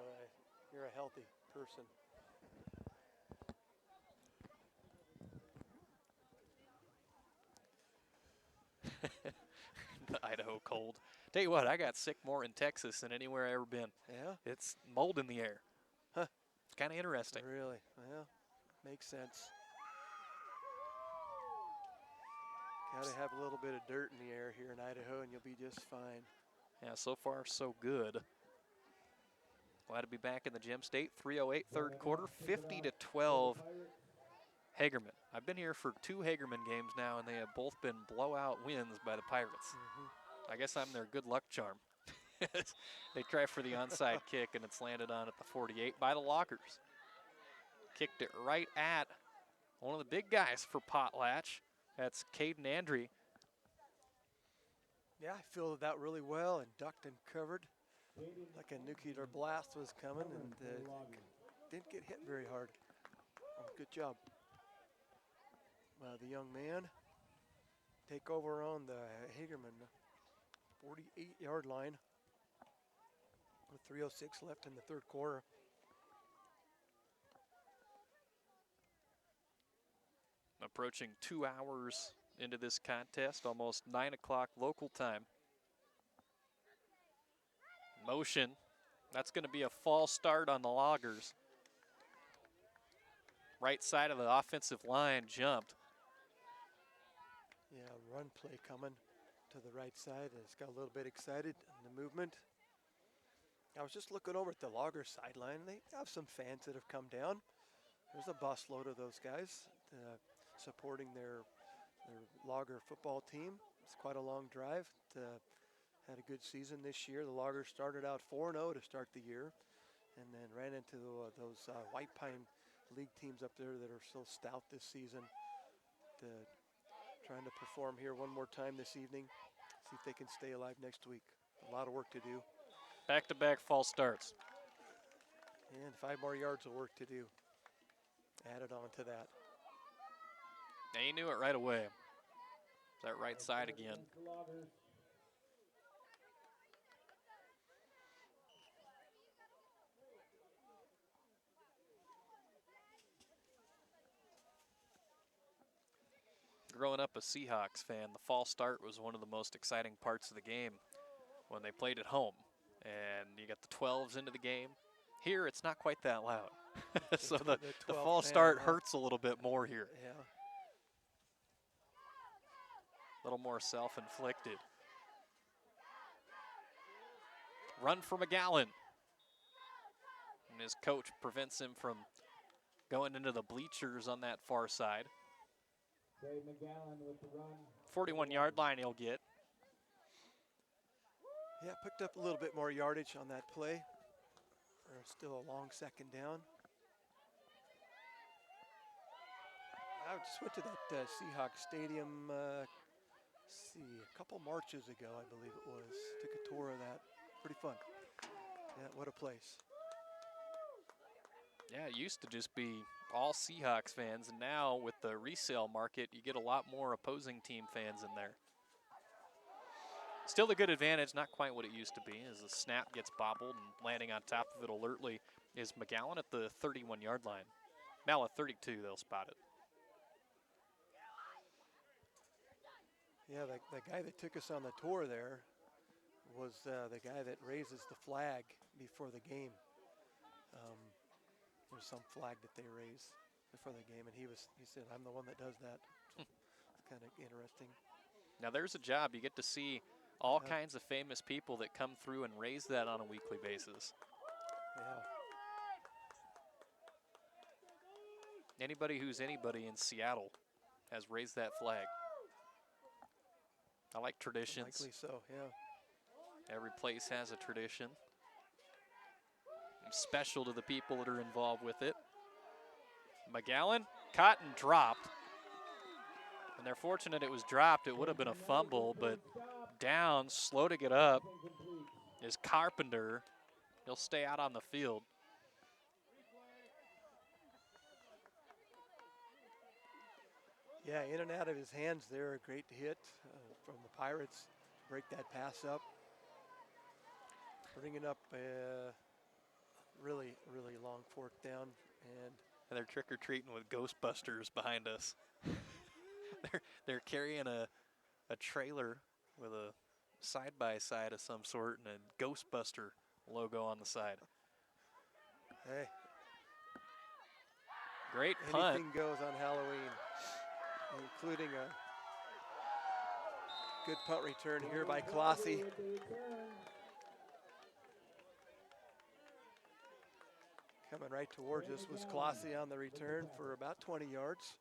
you're a healthy person. The Idaho cold. Tell you what, I got sick more in Texas than anywhere I've ever been. Yeah? It's mold in the air. Huh. It's kind of interesting. Really? Well, makes sense. Got to have a little bit of dirt in the air here in Idaho, and you'll be just fine. Yeah, so far so good. Glad to be back in the Gem State. 3:08 third quarter, 50-12. Hagerman. I've been here for 2 Hagerman games now, and they have both been blowout wins by the Pirates. I guess I'm their good luck charm. They try for the onside kick, and it's landed on at the 48 by the Lockers. Kicked it right at one of the big guys for Potlatch. That's Caden Andre. Yeah, I fielded that really well and ducked and covered like a nuclear blast was coming, and didn't get hit very hard. Oh, good job. The young man take over on the Hagerman 48-yard line with 3:06 left in the third quarter. Approaching 2 hours into this contest, almost 9 o'clock local time. Motion. That's going to be a false start on the Loggers. Right side of the offensive line jumped. Yeah, run play coming to the right side. It's got a little bit excited in the movement. I was just looking over at the Logger sideline. They have some fans that have come down. There's a busload of those guys supporting their Logger football team. It's quite a long drive. Had a good season this year. The Loggers started out 4-0 to start the year, and then ran into those White Pine League teams up there that are so stout this season. trying to perform here one more time this evening. See if they can stay alive next week. A lot of work to do. Back-to-back false starts. And 5 more yards of work to do. Added on to that. And he knew it right away. That right side again. Growing up a Seahawks fan, the false start was one of the most exciting parts of the game when they played at home. And you got the 12s into the game. Here, it's not quite that loud. So the false start hurts a little bit more here. Yeah. A little more self-inflicted. Run for McGowan. And his coach prevents him from going into the bleachers on that far side. 41-yard line he'll get. Yeah, picked up a little bit more yardage on that play. Still a long second down. I just went to that Seahawks Stadium, a couple marches ago, I believe it was. Took a tour of that. Pretty fun. Yeah, what a place. Yeah, it used to just be all Seahawks fans, and now with the resale market, you get a lot more opposing team fans in there. Still a good advantage, not quite what it used to be, as the snap gets bobbled and landing on top of it alertly is McGowan at the 31-yard line. Now at 32, they'll spot it. Yeah, the guy that took us on the tour there was the guy that raises the flag before the game. There's some flag that they raise before the game, and he said, I'm the one that does that. It's kind of interesting. Now there's a job. You get to see all kinds of famous people that come through and raise that on a weekly basis. Yeah. Anybody who's anybody in Seattle has raised that flag. I like traditions. Likely so, yeah. Every place has a tradition. It's special to the people that are involved with it. McGowan, caught and dropped. And they're fortunate it was dropped. It would have been a fumble, but down, slow to get up, is Carpenter. He'll stay out on the field. Yeah, in and out of his hands there, a great hit from the Pirates. Break that pass up. Bringing up a really, really long 4th down. And they're trick-or-treating with Ghostbusters behind us. they're carrying a trailer with a side-by-side of some sort and a Ghostbuster logo on the side. Hey. Great punt. Anything goes on Halloween, including a good punt return here by Colossi. Coming right towards us was Colossi on the return for about 20 yards.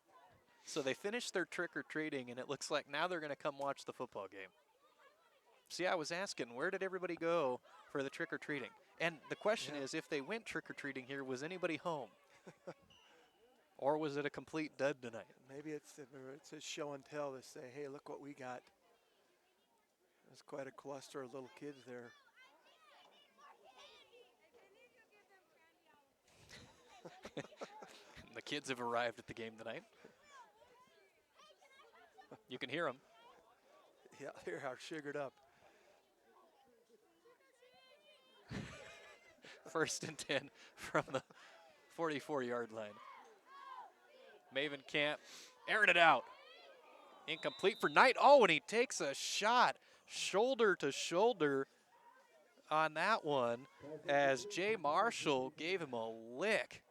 So they finished their trick-or-treating, and it looks like now they're going to come watch the football game. See, I was asking, where did everybody go for the trick-or-treating? And the question is, if they went trick-or-treating here, was anybody home? Or was it a complete dud tonight? Maybe it's a show and tell to say, hey, look what we got. There's quite a cluster of little kids there. The kids have arrived at the game tonight. You can hear them. Yeah, they're sugared up. 1st and 10 from the 44-yard line. Maven Camp airing it out. Incomplete for Knight. Oh, and he takes a shot shoulder to shoulder on that one as Jay Marshall gave him a lick.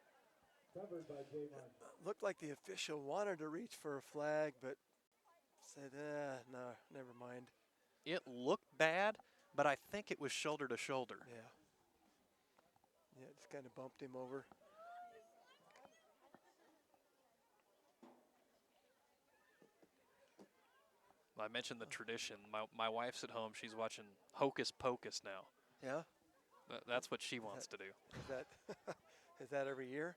Looked like the official wanted to reach for a flag, but said, no, never mind. It looked bad, but I think it was shoulder to shoulder. Yeah. Yeah, just kind of bumped him over. I mentioned the tradition. My wife's at home. She's watching Hocus Pocus now. Yeah? That's what she wants to do. Is that every year?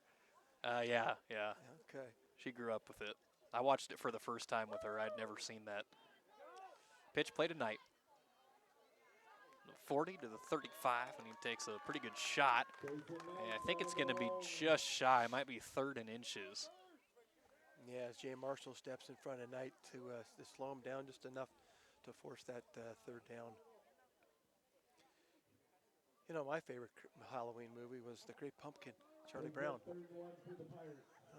Yeah. Okay. She grew up with it. I watched it for the first time with her. I'd never seen that. Pitch play tonight. 40 to the 35, and he takes a pretty good shot. And I think it's going to be just shy. It might be third in inches. Yeah, as Jay Marshall steps in front of Knight to slow him down just enough to force that third down. You know, my favorite Halloween movie was The Great Pumpkin, Charlie Brown.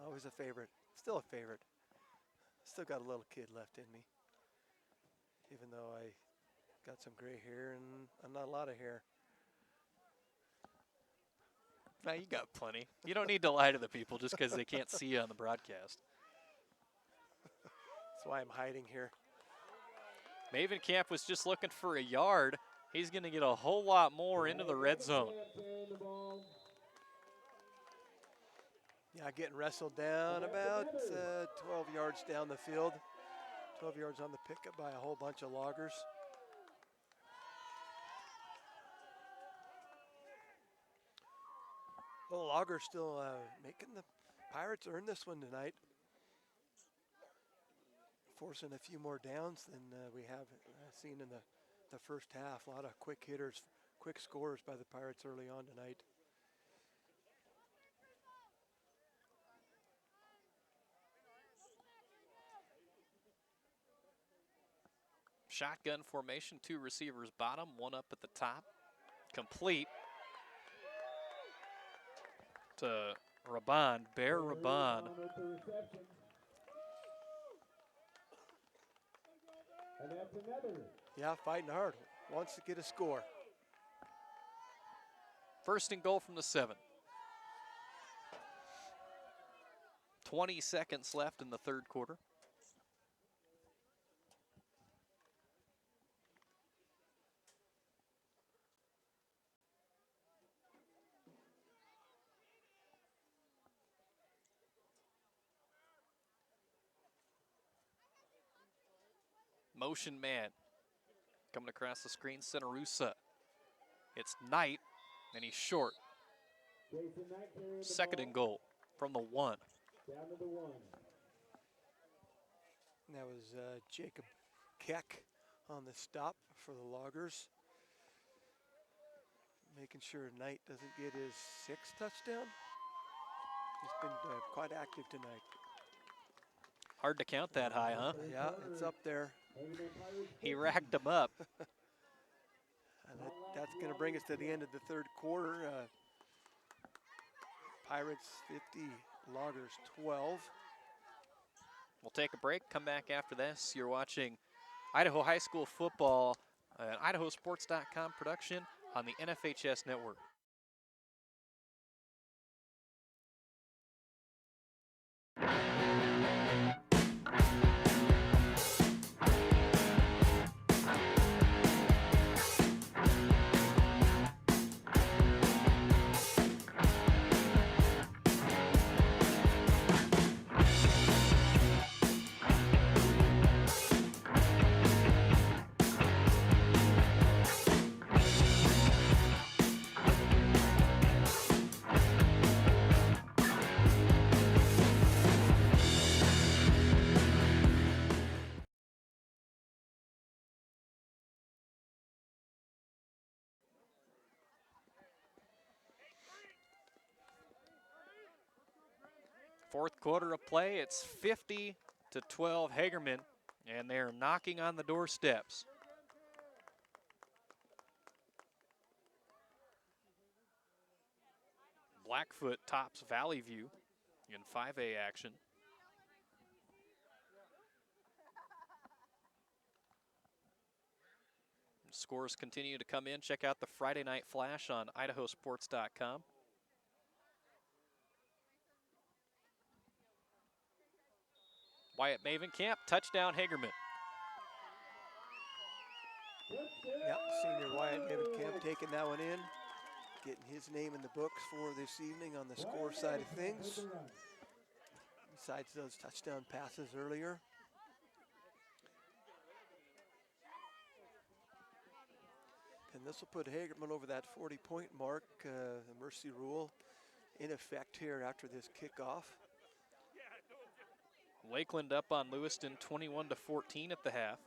Always a favorite. Still a favorite. Still got a little kid left in me. Even though I got some gray hair and not a lot of hair. Nah, you got plenty. You don't need to lie to the people just because they can't see you on the broadcast. That's why I'm hiding here. Maven Camp was just looking for a yard. He's going to get a whole lot more into the red zone. Yeah, getting wrestled down about 12 yards down the field. 12 yards on the pickup by a whole bunch of loggers. Well, the loggers still making the Pirates earn this one tonight. Forcing a few more downs than we have seen in the first half. A lot of quick hitters, quick scores by the Pirates early on tonight. Shotgun formation, 2 receivers bottom, 1 up at the top. Complete to Raban, Bear Raban. Yeah, fighting hard. Wants to get a score. First and goal from the 7. 20 seconds left in the third quarter. Motion man coming across the screen, Centerusa. It's Knight, and he's short. Second and goal from the 1. Down to the 1. And that was Jacob Keck on the stop for the Loggers. Making sure Knight doesn't get his 6th touchdown. He's been quite active tonight. Hard to count that high, huh? Yeah, it's up there. He racked them up. And that's going to bring us to the end of the third quarter. Pirates 50, Loggers 12. We'll take a break, come back after this. You're watching Idaho High School football, an IdahoSports.com production on the NFHS network. Fourth quarter of play, it's 50 to 12 Hagerman, and they're knocking on the doorsteps. Blackfoot tops Valley View in 5A action. Scores continue to come in. Check out the Friday Night Flash on IdahoSports.com. Wyatt Mavenkamp, touchdown Hagerman. Yep, senior Wyatt Mavenkamp taking that one in. Getting his name in the books for this evening on the score side of things. Besides those touchdown passes earlier. And this will put Hagerman over that 40-point mark. The mercy rule in effect here after this kickoff. Lakeland up on Lewiston 21-14 at the half.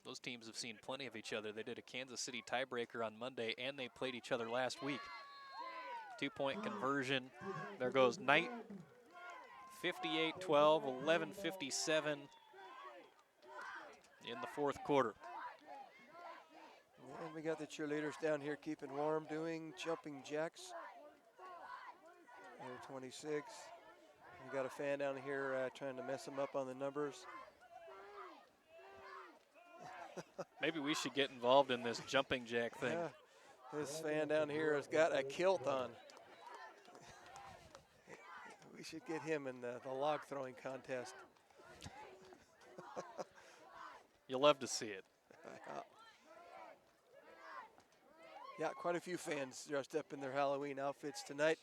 Those teams have seen plenty of each other. They did a Kansas City tiebreaker on Monday, and they played each other last week. 2-point conversion. There goes Knight. 58-12, 11:57 in the fourth quarter. And we got the cheerleaders down here keeping warm, doing jumping jacks. Number 26. We got a fan down here trying to mess them up on the numbers. Maybe we should get involved in this jumping jack thing. Yeah, this fan down here has got a kilt on. We should get him in the log throwing contest. You'll love to see it. Yeah, quite a few fans dressed up in their Halloween outfits tonight.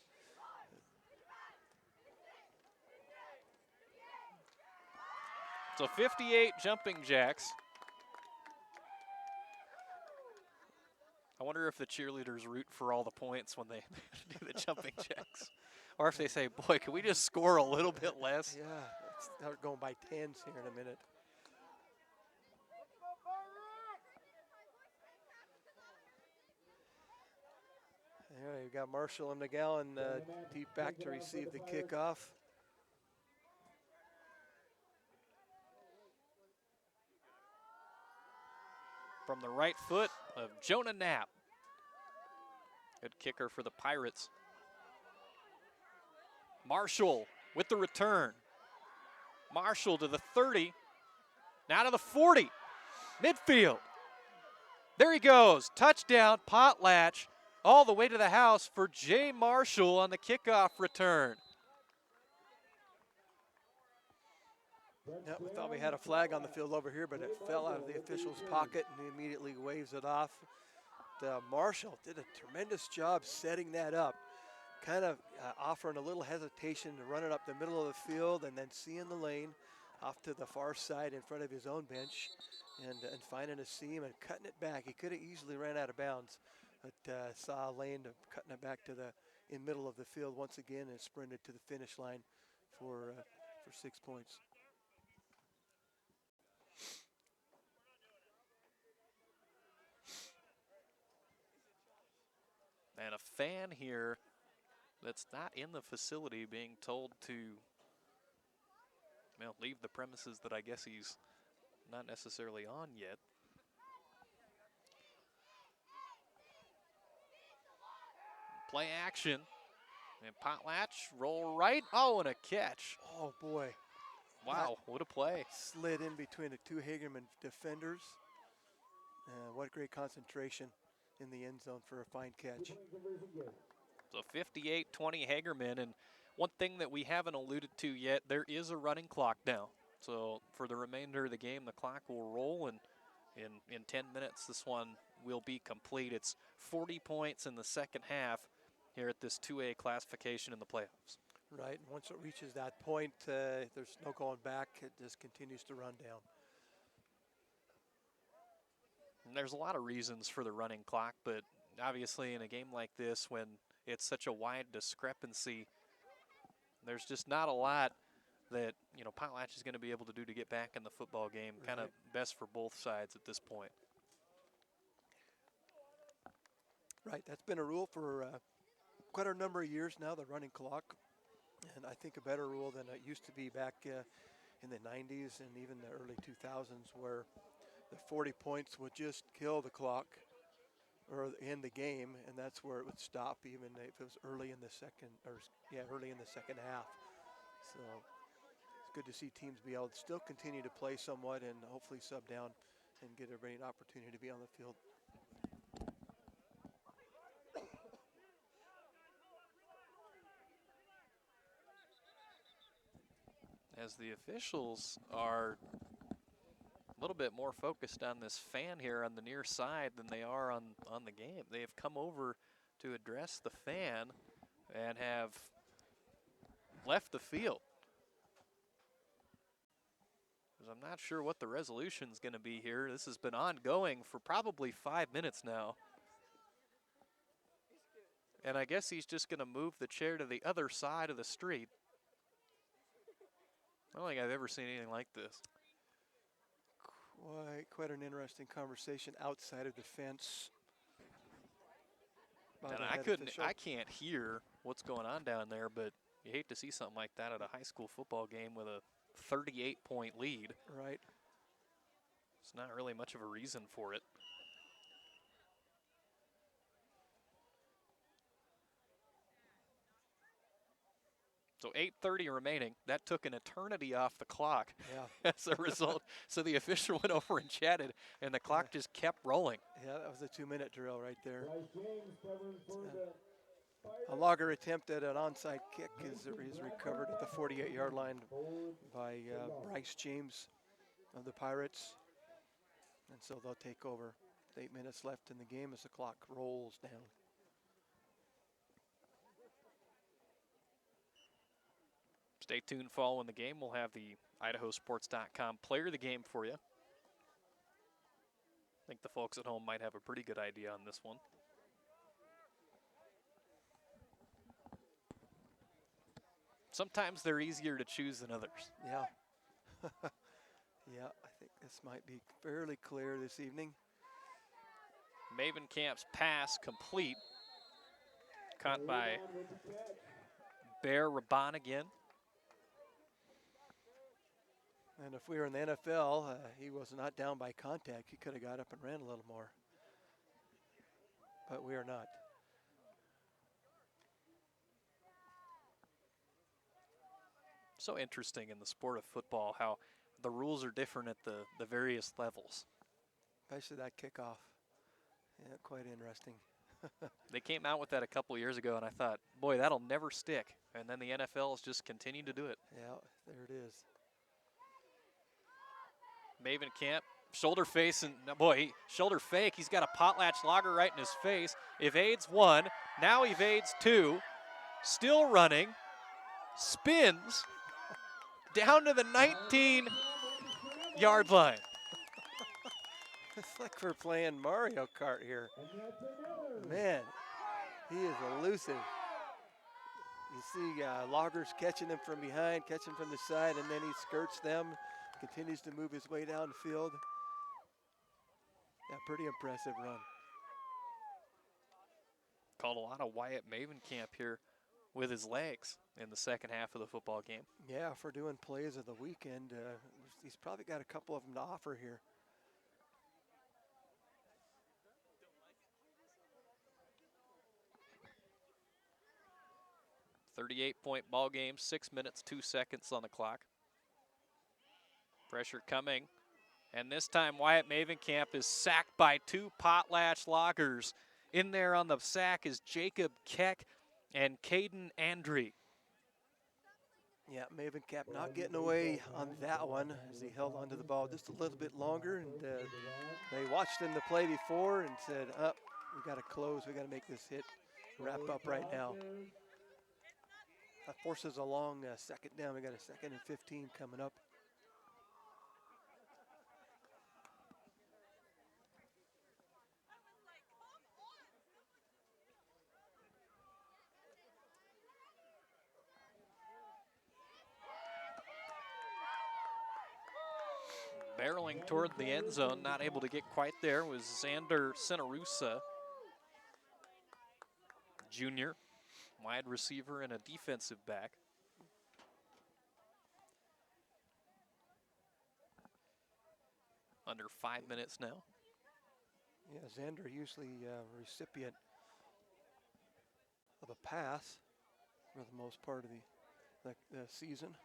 So 58 jumping jacks. I wonder if the cheerleaders root for all the points when they do the jumping jacks. Or if they say, boy, can we just score a little bit less? Yeah, let's start going by tens here in a minute. There you got Marshall and McGowan deep back to receive the kickoff. From the right foot of Jonah Knapp. Good kicker for the Pirates. Marshall with the return. Marshall to the 30. Now to the 40. Midfield. There he goes. Touchdown, Potlatch. All the way to the house for Jay Marshall on the kickoff return. Yeah, we thought we had a flag on the field over here, but it fell out of the official's pocket and he immediately waves it off. Marshall did a tremendous job setting that up, kind of offering a little hesitation to run it up the middle of the field and then seeing the lane off to the far side in front of his own bench and finding a seam and cutting it back. He could have easily ran out of bounds, but saw a lane cutting it back to in middle of the field once again and sprinted to the finish line for 6 points. And a fan here that's not in the facility being told to, well, leave the premises that I guess he's not necessarily on yet. Play action. And Potlatch, roll right. Oh, and a catch. Oh, boy. Wow, what a play. Slid in between the two Hagerman defenders. What great concentration in the end zone for a fine catch. So 58-20 Hagerman, and one thing that we haven't alluded to yet, there is a running clock now. So for the remainder of the game, the clock will roll, and in 10 minutes, this one will be complete. It's 40 points in the second half here at this 2A classification in the playoffs. Right, and once it reaches that point, there's no going back. It just continues to run down. And there's a lot of reasons for the running clock, but obviously in a game like this, when it's such a wide discrepancy, there's just not a lot that, you know, Potlatch is going to be able to do to get back in the football game. Right. Kind of best for both sides at this point. Right, that's been a rule for quite a number of years now, the running clock. And I think a better rule than it used to be back in the 90s and even the early 2000s, where the 40 points would just kill the clock or end the game, and that's where it would stop, even if it was early in the second half. So it's good to see teams be able to still continue to play somewhat and hopefully sub down and get everybody an opportunity to be on the field. As the officials are a little bit more focused on this fan here on the near side than they are on the game. They have come over to address the fan and have left the field. Because I'm not sure what the resolution is going to be here. This has been ongoing for probably 5 minutes now. And I guess he's just going to move the chair to the other side of the street. I don't think I've ever seen anything like this. Quite an interesting conversation outside of the fence. And I can't hear what's going on down there, but you hate to see something like that at a high school football game with a 38-point lead. Right. It's not really much of a reason for it. So 8:30 remaining. That took an eternity off the clock as a result. So the official went over and chatted, and the clock just kept rolling. Yeah, that was a 2-minute drill right there. A Logger attempt at an onside kick is recovered at the 48-yard line by Bryce James of the Pirates. And so they'll take over. 8 minutes left in the game as the clock rolls down. Stay tuned following the game. We'll have the IdahoSports.com player of the game for you. I think the folks at home might have a pretty good idea on this one. Sometimes they're easier to choose than others. Yeah. Yeah, I think this might be fairly clear this evening. Maven Camp's pass complete. Caught by Bear Raban again. And if we were in the NFL, he was not down by contact. He could have got up and ran a little more. But we are not. So interesting in the sport of football how the rules are different at the various levels. Especially that kickoff. Yeah, quite interesting. They came out with that a couple years ago, and I thought, boy, that'll never stick. And then the NFL has just continued to do it. Yeah, there it is. Maven Camp, shoulder face, and boy, shoulder fake. He's got a Potlatch Lager right in his face. Evades one, now evades two. Still running, spins down to the 19-yard line. It's like we're playing Mario Kart here. Man, he is elusive. You see Loggers catching him from behind, catching from the side, and then he skirts them, continues to move his way downfield. Yeah, pretty impressive run. Called a lot of Wyatt Maven Camp here with his legs in the second half of the football game. Yeah, for doing plays of the weekend, he's probably got a couple of them to offer here. .38 ball game, 6 minutes, 2 seconds on the clock. Pressure coming, and this time Wyatt Maven Camp is sacked by two Potlatch Loggers. In there on the sack is Jacob Keck and Caden Andre. Yeah, Maven Camp not getting away on that one as he held onto the ball just a little bit longer, and they watched him the play before and said, we got to close, we got to make this hit wrap up right now. That forces a long second down. We got a 2nd and 15 coming up. Barreling toward the end zone, not able to get quite there, was Xander Senarusa, junior, wide receiver and a defensive back. Under 5 minutes now. Yeah, Xander usually recipient of a pass for the most part of the season.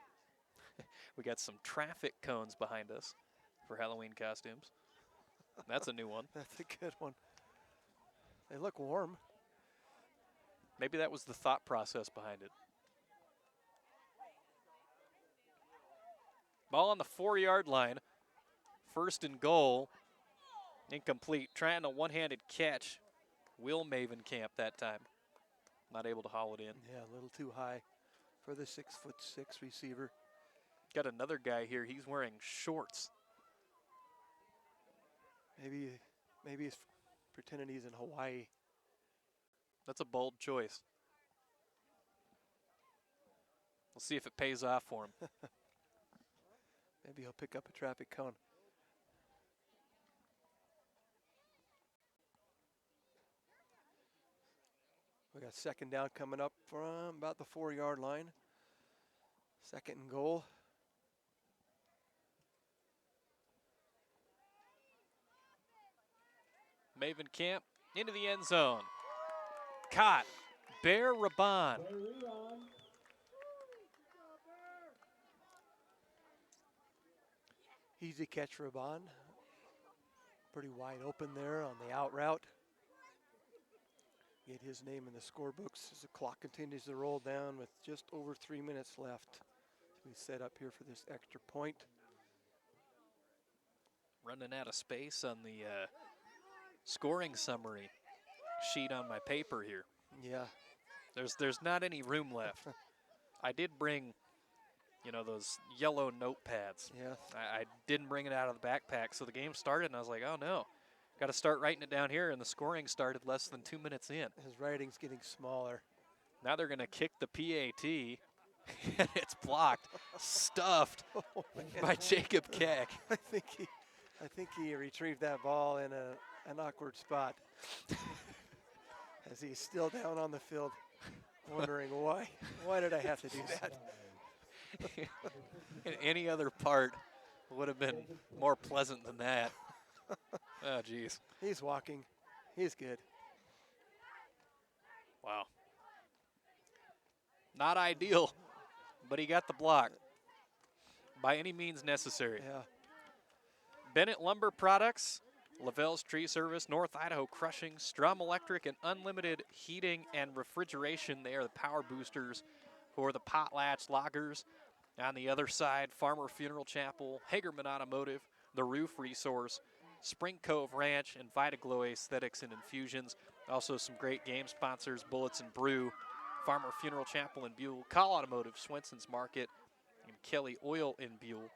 We got some traffic cones behind us for Halloween costumes. That's a new one. That's a good one. They look warm. Maybe that was the thought process behind it. Ball on the 4-yard line. 1st and goal. Incomplete. Trying a one-handed catch. Will Maven Camp that time. Not able to haul it in. Yeah, a little too high for the 6'6" receiver. Got another guy here. He's wearing shorts. Maybe he's pretending he's in Hawaii. That's a bold choice. We'll see if it pays off for him. Maybe he'll pick up a traffic cone. We got second down coming up from about the 4-yard line. Second and goal. Maven Camp into the end zone. Caught. Bear Raban. Easy catch for Raban. Pretty wide open there on the out route. Get his name in the scorebooks as the clock continues to roll down with just over 3 minutes left. We set up here for this extra point. Running out of space on the scoring summary sheet on my paper here. Yeah. There's not any room left. I did bring, you know, those yellow notepads. Yeah. I didn't bring it out of the backpack, so the game started, and I was like, oh no. Got to start writing it down here, and the scoring started less than 2 minutes in. His writing's getting smaller. Now they're going to kick the PAT, and it's blocked, stuffed by Jacob Keck. I think he retrieved that ball in an awkward spot as he's still down on the field, wondering why did I have to do that? In any other part would have been more pleasant than that. Oh, geez. He's walking. He's good. Wow. Not ideal, but he got the block by any means necessary. Yeah. Bennett Lumber Products, Lavelle's Tree Service, North Idaho Crushing, Strum Electric, and Unlimited Heating and Refrigeration. They are the power boosters for the Potlatch loggers. On the other side, Farmer Funeral Chapel, Hagerman Automotive, The Roof Resource, Spring Cove Ranch, and Vitaglow Aesthetics and Infusions. Also some great game sponsors, Bullets and Brew, Farmer Funeral Chapel in Buell, Call Automotive, Swenson's Market, and Kelly Oil in Buell.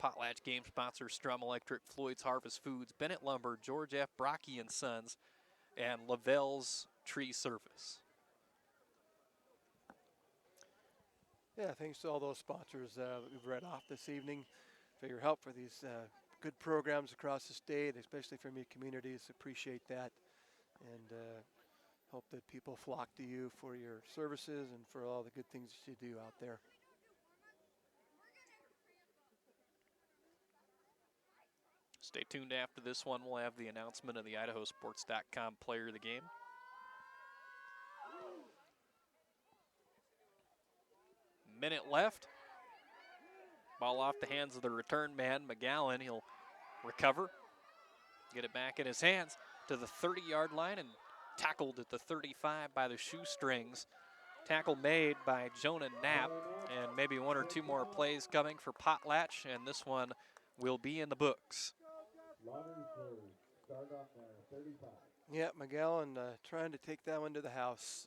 Potlatch game sponsors, Strum Electric, Floyd's Harvest Foods, Bennett Lumber, George F. Brocky and Sons, and Lavelle's Tree Service. Yeah, thanks to all those sponsors we've read off this evening for your help for these good programs across the state, especially from your communities. Appreciate that, and hope that people flock to you for your services and for all the good things that you do out there. Stay tuned after this one. We'll have the announcement of the IdahoSports.com player of the game. Minute left. Ball off the hands of the return man, McGowan. He'll recover, get it back in his hands to the 30-yard line and tackled at the 35 by the shoestrings. Tackle made by Jonah Knapp, and maybe one or two more plays coming for Potlatch, and this one will be in the books. Yeah, McGowan trying to take that one to the house,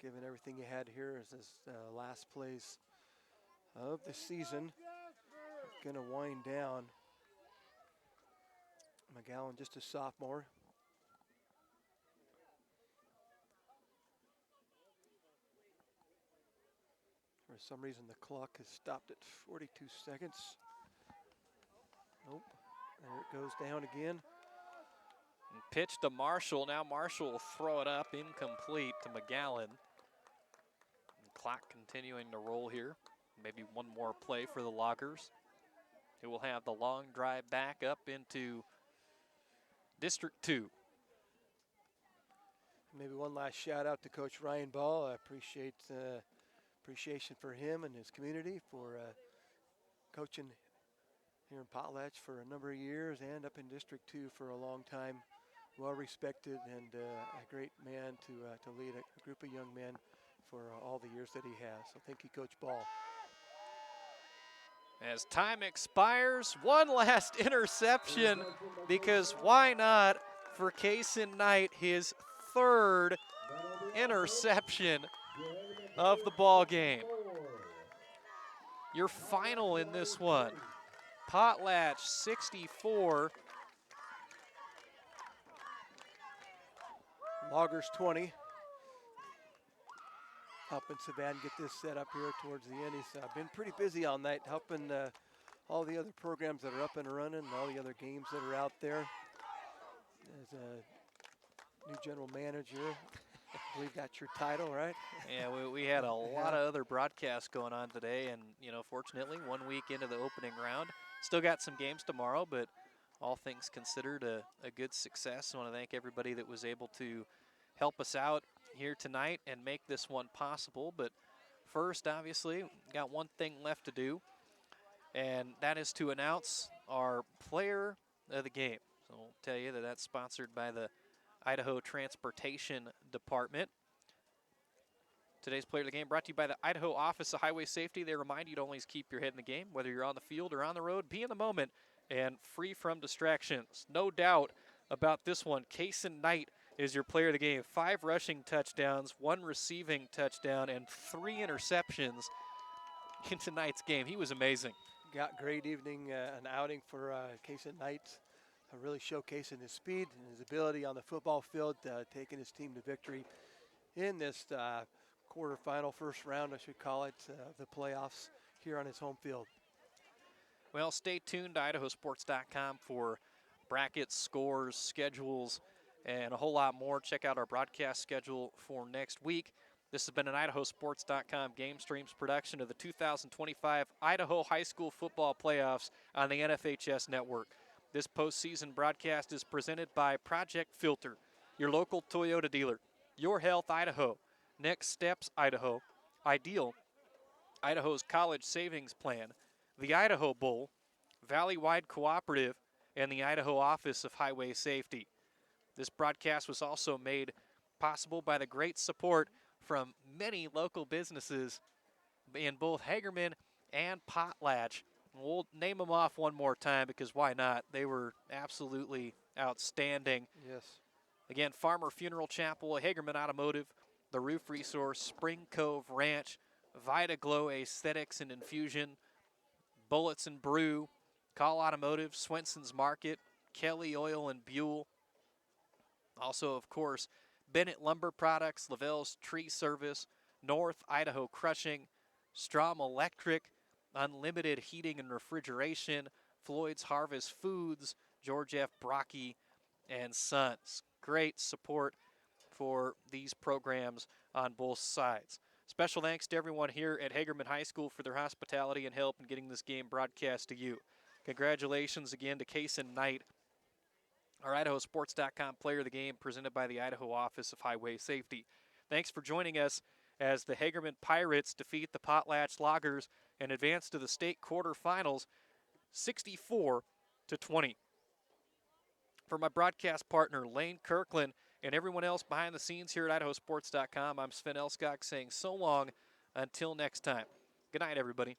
given everything he had here as his last plays of the season. Going to wind down. McGowan, just a sophomore. For some reason, the clock has stopped at 42 seconds. Nope. There it goes down again. And pitch to Marshall. Now Marshall will throw it up, incomplete to McGowan. And clock continuing to roll here. Maybe one more play for the Loggers, who will have the long drive back up into District 2. Maybe one last shout out to Coach Ryan Ball. I appreciate appreciation for him and his community for coaching here in Potlatch for a number of years and up in District 2 for a long time. Well respected and a great man to lead a group of young men for all the years that he has. So thank you, Coach Ball. As time expires, one last interception, because why not for Kaysen Knight, his third interception of the ball game. Your final in this one, Potlatch 64. Loggers 20. Helping Savan get this set up here towards the end. He's been pretty busy all night, helping all the other programs that are up and running and all the other games that are out there. As a new general manager, I believe that's your title, right? Yeah, we had a lot of other broadcasts going on today, and, you know, fortunately, 1 week into the opening round. Still got some games tomorrow, but all things considered, a good success. I want to thank everybody that was able to help us out here tonight and make this one possible. But first, obviously, got one thing left to do, and that is to announce our player of the game. So I'll tell you that that's sponsored by the Idaho Transportation Department. Today's player of the game brought to you by the Idaho Office of Highway Safety. They remind you to always keep your head in the game, whether you're on the field or on the road. Be in the moment and free from distractions. No doubt about this one. Kason Knight is your player of the game. 5 rushing touchdowns, 1 receiving touchdown, and 3 interceptions in tonight's game. He was amazing. Got great evening, an outing for Kason Knight, really showcasing his speed and his ability on the football field, taking his team to victory in this quarterfinal, first round, I should call it, the playoffs here on his home field. Well, stay tuned to IdahoSports.com for brackets, scores, schedules, and a whole lot more. Check out our broadcast schedule for next week. This has been an IdahoSports.com GameStreams production of the 2025 Idaho High School Football Playoffs on the NFHS Network. This postseason broadcast is presented by Project Filter, your local Toyota dealer, Your Health Idaho, Next Steps Idaho, Ideal, Idaho's College Savings Plan, the Idaho Bowl, Valley-Wide Cooperative, and the Idaho Office of Highway Safety. This broadcast was also made possible by the great support from many local businesses in both Hagerman and Potlatch. We'll name them off one more time because why not? They were absolutely outstanding. Yes. Again, Farmer Funeral Chapel, Hagerman Automotive, The Roof Resource, Spring Cove Ranch, Vita Glow Aesthetics and Infusion, Bullets and Brew, Call Automotive, Swenson's Market, Kelly Oil and Buell. Also, of course, Bennett Lumber Products, Lavelle's Tree Service, North Idaho Crushing, Strom Electric, Unlimited Heating and Refrigeration, Floyd's Harvest Foods, George F. Brocky, and Sons. Great support for these programs on both sides. Special thanks to everyone here at Hagerman High School for their hospitality and help in getting this game broadcast to you. Congratulations again to Kason Knight, our IdahoSports.com player of the game, presented by the Idaho Office of Highway Safety. Thanks for joining us as the Hagerman Pirates defeat the Potlatch Loggers and advance to the state quarterfinals 64-20. For my broadcast partner, Lane Kirkland, and everyone else behind the scenes here at IdahoSports.com, I'm Sven Elskog saying so long until next time. Good night, everybody.